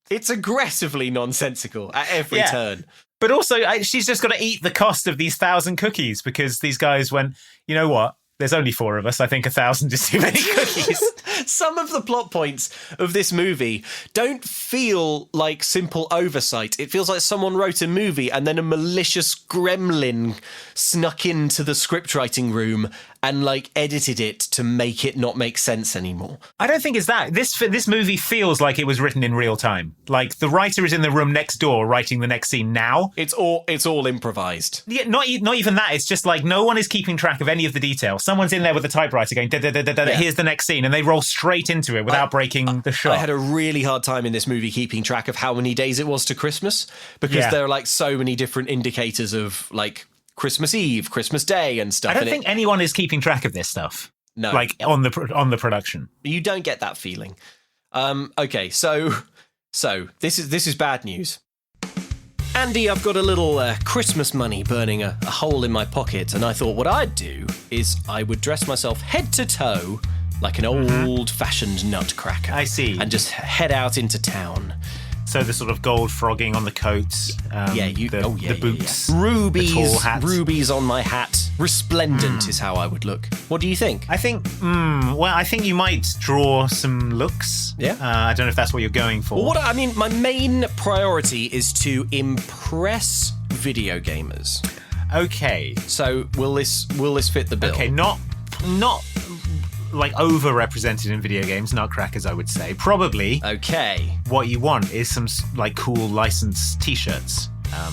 it's aggressively nonsensical at every turn. But also, she's just got to eat the cost of these 1,000 cookies because these guys went, you know what? There's only 4 of us. I think 1,000 is too many cookies. Some of the plot points of this movie don't feel like simple oversight. It feels like someone wrote a movie and then a malicious gremlin snuck into the scriptwriting room and edited it to make it not make sense anymore. I don't think it's that. This movie feels like it was written in real time. Like the writer is in the room next door writing the next scene now. It's all improvised. Yeah, not even that. It's just like no one is keeping track of any of the details. Someone's in there with a typewriter going, here's the next scene, and they roll straight into it without breaking the shot. I had a really hard time in this movie keeping track of how many days it was to Christmas because there are so many different indicators of Christmas Eve, Christmas Day and stuff. I don't think anyone is keeping track of this stuff. No. On the production. You don't get that feeling. Okay, so this is bad news. Andy, I've got a little Christmas money burning a hole in my pocket, and I thought what I'd do is I would dress myself head to toe like an old-fashioned nutcracker. I see. And just head out into town. So the sort of gold frogging on the coats, the boots, rubies, the tall hat. Rubies on my hat, resplendent is how I would look. What do you think? I think, I think you might draw some looks. Yeah. I don't know if that's what you're going for. Well, my main priority is to impress video gamers. Okay. So will this fit the bill? Okay, not overrepresented in video games, nutcrackers, I would say. Probably. Okay. What you want is some cool licensed t-shirts.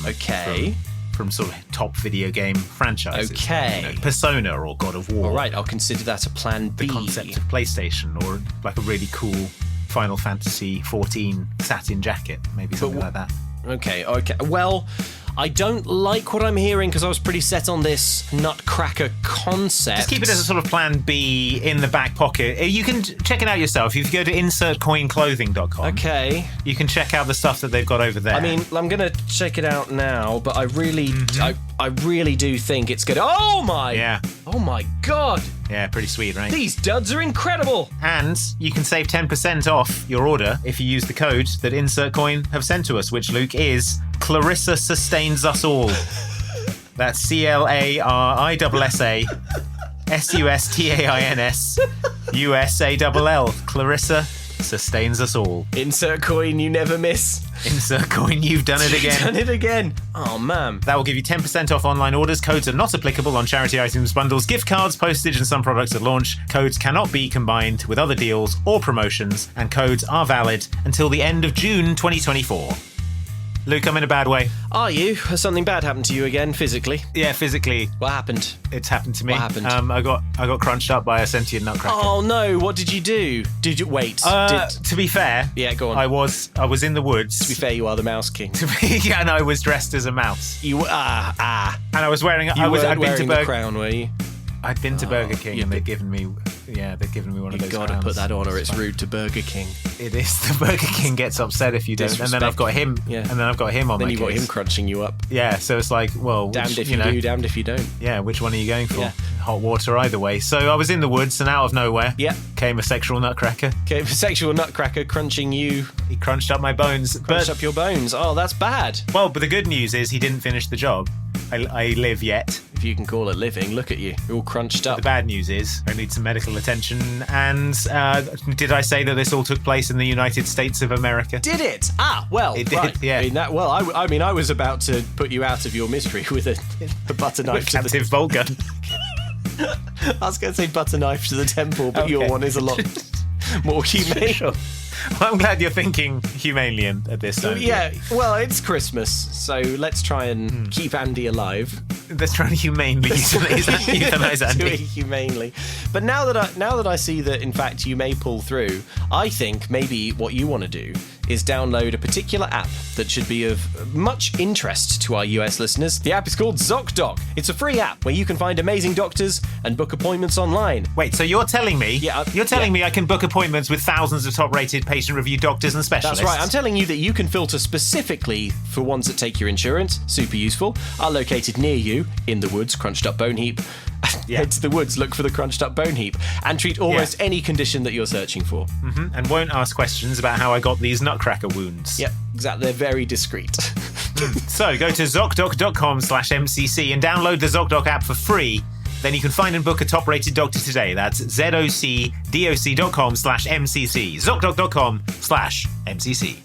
Okay. From sort of top video game franchises. Okay. Persona or God of War. All right, I'll consider that a plan B. The concept of PlayStation or a really cool Final Fantasy 14 satin jacket, maybe something like that. Okay. Well, I don't like what I'm hearing because I was pretty set on this nutcracker concept. Just keep it as a sort of plan B in the back pocket. You can check it out yourself. If you go to insertcoinclothing.com. Okay. You can check out the stuff that they've got over there. I mean, I'm going to check it out now, but I really, I really do think it's good. Oh my! Yeah. Oh my God! Yeah, pretty sweet, right? These duds are incredible! And you can save 10% off your order if you use the code that Insert Coin have sent to us, which, Luke, is Clarissa Sustains Us All. That's CLARISSA SUSTAINS USALL. Clarissa Sustains Us All. Insert coin you never miss. Insert coin, you've done it again. Done it again. Oh, man. That will give you 10% off online orders. Codes are not applicable on charity items, bundles, gift cards, postage, and some products at launch. Codes cannot be combined with other deals or promotions, and codes are valid until the end of June 2024. Luke, I'm in a bad way. Are you? Has something bad happened to you again, physically? Yeah, physically. What happened? It's happened to me. What happened? I got crunched up by a sentient nutcracker. Oh no! What did you do? Did you wait? To be fair, yeah, go on. I was in the woods. To be fair, you are the Mouse King. And I was dressed as a mouse. You And I was wearing. I'd been to the crown, were you? I'd been to Burger King and they'd given me. they've given me one of those. You've got to put that on, or it's rude to Burger King. It is. The Burger King gets upset if you don't, and then I've got him. Yeah. And then I've got him on. Then you've got him crunching you up. Yeah. So it's like, well, damned if you do, damned if you don't. Yeah. Which one are you going for? Yeah. Hot water either way. So I was in the woods, and out of nowhere, came a sexual nutcracker. Came a sexual nutcracker crunching you. He crunched up my bones. Crunched up your bones. Oh, that's bad. Well, but the good news is he didn't finish the job. I live yet. If you can call it living, look at you. You're all crunched up. The bad news is I need some medical attention. And did I say that this all took place in the United States of America? Did it? Ah, well, it right. did. Yeah. I mean, I was about to put you out of your misery with a butter knife to captive bolt gun. I was going to say butter knife to the temple, but your one is a lot more humane. Sure. Well, I'm glad you're thinking humanely at this time. Yeah, well, it's Christmas, so let's try and keep Andy alive. Let's try and humanely euthanize Andy. Do it humanely. But now that I see that, in fact, you may pull through, I think maybe what you want to do is download a particular app that should be of much interest to our US listeners. The app is called ZocDoc. It's a free app where you can find amazing doctors and book appointments online. Wait, so you're telling me me I can book appointments with thousands of top-rated patient-reviewed doctors and specialists? That's right. I'm telling you that you can filter specifically for ones that take your insurance. Super useful. Are located near you in the woods, crunched up bone heap. Head to the woods, look for the crunched up bone heap, and treat almost any condition that you're searching for. Mm-hmm. And won't ask questions about how I got these nutcracker wounds. Yep, exactly. They're very discreet. So go to ZocDoc.com/MCC and download the ZocDoc app for free. Then you can find and book a top-rated doctor today. That's ZocDoc.com/MCC. ZocDoc.com/MCC.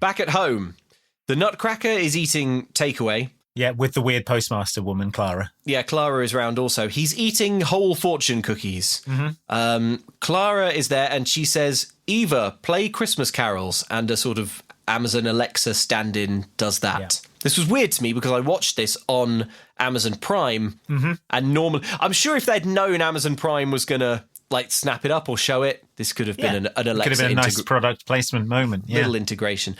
Back at home, the Nutcracker is eating takeaway. Yeah, with the weird postmaster woman, Clara. Yeah, Clara is round also. He's eating whole fortune cookies. Mm-hmm. Clara is there and she says, Eva, play Christmas carols. And a sort of Amazon Alexa stand-in does that. Yeah. This was weird to me because I watched this on Amazon Prime. Mm-hmm. And normally, I'm sure if they'd known Amazon Prime was going to snap it up or show it, this could have been an Alexa. Could have been a nice product placement moment. Little integration.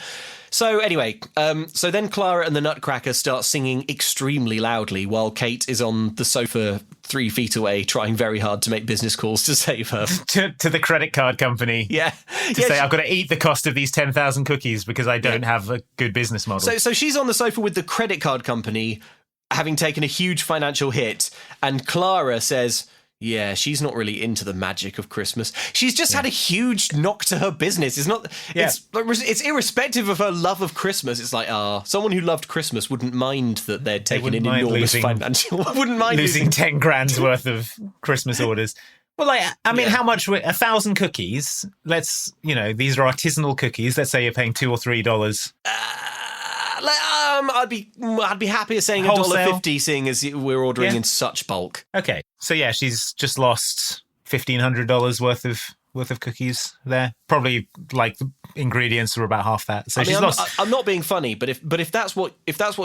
So anyway, so then Clara and the Nutcracker start singing extremely loudly while Kate is on the sofa 3 feet away trying very hard to make business calls to save her. to the credit card company. Yeah. To say, I've got to eat the cost of these 10,000 cookies because I don't have a good business model. So she's on the sofa with the credit card company having taken a huge financial hit, and Clara says, yeah, she's not really into the magic of Christmas. She's just had a huge knock to her business. It's irrespective of her love of Christmas. It's like, someone who loved Christmas wouldn't mind that they're taking an enormous financial. Wouldn't mind losing 10 grand's worth of Christmas orders. Well, I mean, how much? 1,000 cookies. These are artisanal cookies. Let's say you're paying $2 or $3. I'd be happier saying $1.50, seeing as we're ordering in such bulk. Okay, so yeah, she's just lost $1,500 worth of cookies there. Probably like the ingredients were about half that. So she's lost. I'm not being funny, but if that's what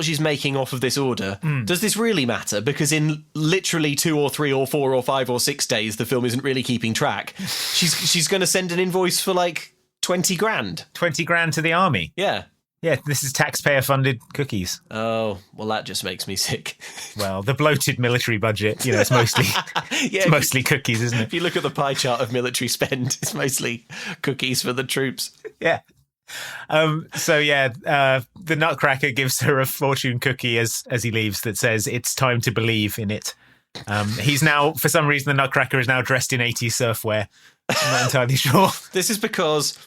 she's making off of this order, does this really matter? Because in literally 2 or 3 or 4 or 5 or 6 days, the film isn't really keeping track. She's going to send an invoice for like 20 grand. 20 grand to the army. Yeah. Yeah, this is taxpayer-funded cookies. Oh, well, that just makes me sick. Well, the bloated military budget, it's mostly it's mostly cookies, isn't it? If you look at the pie chart of military spend, it's mostly cookies for the troops. Yeah. The Nutcracker gives her a fortune cookie as he leaves that says, "It's time to believe in it." He's now, for some reason, the Nutcracker is now dressed in 80s surfwear. I'm not entirely sure. This is because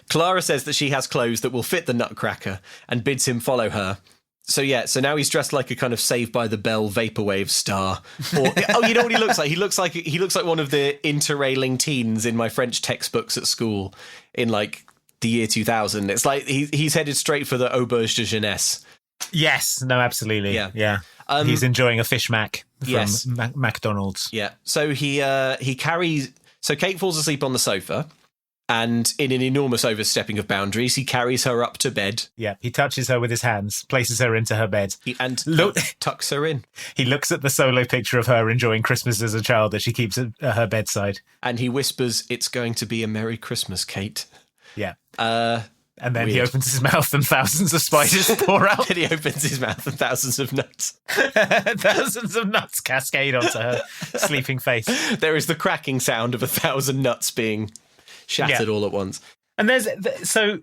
Clara says that she has clothes that will fit the Nutcracker and bids him follow her. So now he's dressed like a kind of Saved by the Bell vaporwave star. Or, you know what he looks like? He looks like one of the interrailing teens in my French textbooks at school in like the year 2000. It's like he's headed straight for the auberge de jeunesse. Yes, no, absolutely. Yeah. He's enjoying a fish mac from McDonald's. Yeah. So he carries. So Kate falls asleep on the sofa, and in an enormous overstepping of boundaries, he carries her up to bed. Yeah, he touches her with his hands, places her into her bed. Tucks her in. He looks at the solo picture of her enjoying Christmas as a child that she keeps at her bedside. And he whispers, "It's going to be a Merry Christmas, Kate." Yeah. And then he Weird. opens his mouth and thousands of spiders pour out. Then he opens his mouth and thousands of nuts. Thousands of nuts cascade onto her sleeping face. There is the cracking sound of 1,000 nuts being shattered all at once. And so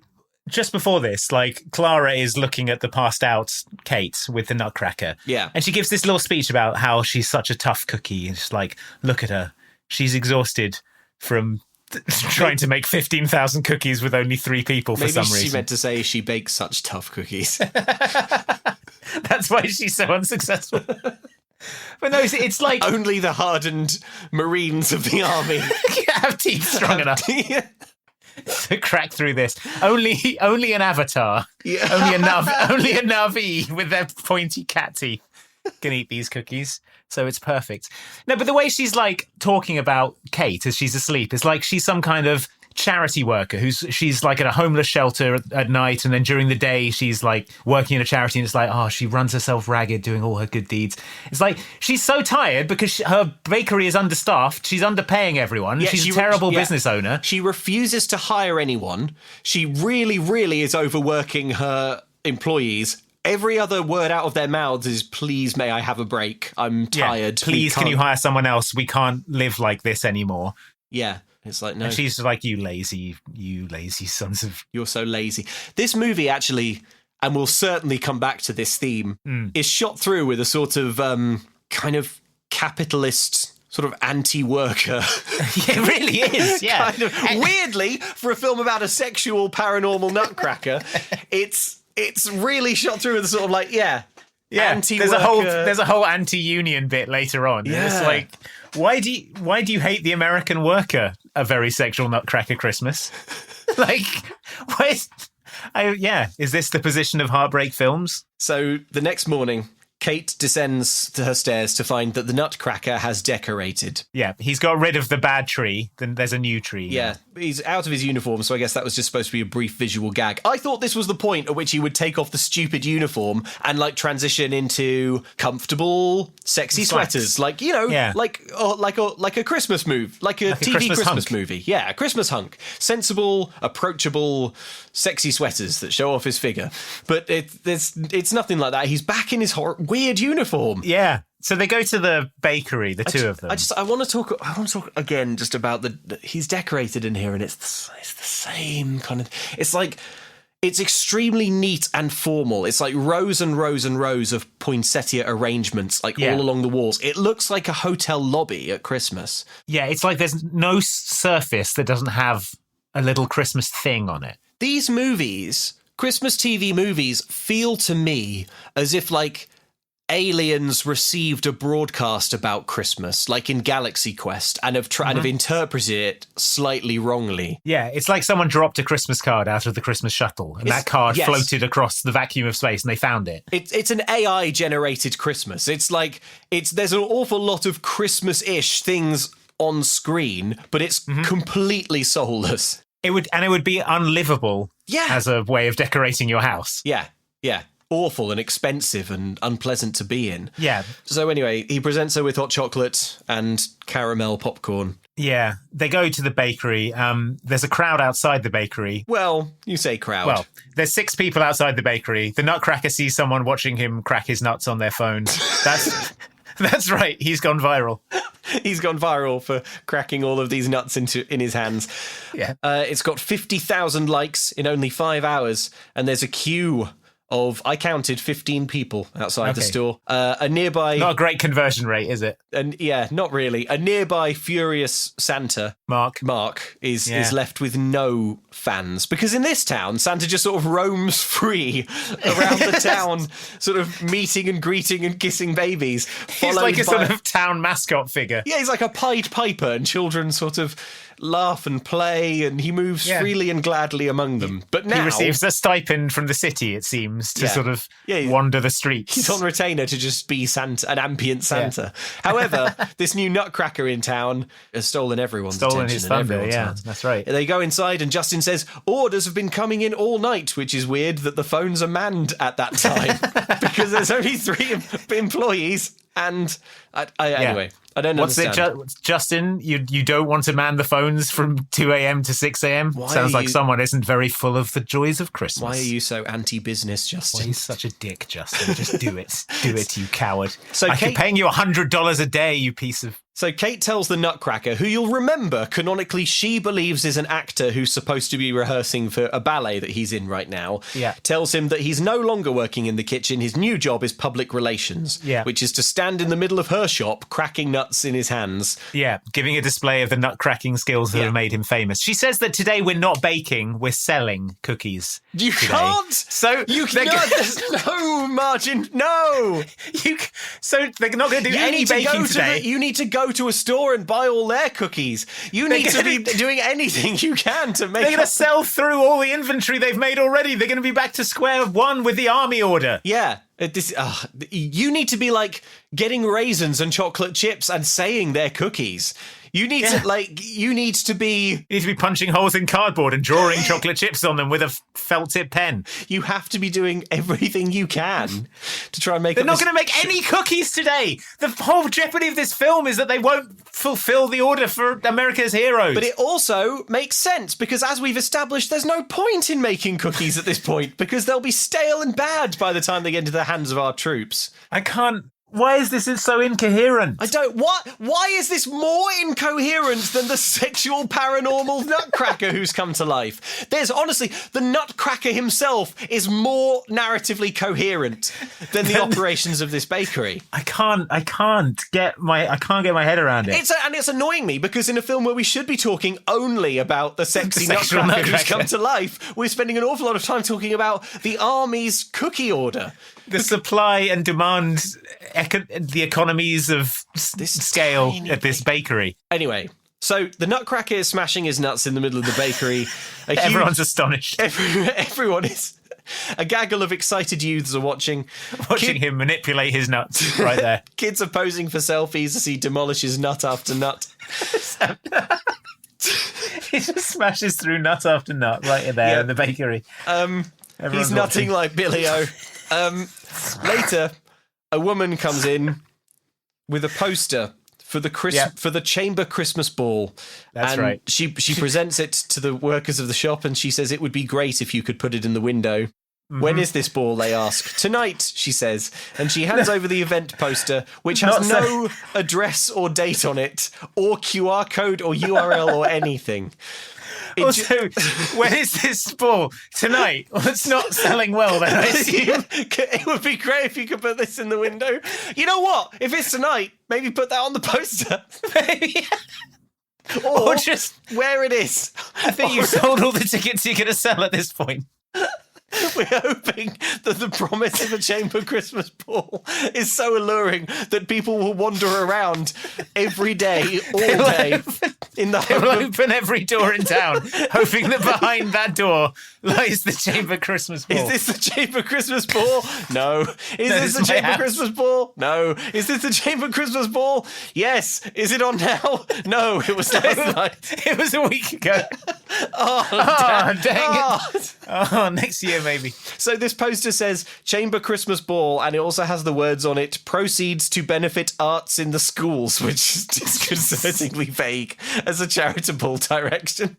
just before this, like, Clara is looking at the passed out Kate with the nutcracker. Yeah. And she gives this little speech about how she's such a tough cookie. And it's like, look at her. She's exhausted from trying to make 15,000 cookies with only 3 people for some reason. Maybe she meant to say she bakes such tough cookies. That's why she's so unsuccessful. But no, it's like... Only the hardened Marines of the army have teeth strong enough to crack through this. Only an avatar. Yeah. Only a Navi with their pointy cat teeth can eat these cookies. So it's perfect. No, but the way she's like talking about Kate as she's asleep is like she's some kind of charity worker she's like at a homeless shelter at night, and then during the day she's like working in a charity, and it's like, oh, she runs herself ragged doing all her good deeds. It's like she's so tired because her bakery is understaffed. She's underpaying everyone. Yeah, she's a terrible business owner. She refuses to hire anyone. She really, really is overworking her employees. Every other word out of their mouths is, please, may I have a break? I'm tired. Yeah, please, can you hire someone else? We can't live like this anymore. Yeah. It's like, no. And she's like, you lazy sons of... You're so lazy. This movie actually, and we'll certainly come back to this theme, is shot through with a sort of kind of capitalist... sort of anti-worker. It really is, yeah. Kind of, weirdly, for a film about a sexual paranormal nutcracker, it's really shot through with a sort of like, anti-worker. There's a whole anti-union bit later on. Yeah. It's like, why do you hate the American worker? A very sexual nutcracker Christmas. Like, is this the position of Heartbreak Films? So the next morning, Kate descends to her stairs to find that the nutcracker has decorated. Yeah, he's got rid of the bad tree. Then there's a new tree. Yeah, he's out of his uniform, so I guess that was just supposed to be a brief visual gag. I thought this was the point at which he would take off the stupid uniform and, like, transition into comfortable, sexy sweaters. Like, you know, like a Christmas move, like a TV Christmas movie. Yeah, a Christmas hunk. Sensible, approachable, sexy sweaters that show off his figure. But it's nothing like that. He's back in his weird uniform. Yeah. So they go to the bakery, two of them. I want to talk again just about he's decorated in here, and it's the same kind of. It's like it's extremely neat and formal. It's like rows and rows and rows of poinsettia arrangements, like all along the walls. It looks like a hotel lobby at Christmas. Yeah, it's like there's no surface that doesn't have a little Christmas thing on it. These movies, Christmas TV movies, feel to me as if like aliens received a broadcast about Christmas, like in Galaxy Quest, and have interpreted it slightly wrongly. Yeah, it's like someone dropped a Christmas card out of the Christmas shuttle, and that card floated across the vacuum of space, and they found it. It's an AI-generated Christmas. It's like there's an awful lot of Christmas-ish things on screen, but it's completely soulless. It would be unlivable as a way of decorating your house. Yeah. Awful and expensive and unpleasant to be in. Yeah. So anyway, he presents her with hot chocolate and caramel popcorn. Yeah. They go to the bakery. There's a crowd outside the bakery. Well, you say crowd. Well, there's 6 people outside the bakery. The nutcracker sees someone watching him crack his nuts on their phone. That's right. He's gone viral. He's gone viral for cracking all of these nuts in his hands. Yeah. It's got 50,000 likes in only 5 hours, and there's a queue of, I counted 15 people outside the store. A nearby... Not a great conversion rate, is it? And yeah, not really. A nearby furious Santa, Mark, is left with no fans. Because in this town, Santa just sort of roams free around the town, sort of meeting and greeting and kissing babies. He's like a sort of town mascot figure. Yeah, he's like a Pied Piper, and children sort of laugh and play, and he moves freely and gladly among them. But now... He receives a stipend from the city, it seems, to sort of wander the streets. He's on retainer to just be Santa, an ambient Santa. However, this new nutcracker in town has stolen everyone's attention. His thunder, that's right. They go inside, and Justin says, orders have been coming in all night, which is weird that the phones are manned at that time, because there's only 3 employees. And anyway, I don't understand. Justin? You don't want to man the phones from 2 a.m. to 6 a.m.? Sounds like someone isn't very full of the joys of Christmas. Why are you so anti-business, Justin? Why are you such a dick, Justin? Just do it. Do it, you coward. So I'm paying you $100 a day, you piece of... So Kate tells the Nutcracker, who you'll remember, canonically, she believes is an actor who's supposed to be rehearsing for a ballet that he's in right now, tells him that he's no longer working in the kitchen. His new job is public relations, which is to stand in the middle of her shop, cracking nuts in his hands. Yeah, giving a display of the nut-cracking skills that have made him famous. She says that today we're not baking, we're selling cookies. You today. Can't! So you can't! There's no margin, no! So they're not going to do any baking today. You need to go to a store and buy all their cookies. You need to be doing anything you can to make. They're going to sell through all the inventory they've made already. They're going to be back to square one with the army order. Yeah. You need to be like getting raisins and chocolate chips and saying they're cookies. You need to be punching holes in cardboard and drawing chocolate chips on them with a felt tip pen. You have to be doing everything you can to try and make. They're not going to make any cookies today. The whole jeopardy of this film is that they won't fulfill the order for America's heroes. But it also makes sense because, as we've established, there's no point in making cookies at this point because they'll be stale and bad by the time they get into the hands of our troops. I can't. Why is this so incoherent? I don't... Why is this more incoherent than the sexual paranormal Nutcracker who's come to life? There's honestly... The Nutcracker himself is more narratively coherent than the operations of this bakery. I can't get my head around it. It's annoying me because in a film where we should be talking only about the sexy Nutcracker who's come to life, we're spending an awful lot of time talking about the army's cookie order. The supply and demand, the economies of this scale at this bakery. Anyway, so the Nutcracker is smashing his nuts in the middle of the bakery. Everyone's astonished. Everyone is. A gaggle of excited youths are watching him manipulate his nuts right there. Kids are posing for selfies as he demolishes nut after nut. He just smashes through nut after nut right there in the bakery. He's nutting like Billy-O. Later, a woman comes in with a poster for the chamber Christmas ball. That's right. She presents it to the workers of the shop and she says it would be great if you could put it in the window. Mm-hmm. When is this ball, they ask. Tonight, she says, and she hands over the event poster, which has no address or date on it, or QR code or URL or anything. Also, when is this ball? Tonight? Well, it's not selling well then, I assume. It would be great if you could put this in the window. You know what? If it's tonight, maybe put that on the poster. Maybe. Or just where it is. I think you've sold all the tickets you're going to sell at this point. We're hoping that the promise of a chamber Christmas ball is so alluring that people will wander around every day, all day, in the hope of... open every door in town, hoping that behind that door lies the chamber Christmas ball. Is this the chamber Christmas ball? No. Is this the chamber Christmas ball? No. Is this the chamber Christmas ball? Yes. Is it on now? No, it was last night. It was a week ago. Dang it. Oh, next year maybe. So this poster says Chamber Christmas Ball, and it also has the words on it, proceeds to benefit arts in the schools, which is disconcertingly vague as a charitable direction.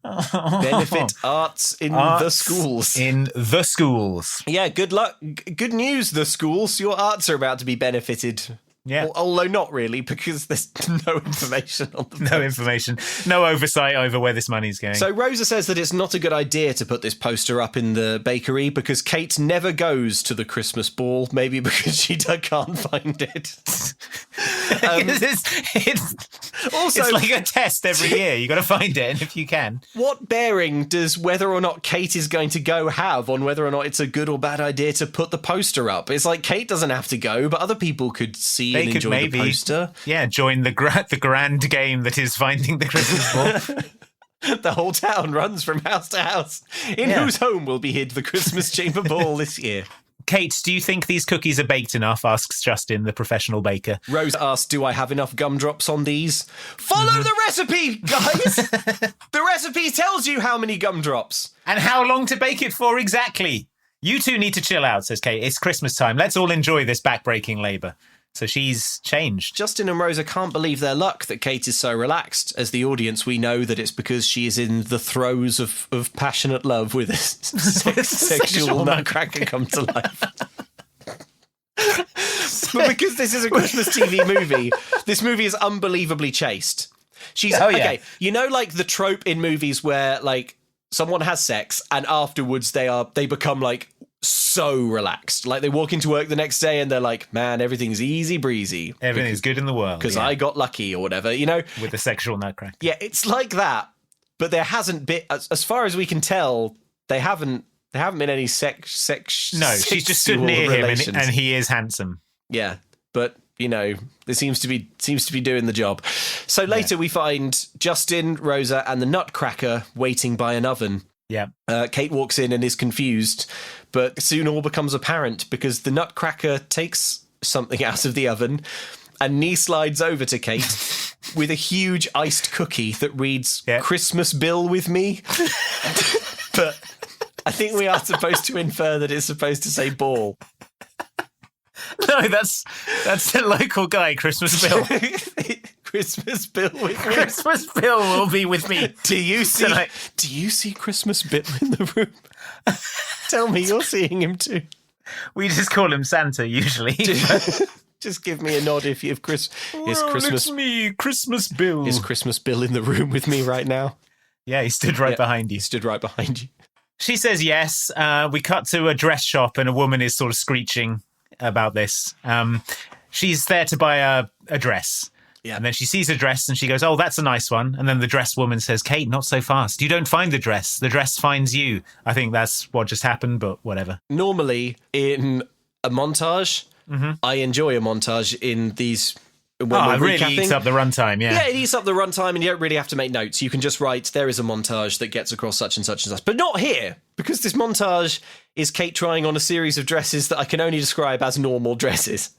Benefit arts in the schools. In the schools. Yeah, good luck. Good news, the schools. Your arts are about to be benefited. Yeah. Although not really, because there's no information on the No information. No oversight over where this money's going. So Rosa says that it's not a good idea to put this poster up in the bakery because Kate never goes to the Christmas ball, maybe because she can't find it. It's like a test every year. You got to find it, and if you can. What bearing does whether or not Kate is going to go have on whether or not it's a good or bad idea to put the poster up? It's like Kate doesn't have to go, but other people could see and enjoy maybe, the poster. Yeah, join the grand game that is finding the Christmas ball. The whole town runs from house to house. In whose home will be hid the Christmas chamber ball this year? Kate, do you think these cookies are baked enough? Asks Justin, the professional baker. Rose asks, do I have enough gumdrops on these? Follow the recipe, guys! The recipe tells you how many gumdrops. And how long to bake it for exactly. You two need to chill out, says Kate. It's Christmas time. Let's all enjoy this back-breaking labour. So she's changed. Justin and Rosa can't believe their luck that Kate is so relaxed. As the audience, we know that it's because she is in the throes of passionate love with a sexual nutcracker come to life. But because this is a Christmas TV movie, this movie is unbelievably chaste. Okay, you know, like the trope in movies where like someone has sex and afterwards they become like so relaxed. Like they walk into work the next day and they're like, man, everything's easy breezy. Everything's good in the world. Because I got lucky or whatever, you know? With the sexual nutcracker. Yeah, it's like that. But there hasn't been, as far as we can tell, there haven't been any sex. No, she's just stood near him and he is handsome. Yeah, but you know, it seems to be doing the job. So later we find Justin, Rosa, and the Nutcracker waiting by an oven. Yeah. Kate walks in and is confused, but soon all becomes apparent because the Nutcracker takes something out of the oven and knee slides over to Kate with a huge iced cookie that reads "Christmas Bill with me." But I think we are supposed to infer that it's supposed to say ball. No, that's the local guy, Christmas Bill. Christmas Bill with me. Christmas Bill will be with me. Do you see Christmas Bill in the room? Tell me you're seeing him too. We just call him Santa usually. Just give me a nod if you've It's me, Christmas Bill. Is Christmas Bill in the room with me right now? Yeah, he stood right behind you. He stood right behind you. She says yes. We cut to a dress shop and a woman is sort of screeching about this. She's there to buy a dress. Yeah. And then she sees a dress and she goes, oh, that's a nice one. And then the dress woman says, Kate, not so fast. You don't find the dress. The dress finds you. I think that's what just happened, but whatever. Normally in a montage, I enjoy a montage in these... It really eats up the runtime, yeah. Yeah, it eats up the runtime and you don't really have to make notes. You can just write, there is a montage that gets across such and such and such. But not here, because this montage is Kate trying on a series of dresses that I can only describe as normal dresses.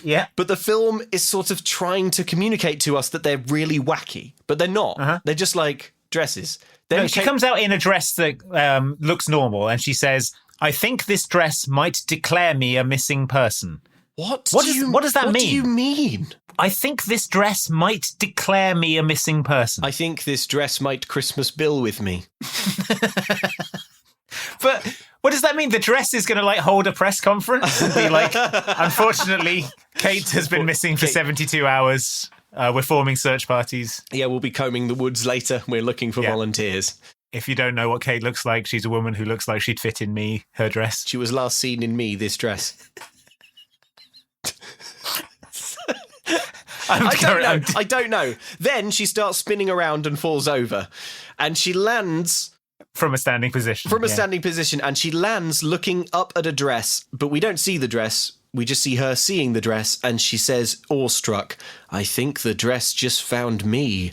Yeah. But the film is sort of trying to communicate to us that they're really wacky. But they're not. They're just like dresses. Then she comes out in a dress that looks normal and she says, I think this dress might declare me a missing person. What does that mean? What do you mean? I think this dress might declare me a missing person. I think this dress might Christmas Bill with me. But what does that mean? The dress is going to like hold a press conference and be like, unfortunately, Kate has been missing for 72 hours. We're forming search parties. Yeah, we'll be combing the woods later. We're looking for volunteers. If you don't know what Kate looks like, she's a woman who looks like she'd fit in me, her dress. She was last seen in me, this dress. I don't know. Then she starts spinning around and falls over. And she lands... From a standing position. Standing position. And she lands looking up at a dress. But we don't see the dress. We just see her seeing the dress. And she says, awestruck, I think the dress just found me.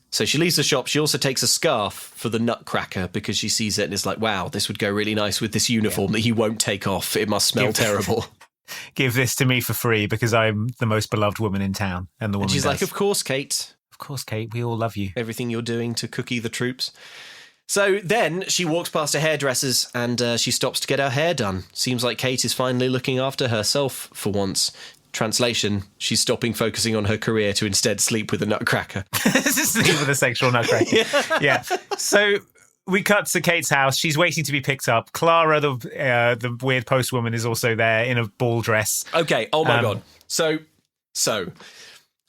So she leaves the shop. She also takes a scarf for the Nutcracker because she sees it and is like, wow, this would go really nice with this uniform that he won't take off. It must smell terrible. Give this to me for free because I'm the most beloved woman in town. And the woman she's like, of course, Kate. Of course, Kate. We all love you. Everything you're doing to cookie the troops. So then she walks past a hairdresser's and she stops to get her hair done. Seems like Kate is finally looking after herself for once. Translation, she's stopping focusing on her career to instead sleep with a nutcracker. Sleep with a sexual nutcracker. Yeah. So... we cut to Kate's house. She's waiting to be picked up. Clara, the weird postwoman, is also there in a ball dress. Okay. Oh my God. So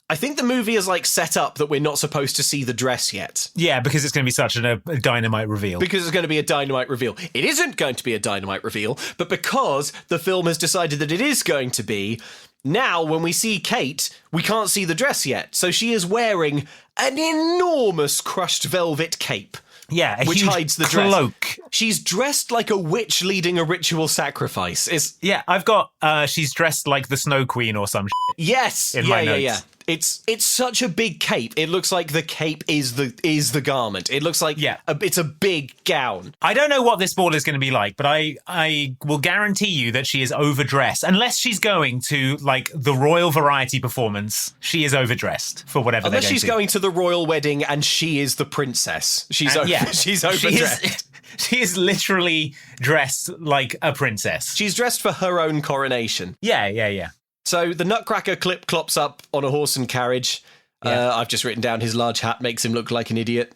I think the movie is like set up that we're not supposed to see the dress yet. Yeah, because it's going to be such a dynamite reveal. Because it's going to be a dynamite reveal. It isn't going to be a dynamite reveal, but because the film has decided that it is going to be, now when we see Kate, we can't see the dress yet. So she is wearing an enormous crushed velvet cape. Yeah, which hides the cloak. Dress. She's dressed like a witch leading a ritual sacrifice. Yeah, I've got she's dressed like the Snow Queen or some shit. Yes. In my notes. Yeah. It's such a big cape. It looks like the cape is the garment. It looks like it's a big gown. I don't know what this ball is going to be like, but I will guarantee you that she is overdressed. Unless she's going to like the royal variety performance, she is overdressed for whatever. Unless she's going to the royal wedding and she is the princess. She's overdressed. She is literally dressed like a princess. She's dressed for her own coronation. Yeah. So the Nutcracker clops up on a horse and carriage. Yeah. I've just written down his large hat makes him look like an idiot.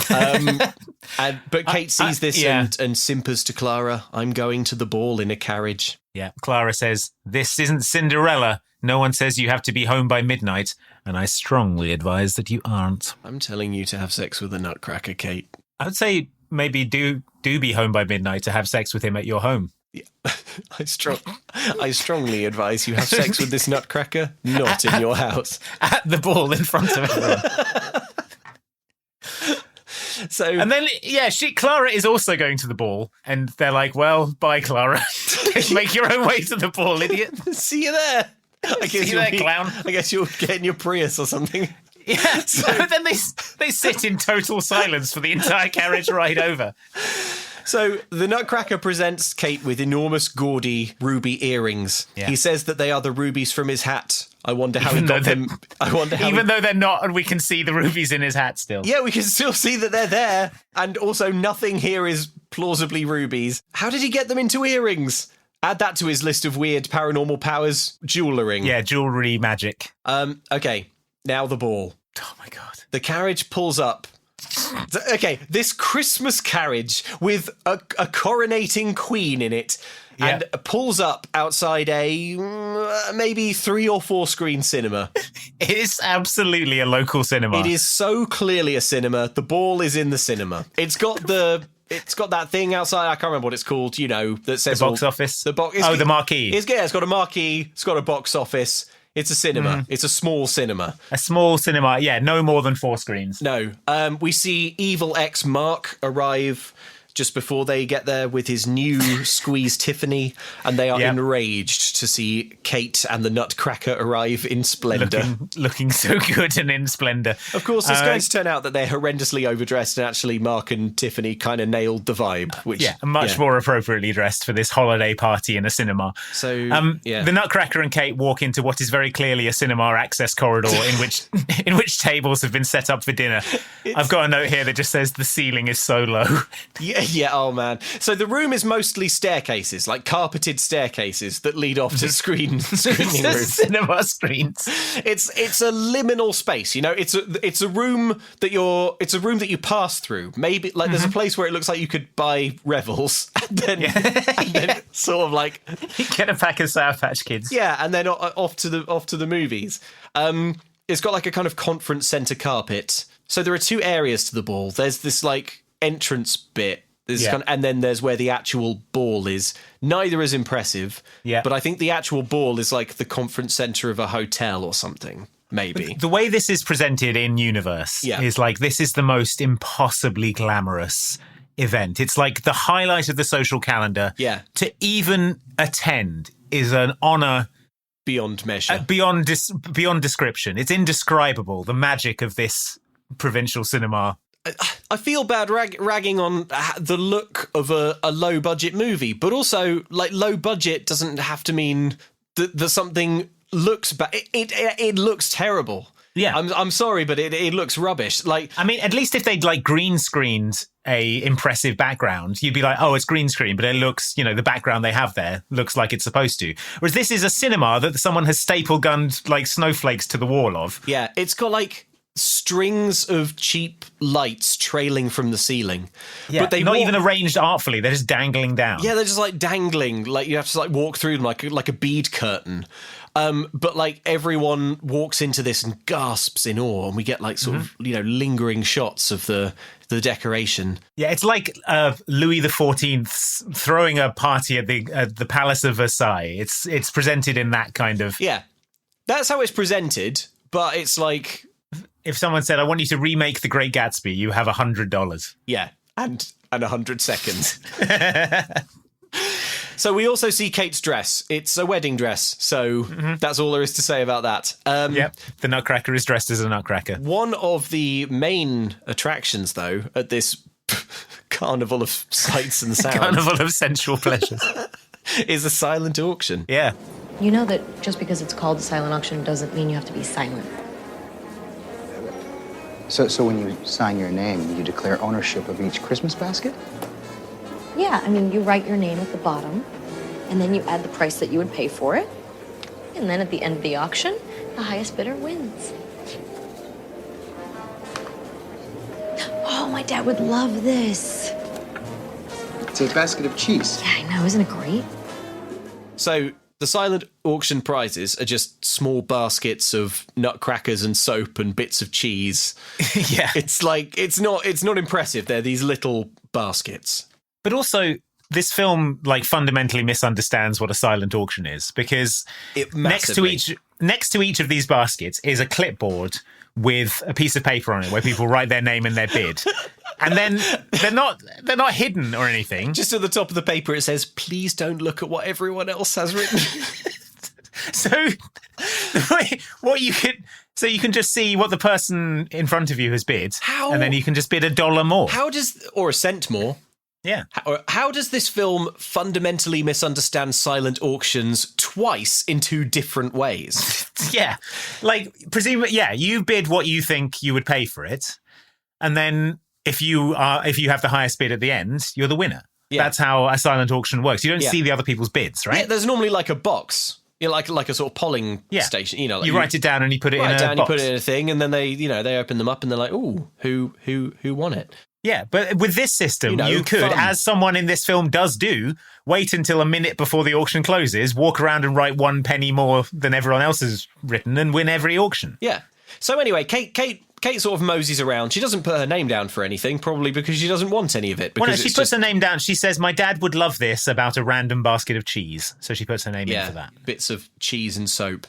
But Kate sees this and simpers to Clara, I'm going to the ball in a carriage. Yeah, Clara says, this isn't Cinderella. No one says you have to be home by midnight, and I strongly advise that you aren't. I'm telling you to have sex with a Nutcracker, Kate. I would say maybe do be home by midnight to have sex with him at your home. Yeah. I strongly advise you have sex with this Nutcracker, not in your house. At the ball in front of everyone. And then, Clara is also going to the ball, and they're like, well, bye, Clara. Make your own way to the ball, idiot. See you there. See you there, clown. I guess you'll get in your Prius or something. Yeah, but then they sit in total silence for the entire carriage ride over. So the Nutcracker presents Kate with enormous, gaudy ruby earrings. Yeah. He says that they are the rubies from his hat. I wonder how he got them. Even though they're not, and we can see the rubies in his hat still. Yeah, we can still see that they're there. And also nothing here is plausibly rubies. How did he get them into earrings? Add that to his list of weird paranormal powers. Jewellery. Yeah, jewellery magic. Okay, now the ball. Oh my God. The carriage pulls up. Okay, this Christmas carriage with a coronating queen in it and pulls up outside a maybe 3 or 4 screen cinema. It is absolutely a local cinema. It is so clearly a cinema. The ball is in the cinema. It's got that thing outside. I can't remember what it's called. That says the box office. The marquee. It's got a marquee. It's got a box office. It's a cinema. It's a small cinema. A small cinema, no more than 4 screens. No. We see Evil X Mark arrive just before they get there with his new Squeeze Tiffany, and they are enraged to see Kate and the Nutcracker arrive in splendour. Looking so good and in splendour. Of course, it's going to turn out that they're horrendously overdressed, and actually Mark and Tiffany kind of nailed the vibe. Which, much more appropriately dressed for this holiday party in a cinema. So, the Nutcracker and Kate walk into what is very clearly a cinema access corridor in which tables have been set up for dinner. I've got a note here that just says the ceiling is so low. Yeah, oh man. So the room is mostly staircases, like carpeted staircases that lead off to screening rooms. Cinema screens. It's a liminal space, it's a room that you pass through. Maybe like there's a place where it looks like you could buy Revels and then sort of like get a pack of Sour Patch Kids. Yeah, and then off to the movies. It's got like a kind of conference centre carpet. So there are 2 areas to the ball. There's this like entrance bit. And then there's where the actual ball is. Neither is impressive, but I think the actual ball is like the conference centre of a hotel or something, maybe. The way this is presented in universe is like this is the most impossibly glamorous event. It's like the highlight of the social calendar. Yeah. To even attend is an honour beyond measure. Beyond description. It's indescribable, the magic of this provincial cinema. I feel bad ragging on the look of a low-budget movie, but also, like, low budget doesn't have to mean that something looks bad. It looks terrible. Yeah. I'm sorry, but it looks rubbish. Like, I mean, at least if they'd, like, green screened a impressive background, you'd be like, oh, it's green screen, but it looks, the background they have there looks like it's supposed to. Whereas this is a cinema that someone has staple gunned, like, snowflakes to the wall of. Yeah, it's got, like, strings of cheap lights trailing from the ceiling. Yeah, but they're not even arranged artfully. They're just dangling down. Yeah, they're just like dangling. Like you have to like walk through them like a bead curtain. But like everyone walks into this and gasps in awe, and we get like sort of lingering shots of the decoration. Yeah, it's like Louis XIV throwing a party at the Palace of Versailles. It's presented in that kind of. Yeah, that's how it's presented. But it's like. If someone said, I want you to remake The Great Gatsby, you have $100. Yeah, and 100 seconds. So we also see Kate's dress. It's a wedding dress, so that's all there is to say about that. The Nutcracker is dressed as a nutcracker. One of the main attractions, though, at this carnival of sights and sounds... Carnival of sensual pleasures. is a silent auction. Yeah. You know that just because it's called a silent auction doesn't mean you have to be silent. So when you sign your name, you declare ownership of each Christmas basket? Yeah, I mean, you write your name at the bottom, and then you add the price that you would pay for it, and then at the end of the auction, the highest bidder wins. Oh, my dad would love this. It's a basket of cheese. Yeah, I know. Isn't it great? So the silent auction prizes are just small baskets of nutcrackers and soap and bits of cheese. Yeah. It's like, it's not impressive. They're these little baskets. But also, this film like fundamentally misunderstands what a silent auction is, because next to each of these baskets is a clipboard with a piece of paper on it where people write their name and their bid. And then they're not hidden or anything. Just at the top of the paper it says, please don't look at what everyone else has written. So you can just see what the person in front of you has bid. How? And then you can just bid $1 more. Or a cent more. Yeah. How does this film fundamentally misunderstand silent auctions twice in two different ways? Yeah. Like, presumably, yeah, you bid what you think you would pay for it. And then if you have the highest bid at the end, you're the winner. Yeah. That's how a silent auction works. You don't see the other people's bids, right? Yeah, there's normally like a box. Like a sort of polling station. Like you write it down and you put it in a box. You put it in a thing, and then they open them up and they're like, ooh, who won it? Yeah, but with this system, you could, as someone in this film does do, wait until a minute before the auction closes, walk around and write 1 penny more than everyone else has written, and win every auction. Yeah. So anyway, Kate sort of moseys around. She doesn't put her name down for anything, probably because she doesn't want any of it. Well, no, she puts her name down. She says, my dad would love this about a random basket of cheese. So she puts her name in for that. Bits of cheese and soap.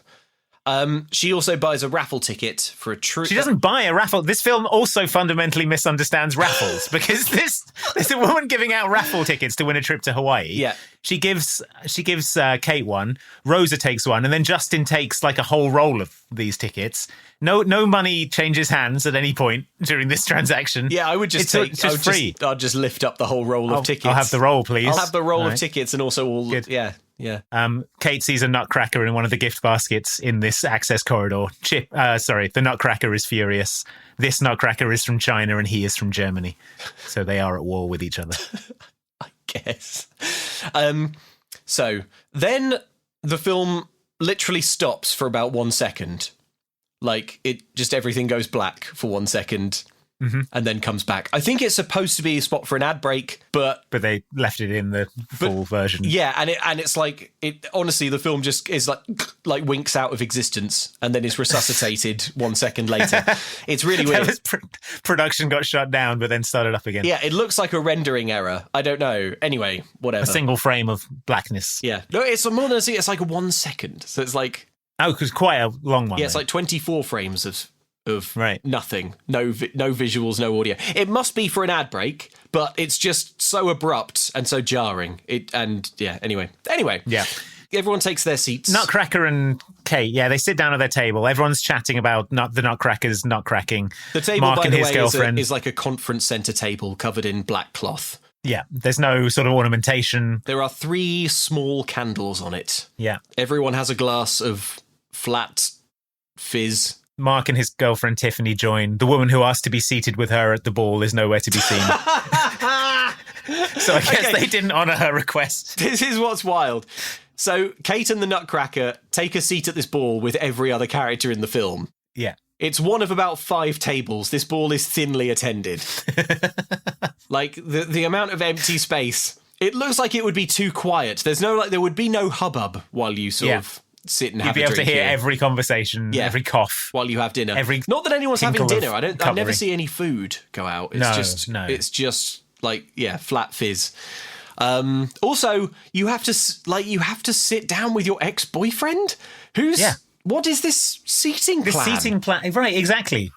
She also buys a raffle ticket for a true... She doesn't buy a raffle. This film also fundamentally misunderstands raffles because there's a woman giving out raffle tickets to win a trip to Hawaii. Yeah. She gives Kate one, Rosa takes one, and then Justin takes like a whole roll of these tickets. No money changes hands at any point during this transaction. Yeah, I would just free. I'll just lift up the whole roll of tickets. I'll have the roll, please. I'll have the roll of tickets and also all... Good. Yeah. Kate sees a nutcracker in one of the gift baskets in this access corridor. The nutcracker is furious. This nutcracker is from China and he is from Germany. So they are at war with each other. I guess. So then the film literally stops for about 1 second. Like, everything goes black for 1 second. Mm-hmm. And then comes back. I think it's supposed to be a spot for an ad break, but they left it in the full version. Yeah, and it's like honestly, the film just is like winks out of existence and then is resuscitated 1 second later. It's really weird. Production got shut down, but then started up again. Yeah, it looks like a rendering error. I don't know. Anyway, whatever. A single frame of blackness. Yeah, no, it's more than it's like 1 second. So it's like because quite a long one. Yeah, it's like 24 frames of nothing, no visuals, no audio. It must be for an ad break, but it's just so abrupt and so jarring. Anyway. Yeah. Everyone takes their seats. Nutcracker and Kate, they sit down at their table. Everyone's chatting about the Nutcracker's nutcracking. The table, Mark by and the his way, girlfriend. is like a conference centre table covered in black cloth. Yeah, there's no sort of ornamentation. There are 3 small candles on it. Yeah. Everyone has a glass of flat fizz. Mark and his girlfriend Tiffany join. The woman who asked to be seated with her at the ball is nowhere to be seen. So I guess they didn't honour her request. This is what's wild. So Kate and the Nutcracker take a seat at this ball with every other character in the film. Yeah. It's one of about 5 tables. This ball is thinly attended. Like the amount of empty space. It looks like it would be too quiet. There would be no hubbub while you sort of sit and have a drink. You'd be able to hear every conversation, every cough. While you have dinner. Not that anyone's having dinner. I never see any food go out. It's just like, flat fizz. Also, you have to sit down with your ex-boyfriend? What is this seating plan? The seating plan, right, exactly.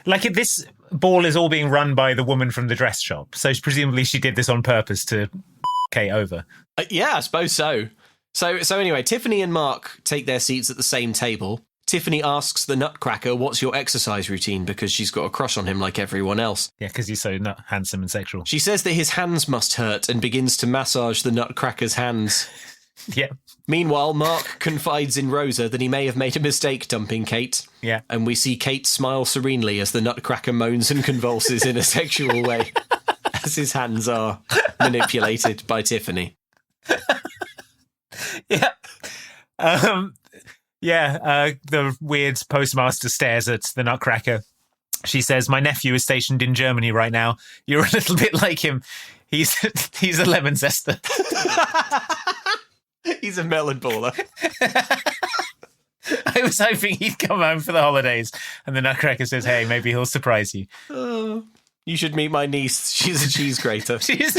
Like this ball is all being run by the woman from the dress shop. So presumably she did this on purpose to Kate over. Yeah, I suppose so. So anyway, Tiffany and Mark take their seats at the same table. Tiffany asks the Nutcracker, what's your exercise routine? Because she's got a crush on him like everyone else. Yeah, because he's so handsome and sexual. She says that his hands must hurt and begins to massage the Nutcracker's hands. Yeah. Meanwhile, Mark confides in Rosa that he may have made a mistake dumping Kate. Yeah. And we see Kate smile serenely as the Nutcracker moans and convulses in a sexual way as his hands are manipulated by Tiffany. Yeah. Yeah, the weird postmaster stares at the Nutcracker. She says, "My nephew is stationed in Germany right now. You're a little bit like him. He's a lemon zester." He's a melon baller. I was hoping he'd come home for the holidays. And the Nutcracker says, "Hey, maybe he'll surprise you." You should meet my niece. She's a cheese grater. She's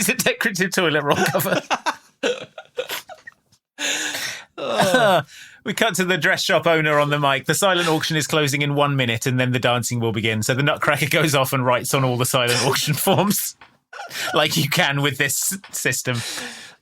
a decorative toilet roll cover. We cut to the dress shop owner on the mic. The silent auction is closing in 1 minute and then the dancing will begin. So the Nutcracker goes off and writes on all the silent auction forms, like you can with this system.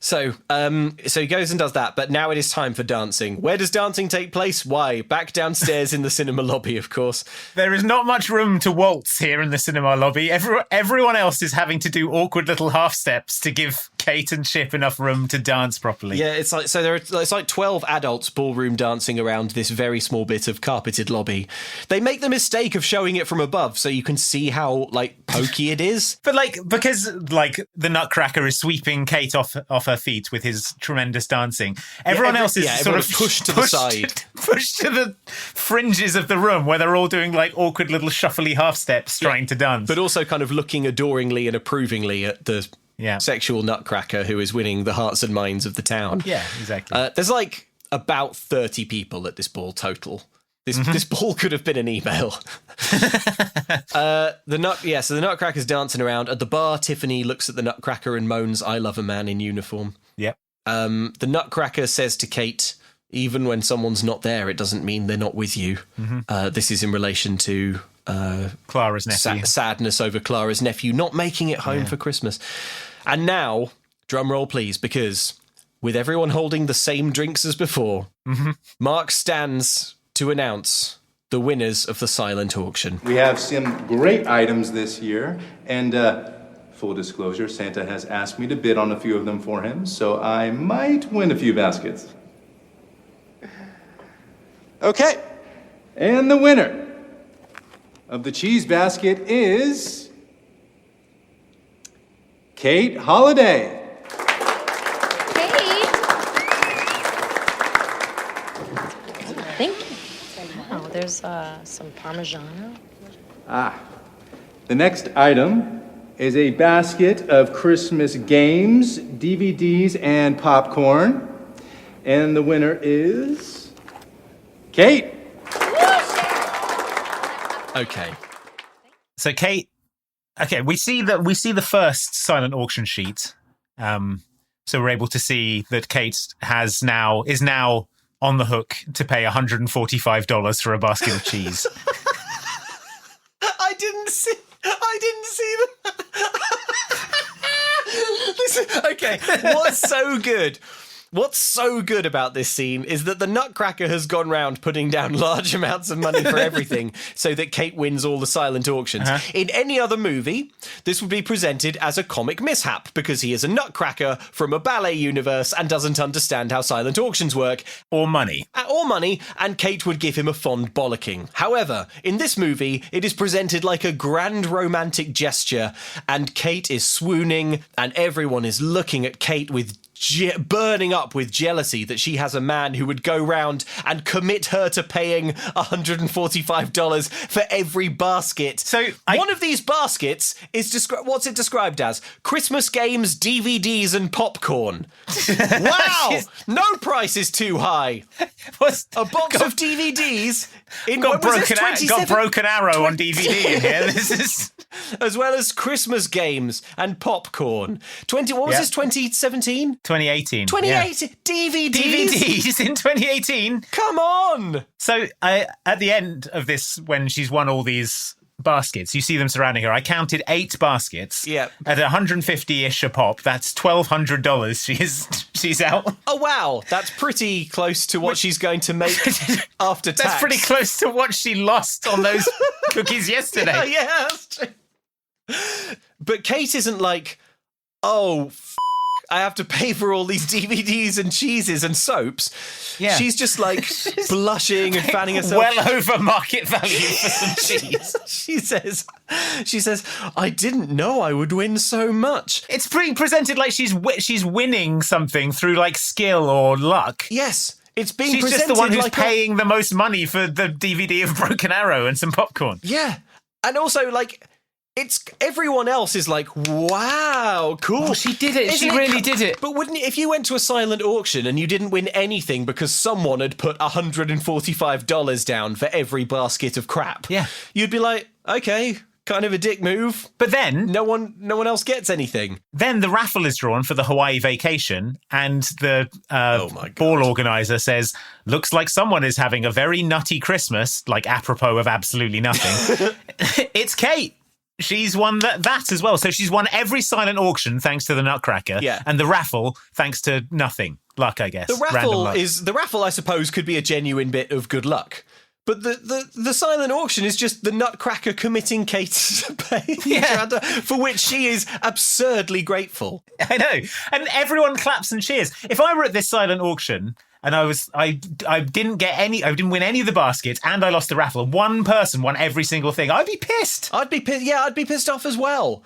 So he goes and does that, but now it is time for dancing. Where does dancing take place? Why? Back downstairs in the cinema lobby, of course. There is not much room to waltz here in the cinema lobby. Everyone else is having to do awkward little half steps to give Kate and Chip enough room to dance properly. Yeah, it's like 12 adults ballroom dancing around this very small bit of carpeted lobby. They make the mistake of showing it from above so you can see how like pokey it is. But because the Nutcracker is sweeping Kate off her feet with his tremendous dancing, everyone else is sort of pushed to the side, pushed to the fringes of the room where they're all doing like awkward little shuffly half steps trying to dance, but also kind of looking adoringly and approvingly at the sexual Nutcracker who is winning the hearts and minds of the town. Yeah, exactly. There's like about 30 people at this ball total. This ball could have been an email. So the Nutcracker's dancing around. At the bar, Tiffany looks at the Nutcracker and moans, "I love a man in uniform." Yep. The Nutcracker says to Kate, "Even when someone's not there, it doesn't mean they're not with you." This is in relation to Clara's nephew. Sadness over Clara's nephew not making it home for Christmas. And now, drum roll please, because with everyone holding the same drinks as before, Mark stands to announce the winners of the silent auction. We have some great items this year, and full disclosure, Santa has asked me to bid on a few of them for him, so I might win a few baskets. Okay, and the winner of the cheese basket is Kate Holiday. Thank you. Wow, there's some Parmigiano. The next item is a basket of Christmas games, DVDs, and popcorn. And the winner is Kate. Okay. So Kate, we see the first silent auction sheet. So we're able to see that Kate is now on the hook to pay $145 for a basket of cheese. I didn't see that. Listen, okay, What's so good about this scene is that the Nutcracker has gone round putting down large amounts of money for everything so that Kate wins all the silent auctions. In any other movie, this would be presented as a comic mishap because he is a Nutcracker from a ballet universe and doesn't understand how silent auctions work. Or money, and Kate would give him a fond bollocking. However, in this movie, it is presented like a grand romantic gesture, and Kate is swooning, and everyone is looking at Kate with burning up with jealousy that she has a man who would go round and commit her to paying $145 for every basket. So one of these baskets is what's it described as? Christmas games, DVDs, and popcorn. Wow! No price is too high. A box of DVDs. Got Broken Arrow on DVD in here. This is as well as Christmas games and popcorn. What was this? 2017? 2018. 2018 DVDs in 2018. Come on. So at the end of this, when she's won all these baskets, you see them surrounding her. I counted 8 baskets. Yeah. At 150-ish a pop. That's $1,200. She's out. Oh wow, that's pretty close to what she's going to make after tax. That's pretty close to what she lost on those cookies yesterday. Yeah, that's true. But Kate isn't like, I have to pay for all these DVDs and cheeses and soaps. Yeah. She's just like blushing and fanning herself. Well over market value for some cheese. She says, I didn't know I would win so much. It's presented like she's winning something through like skill or luck. Yes. It's being She's presented just the one who's like paying the most money for the DVD of Broken Arrow and some popcorn. Yeah. And also, like, it's everyone else is like, wow, cool. Oh, she did it. Isn't She really did it. But wouldn't it, if you went to a silent auction and you didn't win anything because someone had put $145 down for every basket of crap, yeah, you'd be like, okay, kind of a dick move. But then no one else gets anything. Then the raffle is drawn for the Hawaii vacation, and the ball organizer says, looks like someone is having a very nutty Christmas, like apropos of absolutely nothing. It's Kate. She's won that as well. So she's won every silent auction thanks to the Nutcracker, and the raffle thanks to nothing. Luck, I guess. The raffle, I suppose, could be a genuine bit of good luck. But the silent auction is just the Nutcracker committing Kate to pay for which she is absurdly grateful. I know. And everyone claps and cheers. If I were at this silent auction and I didn't win any of the baskets and I lost the raffle, one person won every single thing, I'd be pissed. I'd be pissed off as well.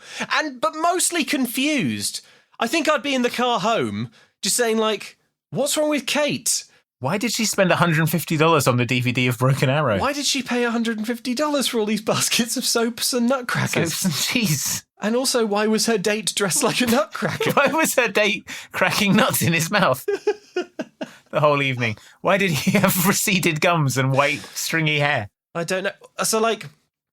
But mostly confused. I think I'd be in the car home just saying, like, what's wrong with Kate? Why did she spend $150 on the DVD of Broken Arrow? Why did she pay $150 for all these baskets of soaps and nutcrackers? Soaps and cheese. And also, why was her date dressed like a nutcracker? Why was her date cracking nuts in his mouth the whole evening? Why did he have receded gums and white stringy hair? I don't know. So, like,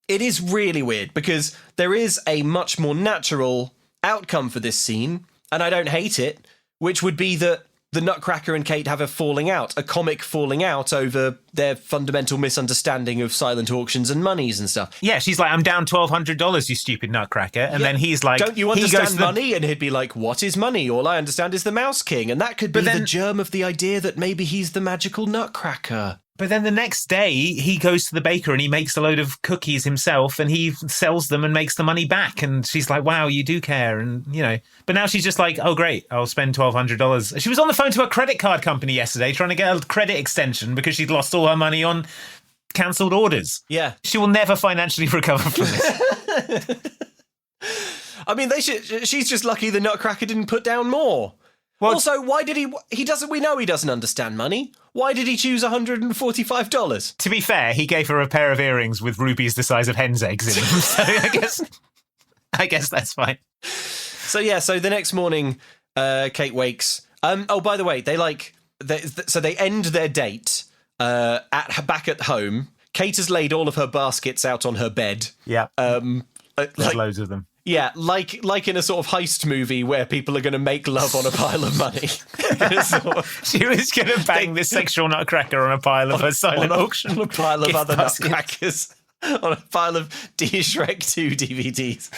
it is really weird because there is a much more natural outcome for this scene, and I don't hate it, which would be that the Nutcracker and Kate have a falling out, a comic falling out over their fundamental misunderstanding of silent auctions and monies and stuff. Yeah, she's like, I'm down $1,200, you stupid Nutcracker. And then he's like, don't you understand money? And he'd be like, what is money? All I understand is the Mouse King. And that could be the germ of the idea that maybe he's the magical Nutcracker. But then the next day, he goes to the baker and he makes a load of cookies himself and he sells them and makes the money back. And she's like, wow, you do care. And, you know, but now she's just like, oh, great, I'll spend $1,200. She was on the phone to a credit card company yesterday trying to get a credit extension because she'd lost all her money on cancelled orders. Yeah. She will never financially recover from this. I mean, she's just lucky the Nutcracker didn't put down more. Well, also, why did we know he doesn't understand money. Why did he choose $145? To be fair, he gave her a pair of earrings with rubies the size of hen's eggs in them. So I guess that's fine. So the next morning, Kate wakes. By the way, they end their date back at home. Kate has laid all of her baskets out on her bed. Yeah. There's loads of them. Yeah, like in a sort of heist movie where people are going to make love on a pile of money. She was going to bang this sexual nutcracker on a pile of her silent auction. On a pile of other nutcrackers. On a pile of Shrek 2 DVDs.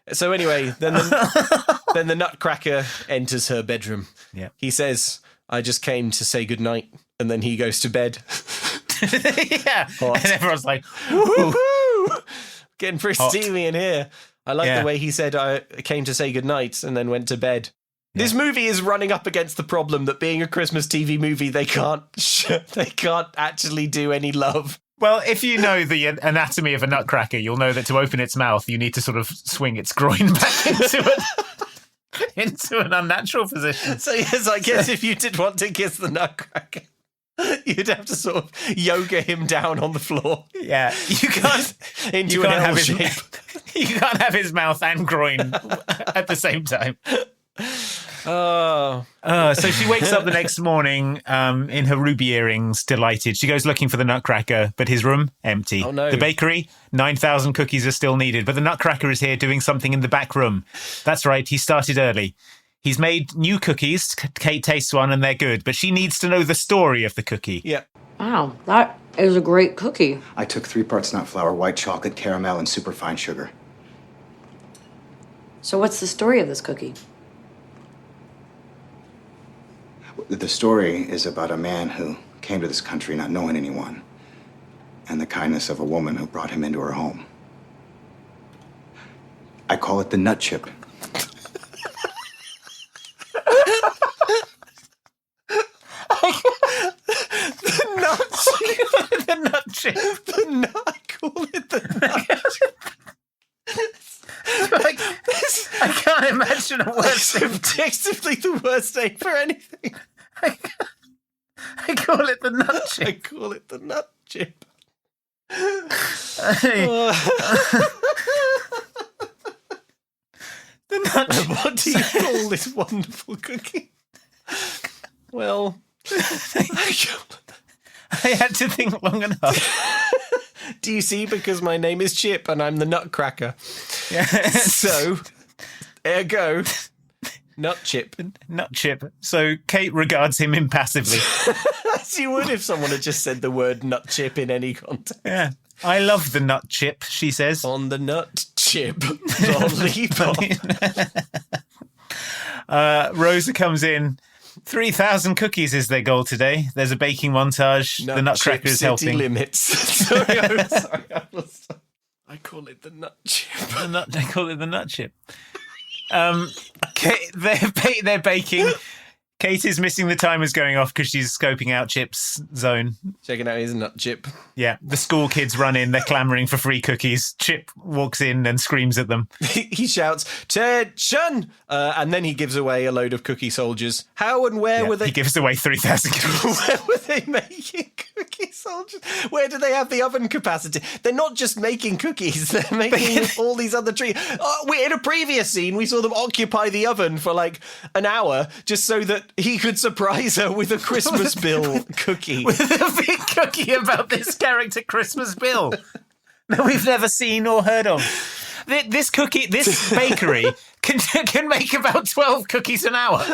So anyway, then the Nutcracker enters her bedroom. Yeah. He says, I just came to say goodnight, and then he goes to bed. Yeah. Hot. And everyone's like, woo-hoo! Getting pretty steamy in here. I like the way he said, I came to say goodnight and then went to bed. Yeah. This movie is running up against the problem that being a Christmas TV movie, they can't actually do any love. Well, if you know the anatomy of a nutcracker, you'll know that to open its mouth, you need to sort of swing its groin back into an unnatural position. So yes, I guess if you did want to kiss the Nutcracker, you'd have to sort of yoga him down on the floor. Yeah, you can't have his shape. You can't have his mouth and groin at the same time. So she wakes up the next morning in her ruby earrings, delighted. She goes looking for the Nutcracker, but his room, empty. Oh, no. The bakery, 9,000 cookies are still needed, but the Nutcracker is here doing something in the back room. That's right, he started early. He's made new cookies. Kate tastes one and they're good, but she needs to know the story of the cookie. Yeah. Wow, that is a great cookie. I took 3 parts nut flour, white chocolate, caramel, and superfine sugar. So what's the story of this cookie? The story is about a man who came to this country not knowing anyone, and the kindness of a woman who brought him into her home. I call it the nut chip. The nut chip. I call it the nut chip. I can't imagine imagine a worse name. Objectively the worst name for anything. I call it the nut chip. I call it the nut chip. The nut chip. What do you call this wonderful cookie? Well, I had to think long enough. Do you see? Because my name is Chip and I'm the nutcracker. Yeah. So, ergo, nut chip. Nut chip. So Kate regards him impassively. As you would if someone had just said the word nut chip in any context. Yeah. I love the nut chip, she says. On the nut chip. Lollipop. Rosa comes in. 3,000 cookies is their goal today. There's a baking montage. The nutcracker is helping. City limits. Sorry, I call it the nut chip. They call it the nut chip. They're baking. Kate is missing the timers going off because she's scoping out Chip's zone. Checking out his nut chip. Yeah, the school kids run in. They're clamouring for free cookies. Chip walks in and screams at them. He shouts, "Attention!" And then he gives away a load of cookie soldiers. How and where were they? He gives away 3,000 cookies. Where were they making cookie soldiers? Where do they have the oven capacity? They're not just making cookies. They're making all these other treats. In a previous scene, we saw them occupy the oven for like an hour just so that he could surprise her with a Christmas Bill cookie. With a big cookie about this character, Christmas Bill, that we've never seen or heard of. This bakery can make about 12 cookies an hour.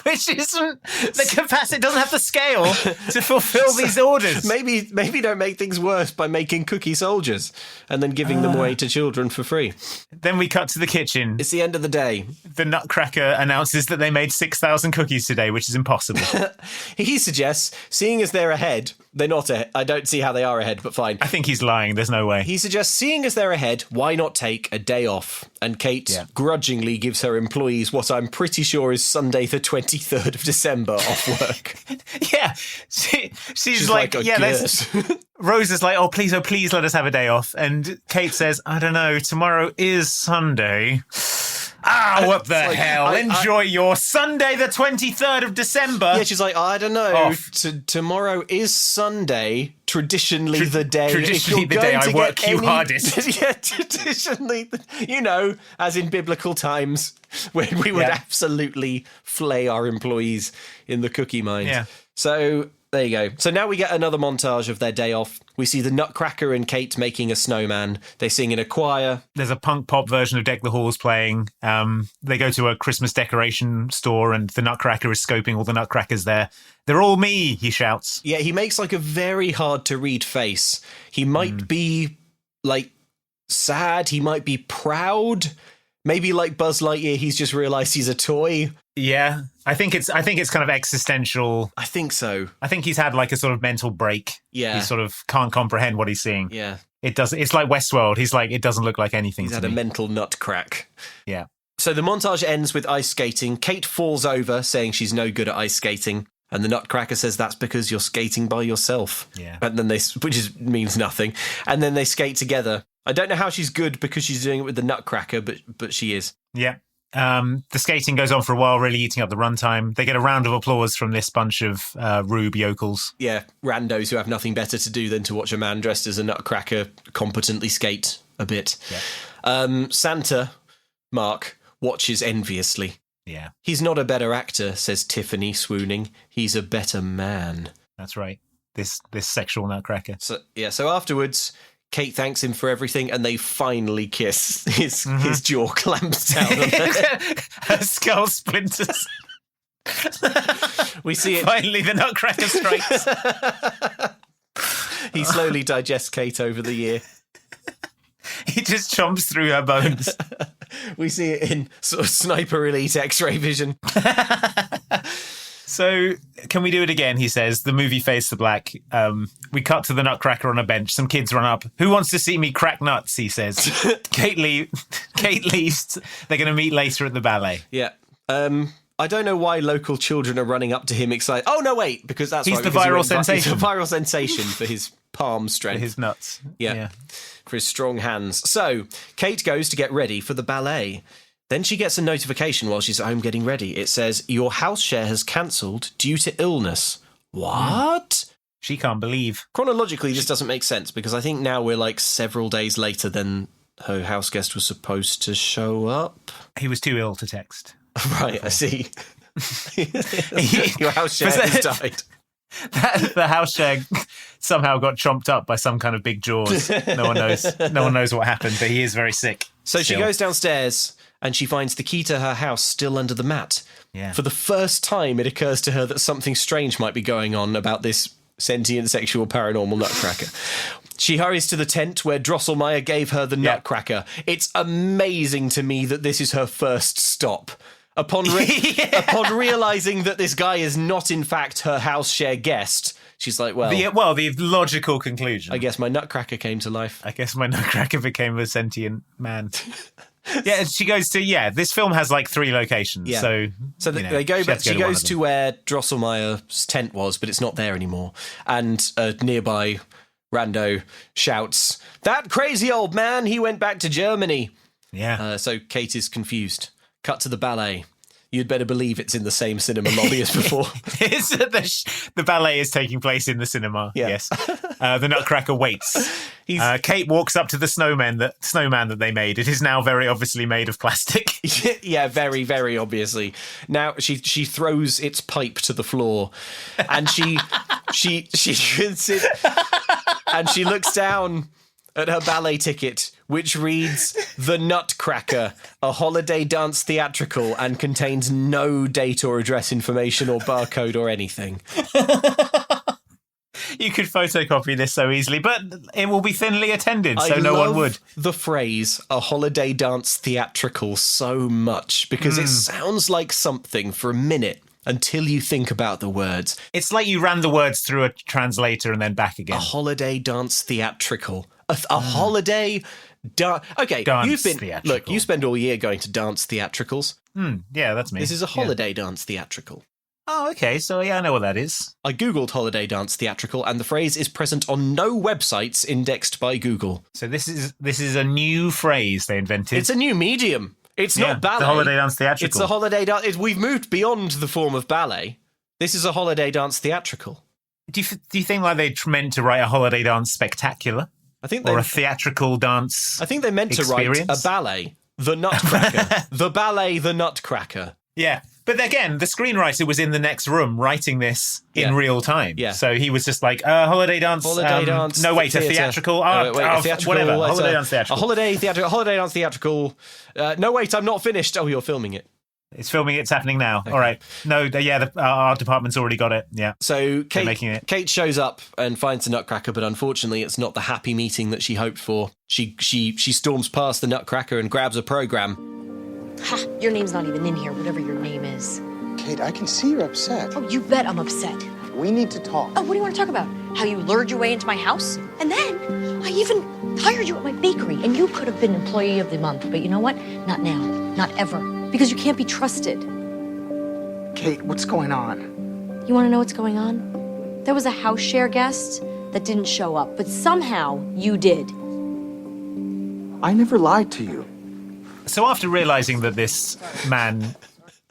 Which isn't the capacity, doesn't have the scale to fulfill these orders. Maybe don't make things worse by making cookie soldiers and then giving them away to children for free. Then we cut to the kitchen. It's the end of the day. The nutcracker announces that they made 6,000 cookies today, which is impossible. He suggests, seeing as they're ahead, they're not ahead. I don't see how they are ahead, but fine. I think he's lying. There's no way. He suggests, seeing as they're ahead, why not take a day off? And Kate grudgingly gives her employees what I'm pretty sure is Sunday the 23rd of December off work. Yeah. She's like Rosa's like, oh, please let us have a day off. And Kate says, I don't know, tomorrow is Sunday. What the hell? Enjoy your Sunday the 23rd of December. Yeah, she's like, I don't know. Tomorrow is Sunday. Traditionally the day I work you hardest. Yeah, traditionally, as in biblical times, when we would absolutely flay our employees in the cookie mines. Yeah. So there you go. So now we get another montage of their day off. We see the Nutcracker and Kate making a snowman. They sing in a choir. There's a punk pop version of Deck the Halls playing. They go to a Christmas decoration store and the Nutcracker is scoping all the nutcrackers there. They're all me, he shouts. Yeah, he makes like a very hard to read face. He might be like sad. He might be proud. Maybe like Buzz Lightyear, he's just realised he's a toy. Yeah, I think it's kind of existential. I think so. I think he's had like a sort of mental break. Yeah, he sort of can't comprehend what he's seeing. Yeah, it's like Westworld. He's like, it doesn't look like anything. He's had a mental nut crack. Yeah. So the montage ends with ice skating. Kate falls over, saying she's no good at ice skating. And the Nutcracker says that's because you're skating by yourself. Yeah. And then means nothing. And then they skate together. I don't know how she's good because she's doing it with the Nutcracker, but she is. Yeah. The skating goes on for a while, really eating up the runtime. They get a round of applause from this bunch of rube yokels. Yeah, randos who have nothing better to do than to watch a man dressed as a Nutcracker competently skate a bit. Yeah. Santa, Mark, watches enviously. Yeah. He's not a better actor, says Tiffany, swooning. He's a better man. That's right. This sexual Nutcracker. So afterwards, Kate thanks him for everything, and they finally kiss. His jaw clamps down on her skull splinters. We see it. Finally, the Nutcracker strikes. He slowly digests Kate over the year. He just chomps through her bones. We see it in sort of Sniper Elite X-ray vision. So, can we do it again, he says. The movie fades to black. We cut to the Nutcracker on a bench. Some kids run up. Who wants to see me crack nuts, he says. Kate leaves. They're going to meet later at the ballet. Yeah. I don't know why local children are running up to him excited. Oh, no, wait, because that's He's the viral sensation. He's a viral sensation for his palm strength. For his nuts. Yeah. For his strong hands. So, Kate goes to get ready for the ballet. Then she gets a notification while she's at home getting ready. It says, your house share has cancelled due to illness. What? She can't believe. Chronologically, this doesn't make sense because I think now we're like several days later than her house guest was supposed to show up. He was too ill to text. Right, I see. Your house share has died. The house share somehow got chomped up by some kind of big jaws. No one knows what happened, but he is very sick. So she goes downstairs and she finds the key to her house still under the mat. Yeah. For the first time, it occurs to her that something strange might be going on about this sentient, sexual, paranormal nutcracker. She hurries to the tent where Drosselmeyer gave her the nutcracker. It's amazing to me that this is her first stop. Upon realising that this guy is not, in fact, her house share guest, she's like, the logical conclusion. I guess my nutcracker came to life. I guess my nutcracker became a sentient man. Yeah, she goes to, this film has like 3 locations. Yeah. So they go back. She goes to where Drosselmeyer's tent was, but it's not there anymore. And a nearby rando shouts, that crazy old man, he went back to Germany. Yeah. So Kate is confused. Cut to the ballet. You'd better believe it's in the same cinema lobby as before. The ballet is taking place in the cinema. Yeah. Yes. The Nutcracker waits. Kate walks up to the snowman that they made. It is now very obviously made of plastic. Yeah, very, very obviously. Now she throws its pipe to the floor, and she and she looks down at her ballet ticket, which reads The Nutcracker, a holiday dance theatrical, and contains no date or address information or barcode or anything. You could photocopy this so easily, but it will be thinly attended, so no one would. The phrase, a holiday dance theatrical, so much, because it sounds like something for a minute until you think about the words. It's like you ran the words through a translator and then back again. A holiday dance theatrical. A holiday dance. Okay, theatrical. You spend all year going to dance theatricals. Yeah, that's me. This is a holiday dance theatrical. Oh, okay. So, I know what that is. I googled holiday dance theatrical, and the phrase is present on no websites indexed by Google. So this is a new phrase they invented. It's a new medium. It's not ballet. It's a holiday dance theatrical. It's a holiday dance. We've moved beyond the form of ballet. This is a holiday dance theatrical. Do you think like they meant to write a holiday dance spectacular? Or a theatrical dance I think they meant to write a ballet, The Nutcracker. The ballet, The Nutcracker. Yeah. But again, the screenwriter was in the next room writing this in real time. Yeah. So he was just like, holiday dance. Dance. No, wait, theater. A theatrical. A theatrical. Whatever. Holiday dance theatrical. A holiday dance theatrical. No, wait, I'm not finished. Oh, you're filming it. It's filming. It's happening now. Okay. All right. No, our department's already got it. Yeah. So Kate shows up and finds the Nutcracker, but unfortunately, it's not the happy meeting that she hoped for. She storms past the Nutcracker and grabs a program. Ha! Your name's not even in here, whatever your name is. Kate, I can see you're upset. Oh, you bet I'm upset. We need to talk. Oh, what do you want to talk about? How you lured your way into my house? And then I even hired you at my bakery, and you could have been Employee of the Month. But you know what? Not now. Not ever. Because you can't be trusted. Kate, what's going on? You want to know what's going on? There was a house share guest that didn't show up, but somehow you did. I never lied to you. So after realising that this man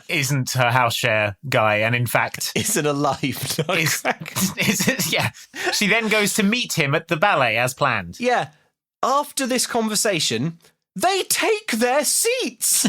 isn't her house share guy, and in fact isn't alive, she then goes to meet him at the ballet as planned. Yeah. After this conversation, they take their seats.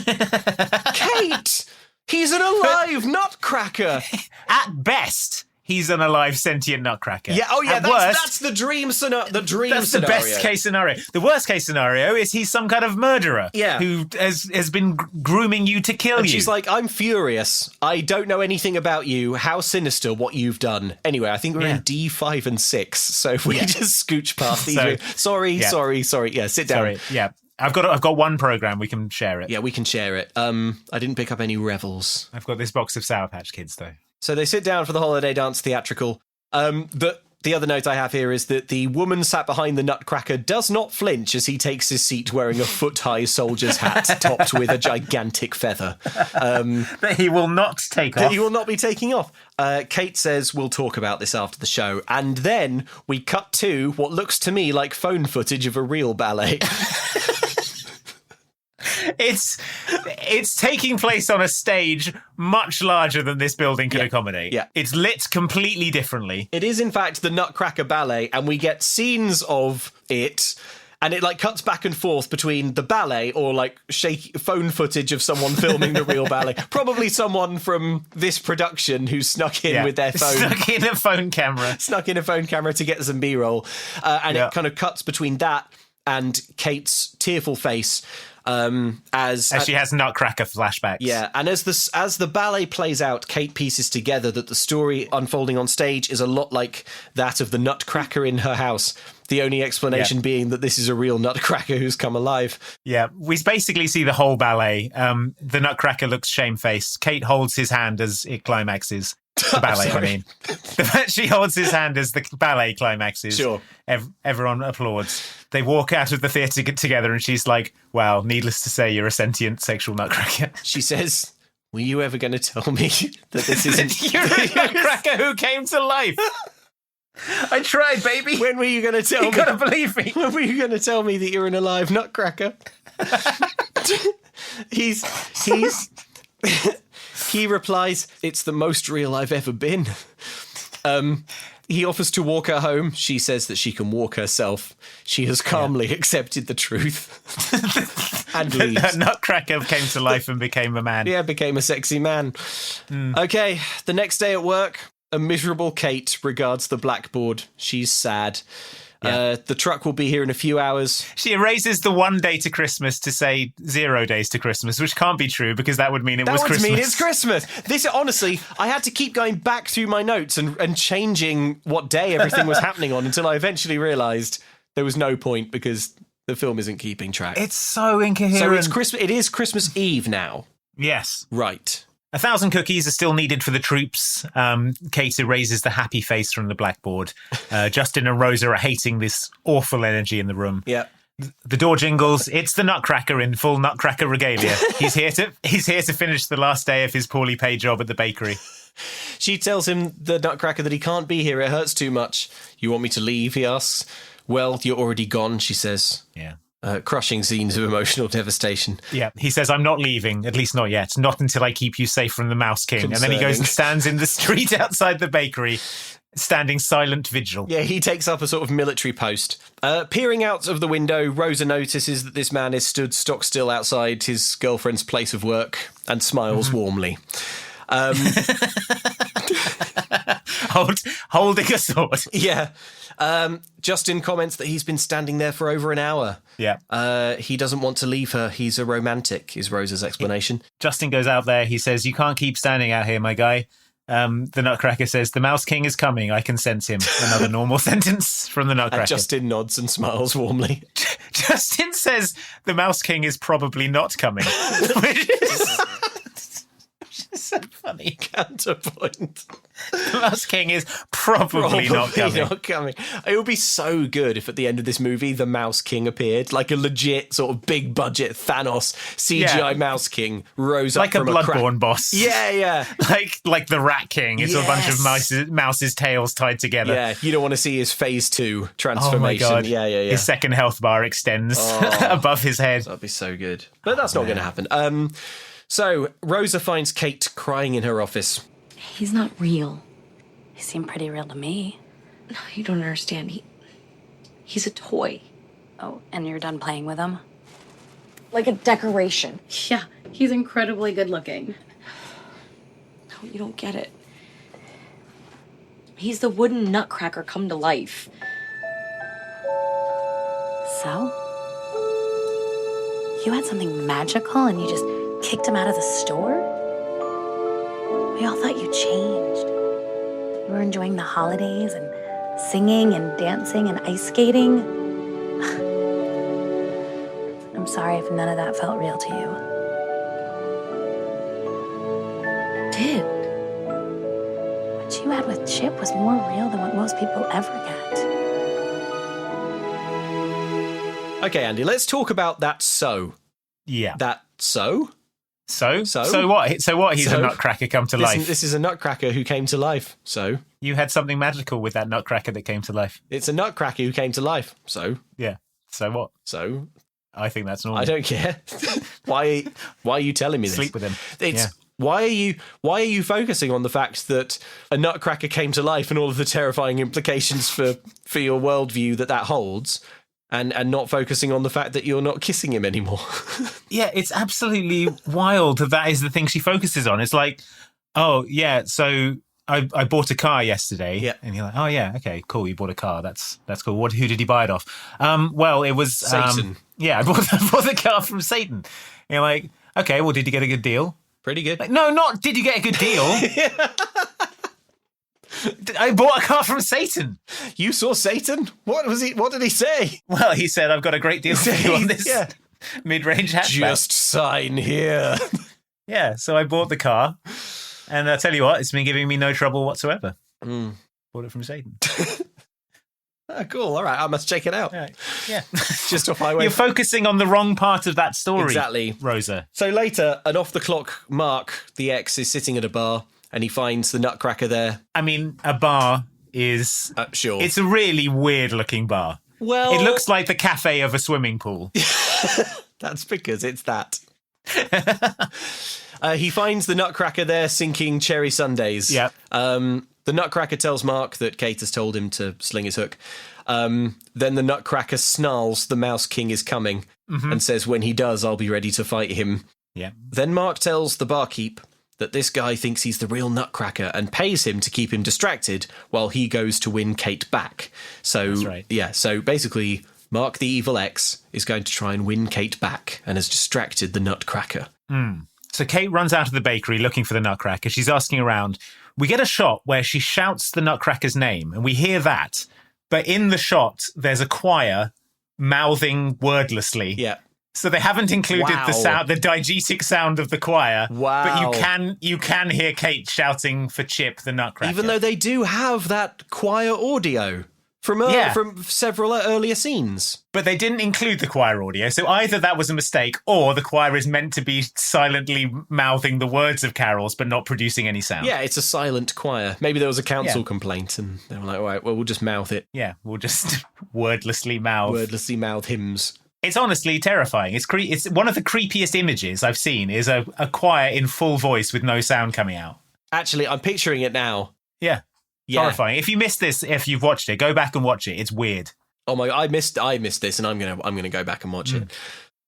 Kate, he's an alive nutcracker. At best, he's an alive sentient nutcracker. Yeah. Oh, yeah. That's the dream scenario. That's the best case scenario. The worst case scenario is he's some kind of murderer. Yeah. Who has been grooming you to kill you. She's like, I'm furious. I don't know anything about you. How sinister what you've done. Anyway, I think we're in D5 and 6. So if we just scooch past these. Sorry. Yeah, sit down. Sorry. Yeah. I've got one program. We can share it. Yeah, we can share it. I didn't pick up any Revels. I've got this box of Sour Patch Kids, though. So they sit down for the holiday dance theatrical. But the other note I have here is that the woman sat behind the Nutcracker does not flinch as he takes his seat wearing a foot-high soldier's hat topped with a gigantic feather. That he will not take off. That he will not be taking off. Kate says we'll talk about this after the show. And then we cut to what looks to me like phone footage of a real ballet. It's taking place on a stage much larger than this building can accommodate. Yeah. It's lit completely differently. It is, in fact, the Nutcracker Ballet, and we get scenes of it, and it cuts back and forth between the ballet or shaky phone footage of someone filming the real ballet. Probably someone from this production who snuck in with their phone. Snuck in a phone camera to get some B-roll. And it kind of cuts between that and Kate's tearful face. As she has Nutcracker flashbacks. Yeah, and as the ballet plays out, Kate pieces together that the story unfolding on stage is a lot like that of the Nutcracker in her house. The only explanation being that this is a real Nutcracker who's come alive. Yeah, we basically see the whole ballet. The Nutcracker looks shamefaced. Kate holds his hand as it climaxes. The ballet, I mean. She holds his hand as the ballet climaxes. Sure. Everyone applauds. They walk out of the theatre together and she's like, wow, needless to say, you're a sentient sexual Nutcracker. She says, were you ever going to tell me that this isn't... You're a Nutcracker who came to life. I tried, baby. When were you going to tell me? You gotta believe me. When were you going to tell me that you're an alive Nutcracker? He replies, it's the most real I've ever been. He offers to walk her home. She says that she can walk herself. She has calmly accepted the truth. And leaves. Her Nutcracker came to life and became a man. Yeah, became a sexy man. Okay, the next day at work, a miserable Kate regards the blackboard. She's sad. Yeah. The truck will be here in a few hours. She erases the 1 day to Christmas to say 0 days to Christmas, which can't be true because that would mean it was Christmas. That would mean it's Christmas. This, honestly, I had to keep going back through my notes and changing what day everything was happening on until I eventually realised there was no point because the film isn't keeping track. It's so incoherent. So it's Christmas. It is Christmas Eve now. Yes. Right. 1,000 cookies are still needed for the troops. Kate erases the happy face from the blackboard. Justin and Rosa are hating this awful energy in the room. Yeah. The door jingles. It's the Nutcracker in full Nutcracker regalia. He's here to finish the last day of his poorly paid job at the bakery. She tells him, the Nutcracker, that he can't be here. It hurts too much. You want me to leave? He asks. Well, you're already gone, she says. Yeah. Crushing scenes of emotional devastation. Yeah, he says, I'm not leaving, at least not yet. Not until I keep you safe from the Mouse King. Concerning. And then he goes and stands in the street outside the bakery, standing silent vigil. Yeah, he takes up a sort of military post. Peering out of the window, Rosa notices that this man is stood stock still outside his girlfriend's place of work and smiles warmly. Holding a sword. Yeah. Justin comments that he's been standing there for over an hour. Yeah. He doesn't want to leave her. He's a romantic, is Rosa's explanation. Justin goes out there. He says, you can't keep standing out here, my guy. The Nutcracker says, the Mouse King is coming. I can sense him. Another normal sentence from the Nutcracker. And Justin nods and smiles warmly. Justin says, the Mouse King is probably not coming. Which is so funny. Counterpoint. The Mouse King is probably not coming. It would be so good if at the end of this movie the Mouse King appeared, like a legit sort of big budget Thanos CGI Mouse King rose like up from a Bloodborne boss. Yeah. like the Rat King. It's a bunch of mouse's tails tied together. Yeah, you don't want to see his phase 2 transformation. Oh my God. Yeah. His second health bar extends above his head. That'd be so good. But that's not going to happen. So Rosa finds Kate crying in her office. He's not real. He seemed pretty real to me. No, you don't understand. He's a toy. Oh, and you're done playing with him? Like a decoration. Yeah, he's incredibly good looking. No, you don't get it. He's the wooden Nutcracker come to life. So? You had something magical and you just kicked him out of the store? We all thought you changed. You were enjoying the holidays and singing and dancing and ice skating. I'm sorry if none of that felt real to you. It did. What you had with Chip was more real than what most people ever get. Okay, Andy, let's talk about that so. Yeah. That so? So what? So what? He's a Nutcracker come to life. This is a Nutcracker who came to life. So you had something magical with that Nutcracker that came to life. It's a Nutcracker who came to life. So yeah. So what? So I think that's normal. I don't care. Why are you telling me this? Sleep with him. Why are you focusing on the fact that a nutcracker came to life and all of the terrifying implications for your worldview that holds, and not focusing on the fact that you're not kissing him anymore? Yeah, it's absolutely wild that is the thing she focuses on. It's like, oh, yeah, so I bought a car yesterday. Yeah. And you're like, oh, yeah, okay, cool, you bought a car. That's cool. Who did you buy it off? Well, it was... Satan. I bought the car from Satan. And you're like, okay, well, did you get a good deal? Pretty good. Like, no, not did you get a good deal? I bought a car from Satan. You saw Satan? What did he say? Well, he said, I've got a great deal for you on this mid-range hatchback. Just sign here. Yeah, so I bought the car. And I'll tell you what, it's been giving me no trouble whatsoever. Bought it from Satan. Oh, cool. All right, I must check it out. Yeah. Just off my way. You're focusing on the wrong part of that story. Exactly. Rosa. So later, an off-the-clock Mark, the ex, is sitting at a bar and he finds the nutcracker there. I mean, a bar is... sure. It's a really weird-looking bar. Well... It looks like the cafe of a swimming pool. That's because it's that. He finds the nutcracker there sinking cherry sundaes. Yeah. The nutcracker tells Mark that Kate has told him to sling his hook. Then the nutcracker snarls the Mouse King is coming and says, when he does, I'll be ready to fight him. Yeah. Then Mark tells the barkeep that this guy thinks he's the real nutcracker and pays him to keep him distracted while he goes to win Kate back. So, that's right. Yeah, so basically, Mark the evil ex is going to try and win Kate back and has distracted the nutcracker. So Kate runs out of the bakery looking for the nutcracker. She's asking around. We get a shot where she shouts the nutcracker's name, and we hear that. But in the shot, there's a choir mouthing wordlessly. Yeah. So they haven't included the diegetic sound of the choir. Wow. But you can hear Kate shouting for Chip the nutcracker. Even though they do have that choir audio from several earlier scenes. But they didn't include the choir audio, so either that was a mistake, or the choir is meant to be silently mouthing the words of carols, but not producing any sound. Yeah, it's a silent choir. Maybe there was a council complaint, and they were like, all right, well, we'll just mouth it. Yeah, we'll just wordlessly mouth hymns. It's honestly terrifying. It's one of the creepiest images I've seen is a choir in full voice with no sound coming out. Actually, I'm picturing it now. Yeah. Horrifying. If you missed this, if you've watched it, go back and watch it. It's weird. Oh my! I missed this, and I'm gonna go back and watch it.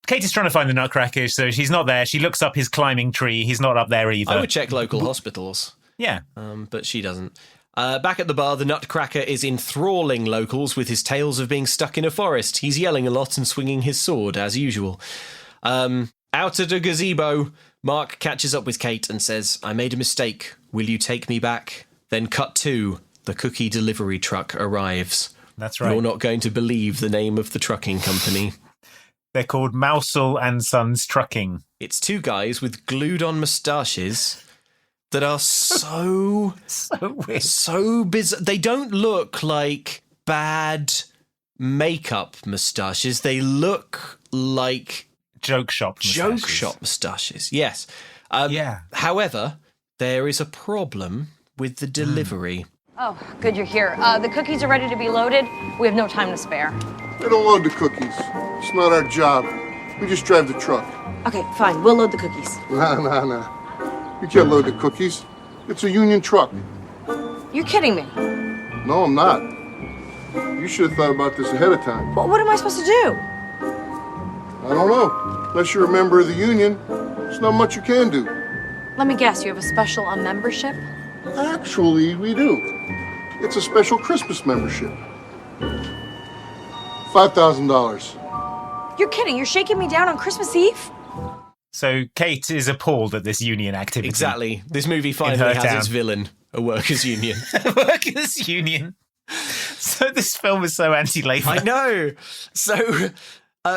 Kate is trying to find the nutcracker, so she's not there. She looks up his climbing tree. He's not up there either. I would check local hospitals. Yeah, but she doesn't. Back at the bar, the nutcracker is enthralling locals with his tales of being stuck in a forest. He's yelling a lot and swinging his sword as usual. Out at a gazebo, Mark catches up with Kate and says, "I made a mistake. Will you take me back?" Then cut to, the cookie delivery truck arrives. That's right. You're not going to believe the name of the trucking company. They're called Mousel and Sons Trucking. It's two guys with glued-on moustaches that are so weird. So bizarre. They don't look like bad makeup moustaches. They look like... Joke shop moustaches, yes. However, there is a problem with the delivery. Oh, good you're here. The cookies are ready to be loaded. We have no time to spare. They don't load the cookies. It's not our job. We just drive the truck. Okay, fine. We'll load the cookies. Nah. You can't load the cookies. It's a union truck. You're kidding me. No, I'm not. You should have thought about this ahead of time. Well, what am I supposed to do? I don't know. Unless you're a member of the union, there's not much you can do. Let me guess, you have a special membership? Actually, we do. It's a special Christmas membership. $5,000. You're kidding. You're shaking me down on Christmas Eve? So Kate is appalled at this union activity. Exactly. This movie finally has its villain, a workers' union. A workers' union. So this film is so anti-Labour. I know. So...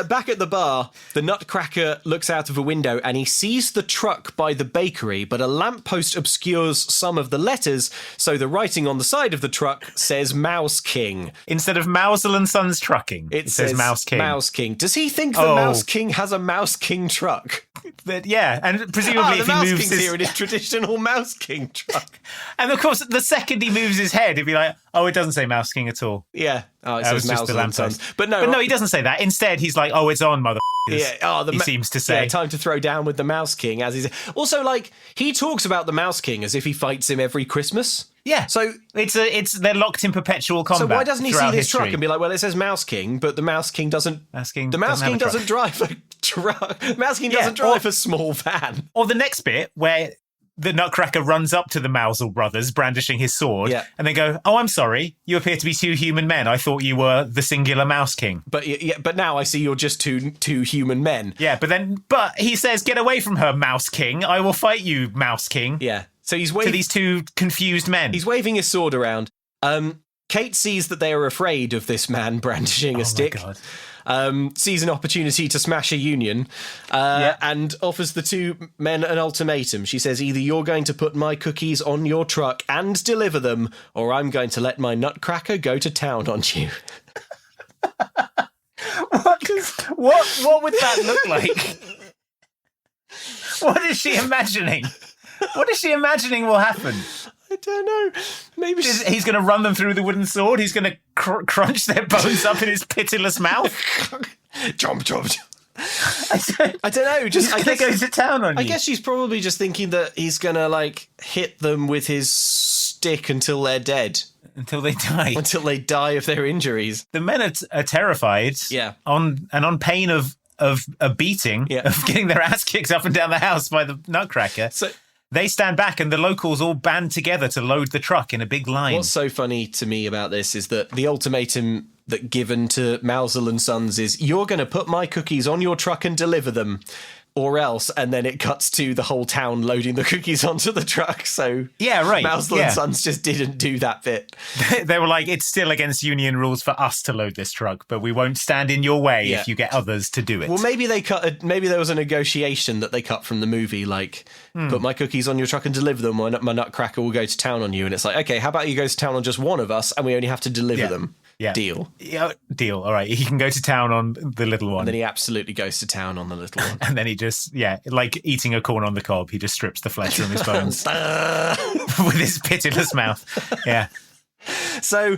back at the bar, the nutcracker looks out of a window and he sees the truck by the bakery, but a lamppost obscures some of the letters, so the writing on the side of the truck says Mouse King. Instead of Mousel and Sons Trucking, it says Mouse King. Mouse King. Does he think the Mouse King has a Mouse King truck? But yeah, and presumably if he Mouse moves King's here in his traditional Mouse King truck. And of course, the second he moves his head, he'd be like, "Oh, it doesn't say Mouse King at all." Yeah, it was says just Mouse the lamp Sons. post. But no, he doesn't say that. Instead, he's like, "Oh, it's on, mother." Yeah, he seems to say. Yeah, time to throw down with the Mouse King, as he's also like he talks about the Mouse King as if he fights him every Christmas. Yeah, so they're locked in perpetual combat. So why doesn't he see this history. truck and be like, "Well, it says Mouse King, but the Mouse King doesn't." The Mouse King doesn't drive a truck. Mouse King doesn't drive a small van. Or the next bit where the Nutcracker runs up to the Mousel brothers brandishing his sword, and they go, "Oh, I'm sorry, you appear to be two human men. I thought you were the singular Mouse King." But now I see you're just two human men. Yeah, but he says, "Get away from her, Mouse King. I will fight you, Mouse King." Yeah. So he's to these two confused men. He's waving his sword around. Kate sees that they are afraid of this man brandishing a stick. My God. Sees an opportunity to smash a union, and offers the two men an ultimatum. She says, "Either you're going to put my cookies on your truck and deliver them, or I'm going to let my Nutcracker go to town on you." What would that look like? What is she imagining? What is she imagining will happen? I don't know. Maybe he's going to run them through the wooden sword. He's going to crunch their bones up in his pitiless mouth. Chomp, chomp. I don't know. Just I guess go to town on you. I guess she's probably just thinking that he's going to like hit them with his stick until they're dead. Until they die. Until they die of their injuries. The men are terrified. Yeah. On pain of a beating, of getting their ass kicked up and down the house by the Nutcracker. So they stand back and the locals all band together to load the truck in a big line. What's so funny to me about this is that the ultimatum that given to Mousel and Sons is, "You're going to put my cookies on your truck and deliver them, or else," and then it cuts to the whole town loading the cookies onto the truck. So yeah, right. Mousel and Sons just didn't do that bit. They were like, "It's still against union rules for us to load this truck, but we won't stand in your way if you get others to do it." Well, maybe maybe there was a negotiation that they cut from the movie, like, "Put my cookies on your truck and deliver them, or my Nutcracker will go to town on you." And it's like, okay, how about you go to town on just one of us, and we only have to deliver them. Yeah. Deal. Yeah, deal. All right. He can go to town on the little one. And then he absolutely goes to town on the little one. And then he just, like eating a corn on the cob, he just strips the flesh from his bones with his pitiless mouth. Yeah. So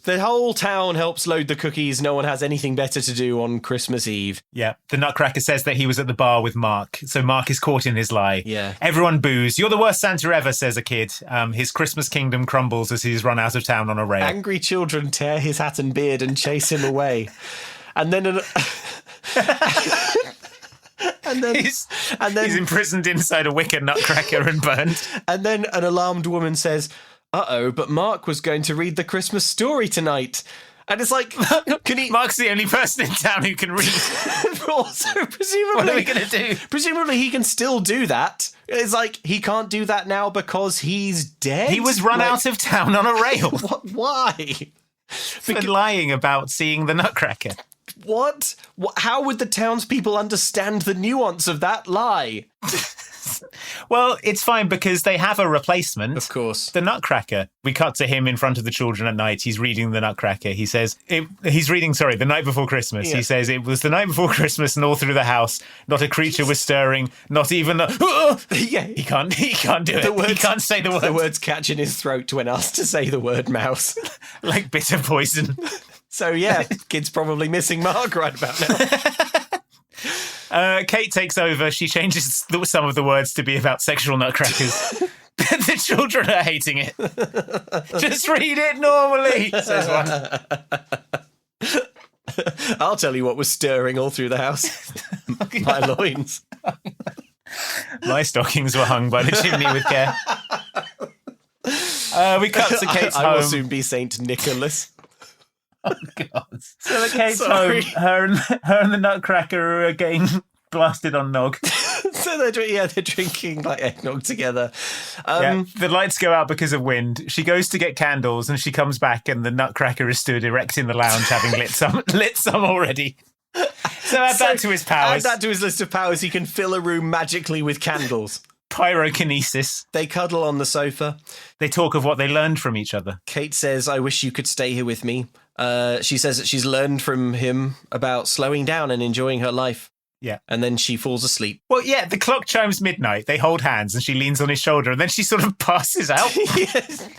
the whole town helps load the cookies. No one has anything better to do on Christmas Eve. Yeah. The Nutcracker says that he was at the bar with Mark. So Mark is caught in his lie. Yeah. Everyone boos. "You're the worst Santa ever," says a kid. His Christmas kingdom crumbles as he's run out of town on a rail. Angry children tear his hat and beard and chase him away. And then he's imprisoned inside a wicker Nutcracker and burned. And then an alarmed woman says, "Uh-oh, but Mark was going to read the Christmas story tonight." And it's like, Mark's the only person in town who can read. Also, presumably, what are we going to do? Presumably, he can still do that. It's like he can't do that now because he's dead. He was run out of town on a rail. Why? For lying about seeing the Nutcracker. What? How would the townspeople understand the nuance of that lie? Well, it's fine because they have a replacement. Of course. The Nutcracker. We cut to him in front of the children at night. He's reading the Nutcracker. He says, he's reading, The Night Before Christmas. Yeah. He says, "It was the night before Christmas and all through the house, not a creature was stirring, not even a..." Yeah. He can't do it. He can't say the word. The words catch in his throat when asked to say the word mouse. Like bitter poison. So yeah, kid's probably missing Mark right about now. Kate takes over. She changes some of the words to be about sexual nutcrackers. The children are hating it. Just read it normally, says one. I'll tell you what was stirring all through the house. My loins. My stockings were hung by the chimney with care. We cut to Kate's home. I will soon be Saint Nicholas. Oh, God. So at Kate's home, her and the Nutcracker are getting blasted on nog. So they're drinking like eggnog together. The lights go out because of wind. She goes to get candles and she comes back and the Nutcracker is stood erect in the lounge having lit some already. So add that to his powers. Add that to his list of powers. He can fill a room magically with candles. Pyrokinesis. They cuddle on the sofa. They talk of what they learned from each other. Kate says, "I wish you could stay here with me." She says that she's learned from him about slowing down and enjoying her life. Yeah. And then she falls asleep. Well, yeah, the clock chimes midnight. They hold hands and she leans on his shoulder and then she sort of passes out. Yes.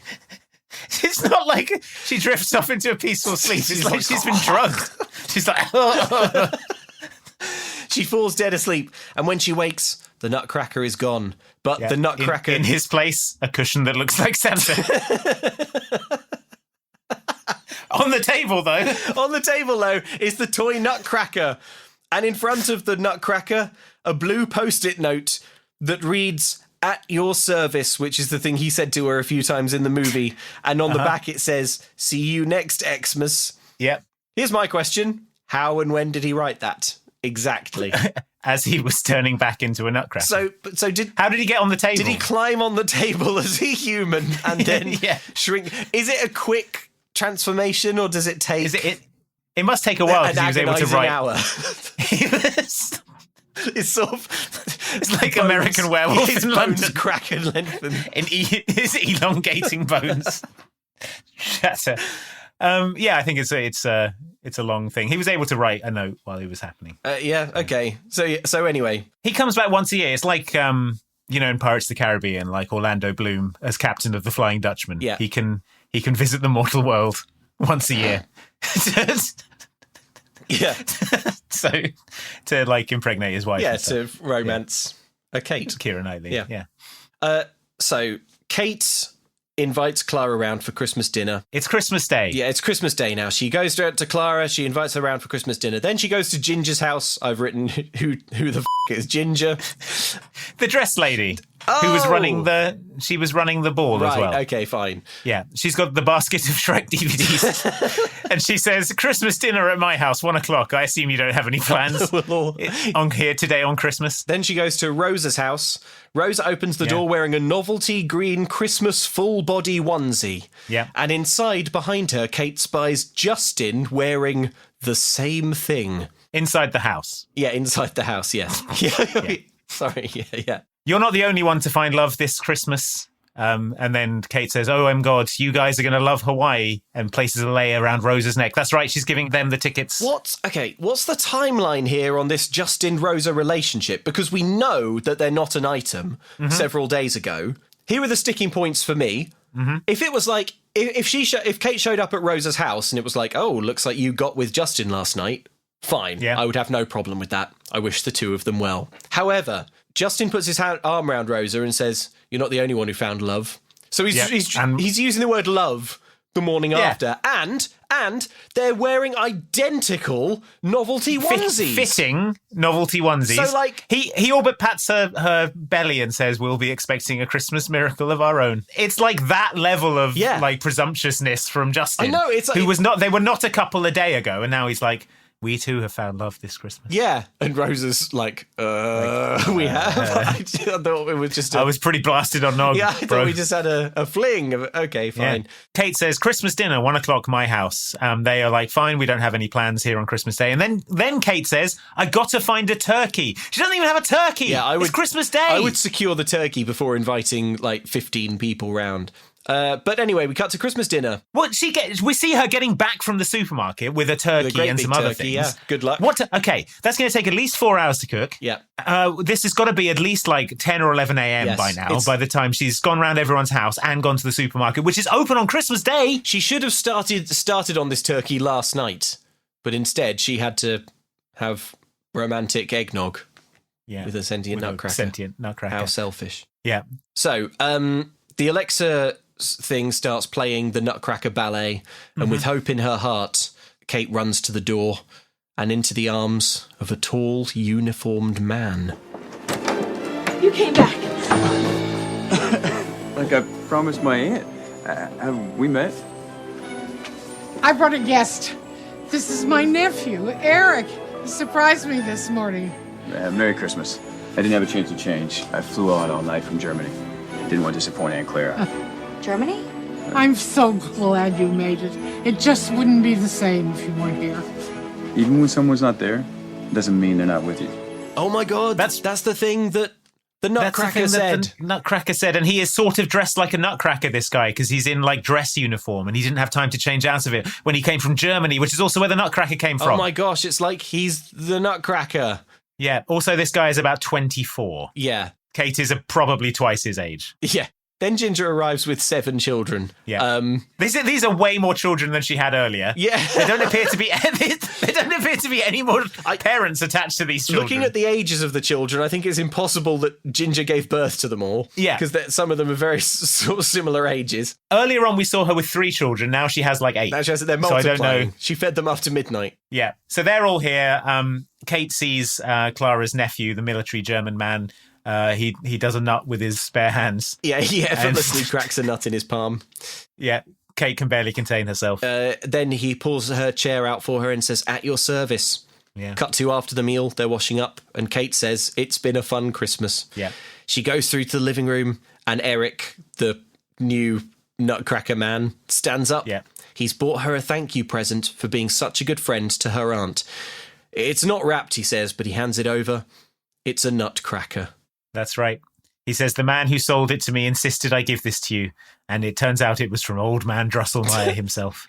It's not like she drifts off into a peaceful sleep. It's like she's been drugged. She's like... She falls dead asleep. And when she wakes, the nutcracker is gone. But the nutcracker... In his place, a cushion that looks like Santa. On the table, though. On the table, though, is the toy nutcracker. And in front of the nutcracker, a blue post-it note that reads, "At your service," which is the thing he said to her a few times in the movie. And on the back it says, "See you next Xmas." Yep. Here's my question. How and when did he write that? Exactly. As he was turning back into a nutcracker. How did he get on the table? Did he climb on the table as a human and then shrink? Is it a quick transformation or does it take... It must take a while because he was able to write. Hour. It's sort of... It's like bones, American Werewolf his in bones London. crack and lengthen. His elongating bones. Shatter. I think it's a long thing. He was able to write a note while it was happening. Okay. So anyway. He comes back once a year. It's like, in Pirates of the Caribbean, like Orlando Bloom as captain of the Flying Dutchman. Yeah. He can visit the mortal world once a year. Yeah. So to like impregnate his wife. Yeah, to romance a Kate. Keira Knightley. Yeah. So Kate invites Clara around for Christmas dinner. It's Christmas Day. Yeah, it's Christmas Day now. She goes to Clara, she invites her around for Christmas dinner. Then she goes to Ginger's house. I've written who the is Ginger? The dress lady. Who was running the ball as well. Okay, fine. Yeah. She's got the basket of Shrek DVDs. And she says, "Christmas dinner at my house, 1:00. I assume you don't have any plans on here today on Christmas." Then she goes to Rosa's house. Rosa opens the door wearing a novelty green Christmas full body onesie. Yeah. And inside behind her, Kate spies Justin wearing the same thing. Inside the house. Yeah, inside the house, yes. Sorry, yeah. "You're not the only one to find love this Christmas." And then Kate says, "Oh, God, you guys are going to love Hawaii," and places a lei around Rosa's neck. That's right, she's giving them the tickets. What's the timeline here on this Justin-Rosa relationship? Because we know that they're not an item several days ago. Here are the sticking points for me. Mm-hmm. If it was like, if Kate showed up at Rosa's house and it was like, "Oh, looks like you got with Justin last night," fine. Yeah. I would have no problem with that. I wish the two of them well. However, Justin puts his arm around Rosa and says, "You're not the only one who found love." So he's using the word love the morning after. And they're wearing identical novelty onesies. Fitting novelty onesies. So like... He all but pats her belly and says, "We'll be expecting a Christmas miracle of our own." It's like that level of like presumptuousness from Justin. I know, it's like... They were not a couple a day ago, and now he's like, "We too have found love this Christmas." Yeah. And Rosa's like, we have? I thought it was just... I was pretty blasted on Nog. Yeah, I thought we just had a fling. Okay, fine. Yeah. Kate says, "Christmas dinner, 1:00, my house." They are like, "Fine, we don't have any plans here on Christmas Day." And then Kate says, "I got to find a turkey." She doesn't even have a turkey. Yeah, it's Christmas Day. I would secure the turkey before inviting like 15 people round. But anyway, we cut to Christmas dinner. Well, we see her getting back from the supermarket with a turkey and some other things. Yeah, good luck. Okay, that's going to take at least 4 hours to cook. Yeah. This has got to be at least like 10 or 11 a.m. by now, by the time she's gone around everyone's house and gone to the supermarket, which is open on Christmas Day. She should have started on this turkey last night, but instead she had to have romantic eggnog with a sentient nutcracker. How selfish. Yeah. So, the Alexa thing starts playing the Nutcracker ballet, and with hope in her heart, Kate runs to the door and into the arms of a tall, uniformed man. You came back. Like I promised my aunt. Have we met? I brought a guest. This is my nephew, Eric. He surprised me this morning. Merry Christmas. I didn't have a chance to change. I flew out all night from Germany. Didn't want to disappoint Aunt Clara. Germany? I'm so glad you made it. It just wouldn't be the same if you weren't here. Even when someone's not there, doesn't mean they're not with you. Oh my God, that's the thing that the Nutcracker said. The Nutcracker said, and he is sort of dressed like a Nutcracker, this guy, because he's in like dress uniform, and he didn't have time to change out of it when he came from Germany, which is also where the Nutcracker came from. Oh my gosh, it's like he's the Nutcracker. Yeah. Also, this guy is about 24. Yeah. Kate is probably twice his age. Yeah. Then Ginger arrives with 7 children. Yeah. These are way more children than she had earlier. Yeah. They don't appear to be any more parents attached to these children. Looking at the ages of the children, I think it's impossible that Ginger gave birth to them all. Yeah. Because some of them are very sort of similar ages. Earlier on, we saw her with 3 children. Now she has like 8. Now they're multiplying. So I don't know. She fed them after midnight. Yeah. So they're all here. Kate sees Clara's nephew, the military German man. He does a nut with his spare hands. Yeah, he effortlessly cracks a nut in his palm. Yeah, Kate can barely contain herself. Then he pulls her chair out for her and says, "At your service." Yeah. Cut to after the meal, they're washing up, and Kate says, "It's been a fun Christmas." Yeah. She goes through to the living room, and Eric, the new nutcracker man, stands up. Yeah. He's bought her a thank you present for being such a good friend to her aunt. It's not wrapped, he says, but he hands it over. It's a nutcracker. That's right. He says, the man who sold it to me insisted I give this to you. And it turns out it was from old man Drosselmeyer himself.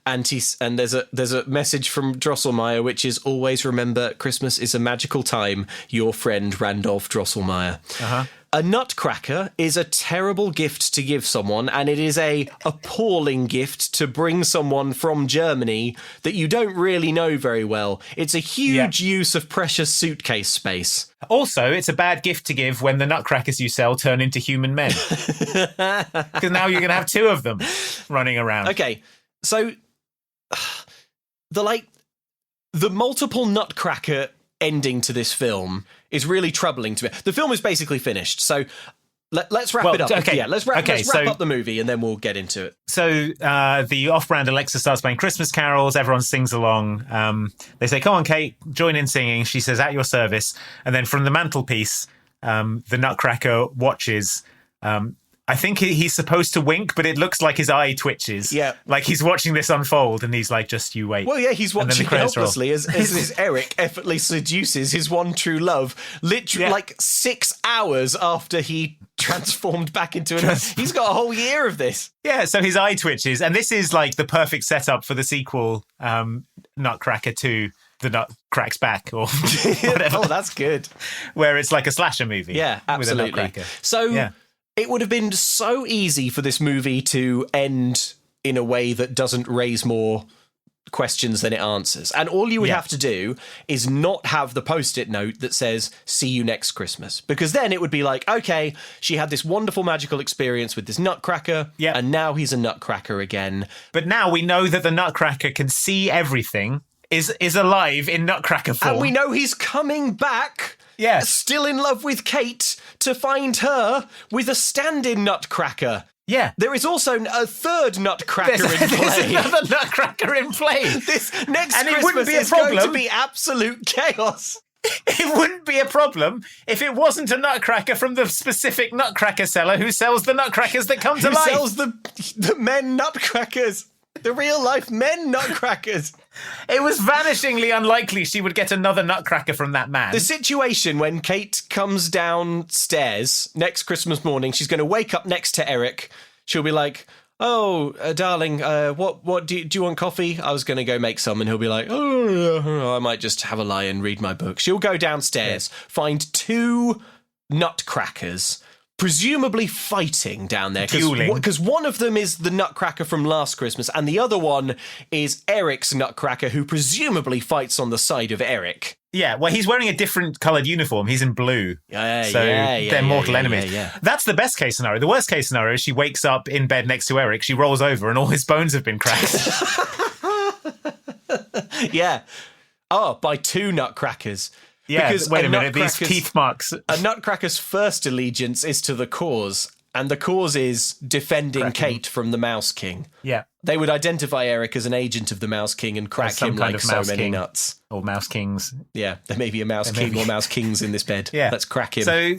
And there's a message from Drosselmeyer, which is, always remember, Christmas is a magical time. Your friend, Randolph Drosselmeyer. Uh-huh. A nutcracker is a terrible gift to give someone, and it is a appalling gift to bring someone from Germany that you don't really know very well. It's a huge use of precious suitcase space. Also, it's a bad gift to give when the nutcrackers you sell turn into human men. Because now you're going to have 2 of them running around. Okay, so the multiple nutcracker ending to this film is really troubling to me. The film is basically finished, so let's wrap it up. Okay. Yeah, let's wrap up the movie and then we'll get into it. So the off-brand Alexa starts playing Christmas carols. Everyone sings along. They say, "Come on, Kate, join in singing." She says, "At your service." And then from the mantelpiece, the nutcracker watches. I think he's supposed to wink, but it looks like his eye twitches. Yeah. Like he's watching this unfold and he's like, just you wait. Well, yeah, he's watching helplessly as Eric effortlessly seduces his one true love, literally like 6 hours after he transformed back into an... He's got a whole year of this. Yeah, so his eye twitches. And this is like the perfect setup for the sequel, Nutcracker 2. The Nut Cracks Back or whatever. Oh, that's good. Where it's like a slasher movie. Yeah, absolutely. With a nutcracker. So... It would have been so easy for this movie to end in a way that doesn't raise more questions than it answers. And all you would have to do is not have the post-it note that says, "See you next Christmas." Because then it would be like, okay, she had this wonderful magical experience with this nutcracker, and now he's a nutcracker again. But now we know that the nutcracker can see everything, is alive in nutcracker form. And we know he's coming back... Yes. Still in love with Kate, to find her with a stand-in nutcracker. Yeah. There is also a third nutcracker in play. There's another nutcracker in play. This next and Christmas it wouldn't be a is problem. going to be absolute chaos. It wouldn't be a problem if it wasn't a nutcracker from the specific nutcracker seller who sells the nutcrackers that come to life. Who sells the men nutcrackers. The real-life men nutcrackers. It was vanishingly unlikely she would get another nutcracker from that man. The situation when Kate comes downstairs next Christmas morning, she's going to wake up next to Eric. She'll be like, "Oh, darling, what do you want coffee? I was going to go make some." And he'll be like, "Oh, I might just have a lie and read my book." She'll go downstairs, find 2 nutcrackers, presumably fighting down there. Because one of them is the nutcracker from last Christmas, and the other one is Eric's nutcracker, who presumably fights on the side of Eric. Yeah, well, he's wearing a different coloured uniform. He's in blue. They're mortal enemies. Yeah. That's the best case scenario. The worst case scenario is she wakes up in bed next to Eric, she rolls over, and all his bones have been cracked. Yeah. Oh, by 2 nutcrackers. Yeah, because wait a minute, these teeth marks. A nutcracker's first allegiance is to the cause, and the cause is defending Kate from the Mouse King. Yeah. They would identify Eric as an agent of the Mouse King and crack him like so many nuts. Or Mouse Kings. Yeah, there may be a Mouse King or Mouse Kings in this bed. Yeah. Let's crack him. So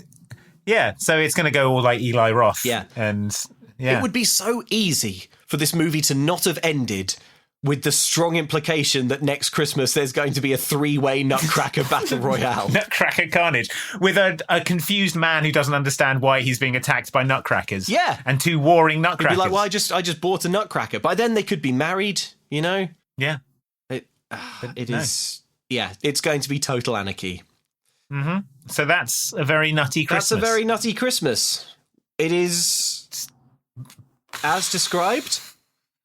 it's going to go all like Eli Roth. Yeah. And yeah. It would be so easy for this movie to not have ended with the strong implication that next Christmas there's going to be a 3-way nutcracker battle royale. Nutcracker carnage. With a confused man who doesn't understand why he's being attacked by nutcrackers. Yeah. And 2 warring nutcrackers. He'd be like, well, I just bought a nutcracker. By then they could be married, you know? Yeah. It is... Yeah, it's going to be total anarchy. Mm-hmm. So that's a very nutty Christmas. That's a very nutty Christmas. It is as described.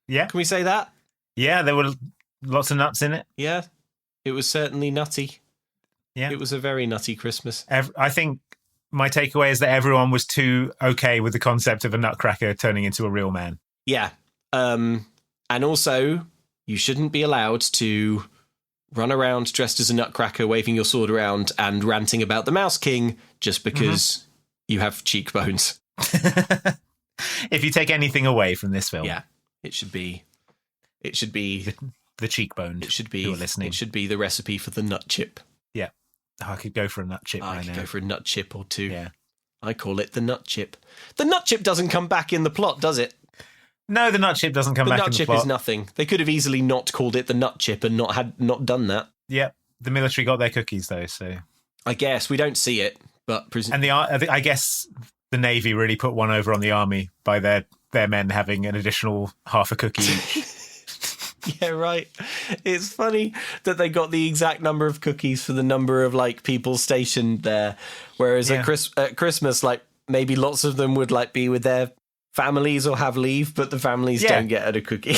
Yeah. Can we say that? Yeah, there were lots of nuts in it. Yeah. It was certainly nutty. Yeah. It was a very nutty Christmas. I think my takeaway is that everyone was too okay with the concept of a nutcracker turning into a real man. Yeah. And also, you shouldn't be allowed to run around dressed as a nutcracker, waving your sword around and ranting about the Mouse King just because you have cheekbones. If you take anything away from this film. Yeah. It should be the cheekbone. It should be listening. It should be the recipe for the nut chip. Yeah. I could go for a nut chip right now. I could go for a nut chip or two. Yeah. I call it the nut chip. The nut chip doesn't come back in the plot, does it? No, the nut chip doesn't come back in the plot. The nut chip is nothing. They could have easily not called it the nut chip and not done that. Yep. The military got their cookies though, so I guess we don't see it, but and I guess the Navy really put one over on the Army by their men having an additional half a cookie each. Yeah, right. It's funny that they got the exact number of cookies for the number of like people stationed there, whereas at Christmas, like maybe lots of them would like be with their families or have leave, but the families don't get a cookie.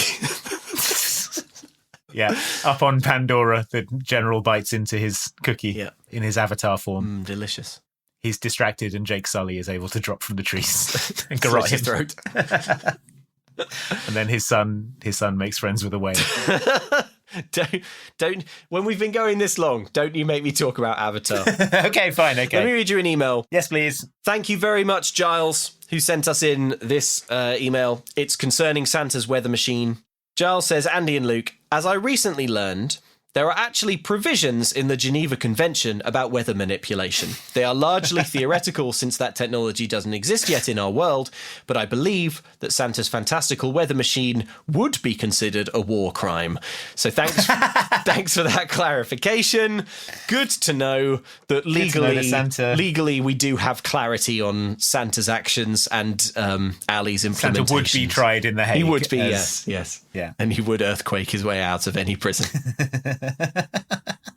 Yeah, up on Pandora, the general bites into his cookie in his avatar form. Delicious. He's distracted, and Jake Sully is able to drop from the trees and garrote his throat. And then his son makes friends with a whale. Don't. When we've been going this long, don't you make me talk about Avatar. Okay, fine. Okay. Let me read you an email. Yes, please. Thank you very much, Giles, who sent us in this email. It's concerning Santa's weather machine. Giles says, Andy and Luke, as I recently learned, there are actually provisions in the Geneva Convention about weather manipulation. They are largely theoretical since that technology doesn't exist yet in our world, but I believe that Santa's fantastical weather machine would be considered a war crime. So thanks for that clarification. Good to know that legally we do have clarity on Santa's actions and Ali's implementation. Santa would be tried in The Hague. He would be, yes. Yeah. And he would earthquake his way out of any prison.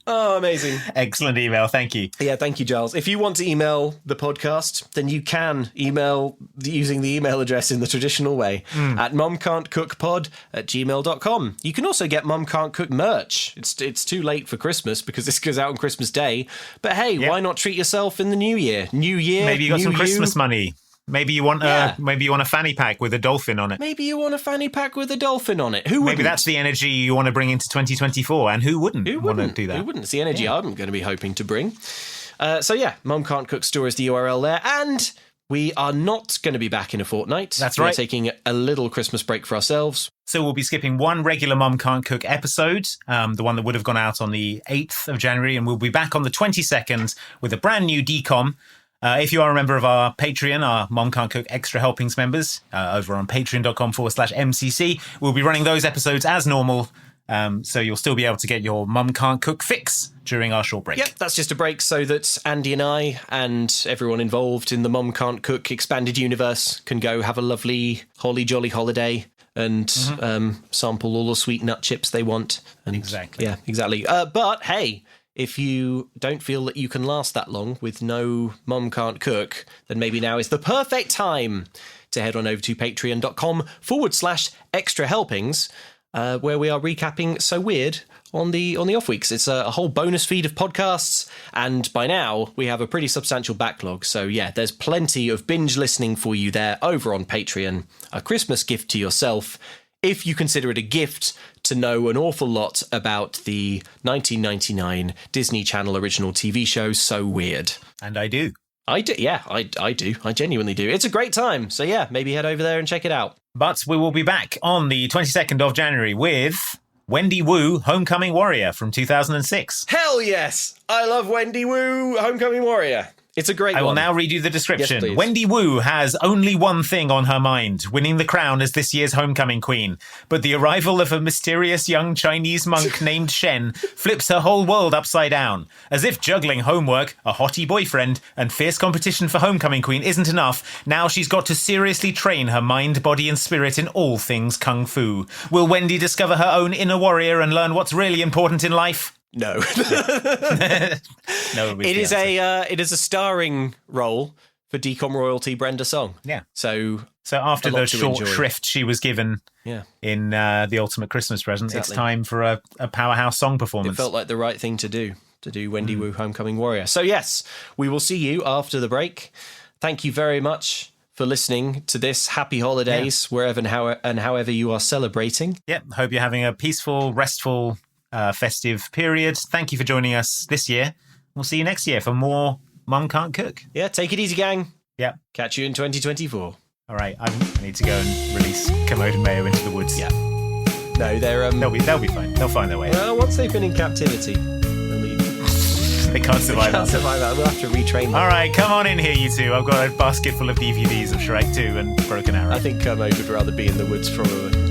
Oh, amazing. Excellent email. Thank you. Yeah, thank you, Giles. If you want to email the podcast, then you can email using the email address in the traditional way at mumcan'tcookpod@gmail.com. You can also get Mum Can't Cook merch. It's too late for Christmas because this goes out on Christmas Day. But hey, why not treat yourself in the new year? New year, maybe you got some Christmas money. Maybe you want a fanny pack with a dolphin on it. Maybe you want a fanny pack with a dolphin on it. Who wouldn't? Maybe that's the energy you want to bring into 2024, and who wouldn't want to do that? Who wouldn't? It's the energy I'm going to be hoping to bring. Mum Can't Cook Store is the URL there, and we are not going to be back in a fortnight. That's right. We're taking a little Christmas break for ourselves. So we'll be skipping one regular Mum Can't Cook episode, the one that would have gone out on the 8th of January, and we'll be back on the 22nd with a brand new DCOM. If you are a member of our Patreon, our Mum Can't Cook Extra Helpings members, over on patreon.com/MCC, we'll be running those episodes as normal. So you'll still be able to get your Mum Can't Cook fix during our short break. Yep, that's just a break so that Andy and I and everyone involved in the Mum Can't Cook expanded universe can go have a lovely holly jolly holiday and sample all the sweet nut chips they want. And exactly. Yeah, exactly. But hey, if you don't feel that you can last that long with no Mum Can't Cook, then maybe now is the perfect time to head on over to patreon.com/extra helpings, where we are recapping So Weird on the off weeks. It's a whole bonus feed of podcasts, and by now we have a pretty substantial backlog. So yeah, there's plenty of binge listening for you there over on Patreon. A Christmas gift to yourself, if you consider it a gift to know an awful lot about the 1999 Disney Channel original TV show So Weird. And I do. I do, yeah, I do. I genuinely do. It's a great time. So yeah, maybe head over there and check it out. But we will be back on the 22nd of January with Wendy Wu, Homecoming Warrior from 2006. Hell yes! I love Wendy Wu, Homecoming Warrior. It's a great one. I will now read you the description. Yes, Wendy Wu has only one thing on her mind, winning the crown as this year's homecoming queen. But the arrival of a mysterious young Chinese monk named Shen flips her whole world upside down. As if juggling homework, a hottie boyfriend, and fierce competition for homecoming queen isn't enough, now she's got to seriously train her mind, body and spirit in all things kung fu. Will Wendy discover her own inner warrior and learn what's really important in life? No. No, it is a starring role for Decom royalty Brenda Song. Yeah. So after the short shrift she was given in The Ultimate Christmas Present, It's time for a powerhouse song performance. It felt like the right thing to do Wendy Wu Homecoming Warrior. So yes, we will see you after the break. Thank you very much for listening to this. Happy holidays wherever and however you are celebrating. Yep. Hope you're having a peaceful, restful, festive period. Thank you for joining us this year. We'll see you next year for more Mum Can't Cook. Yeah, take it easy, gang. Yeah. Catch you in 2024. All right, I need to go and release Commode and Mayo into the woods. Yeah. No, they'll be fine. They'll find their way. Well, once they've been in captivity, they'll leave. They can't survive that. We'll have to retrain them. All right, come on in here, you two. I've got a basket full of DVDs of Shrek 2 and Broken Arrow. I think Kermode would rather be in the woods, probably.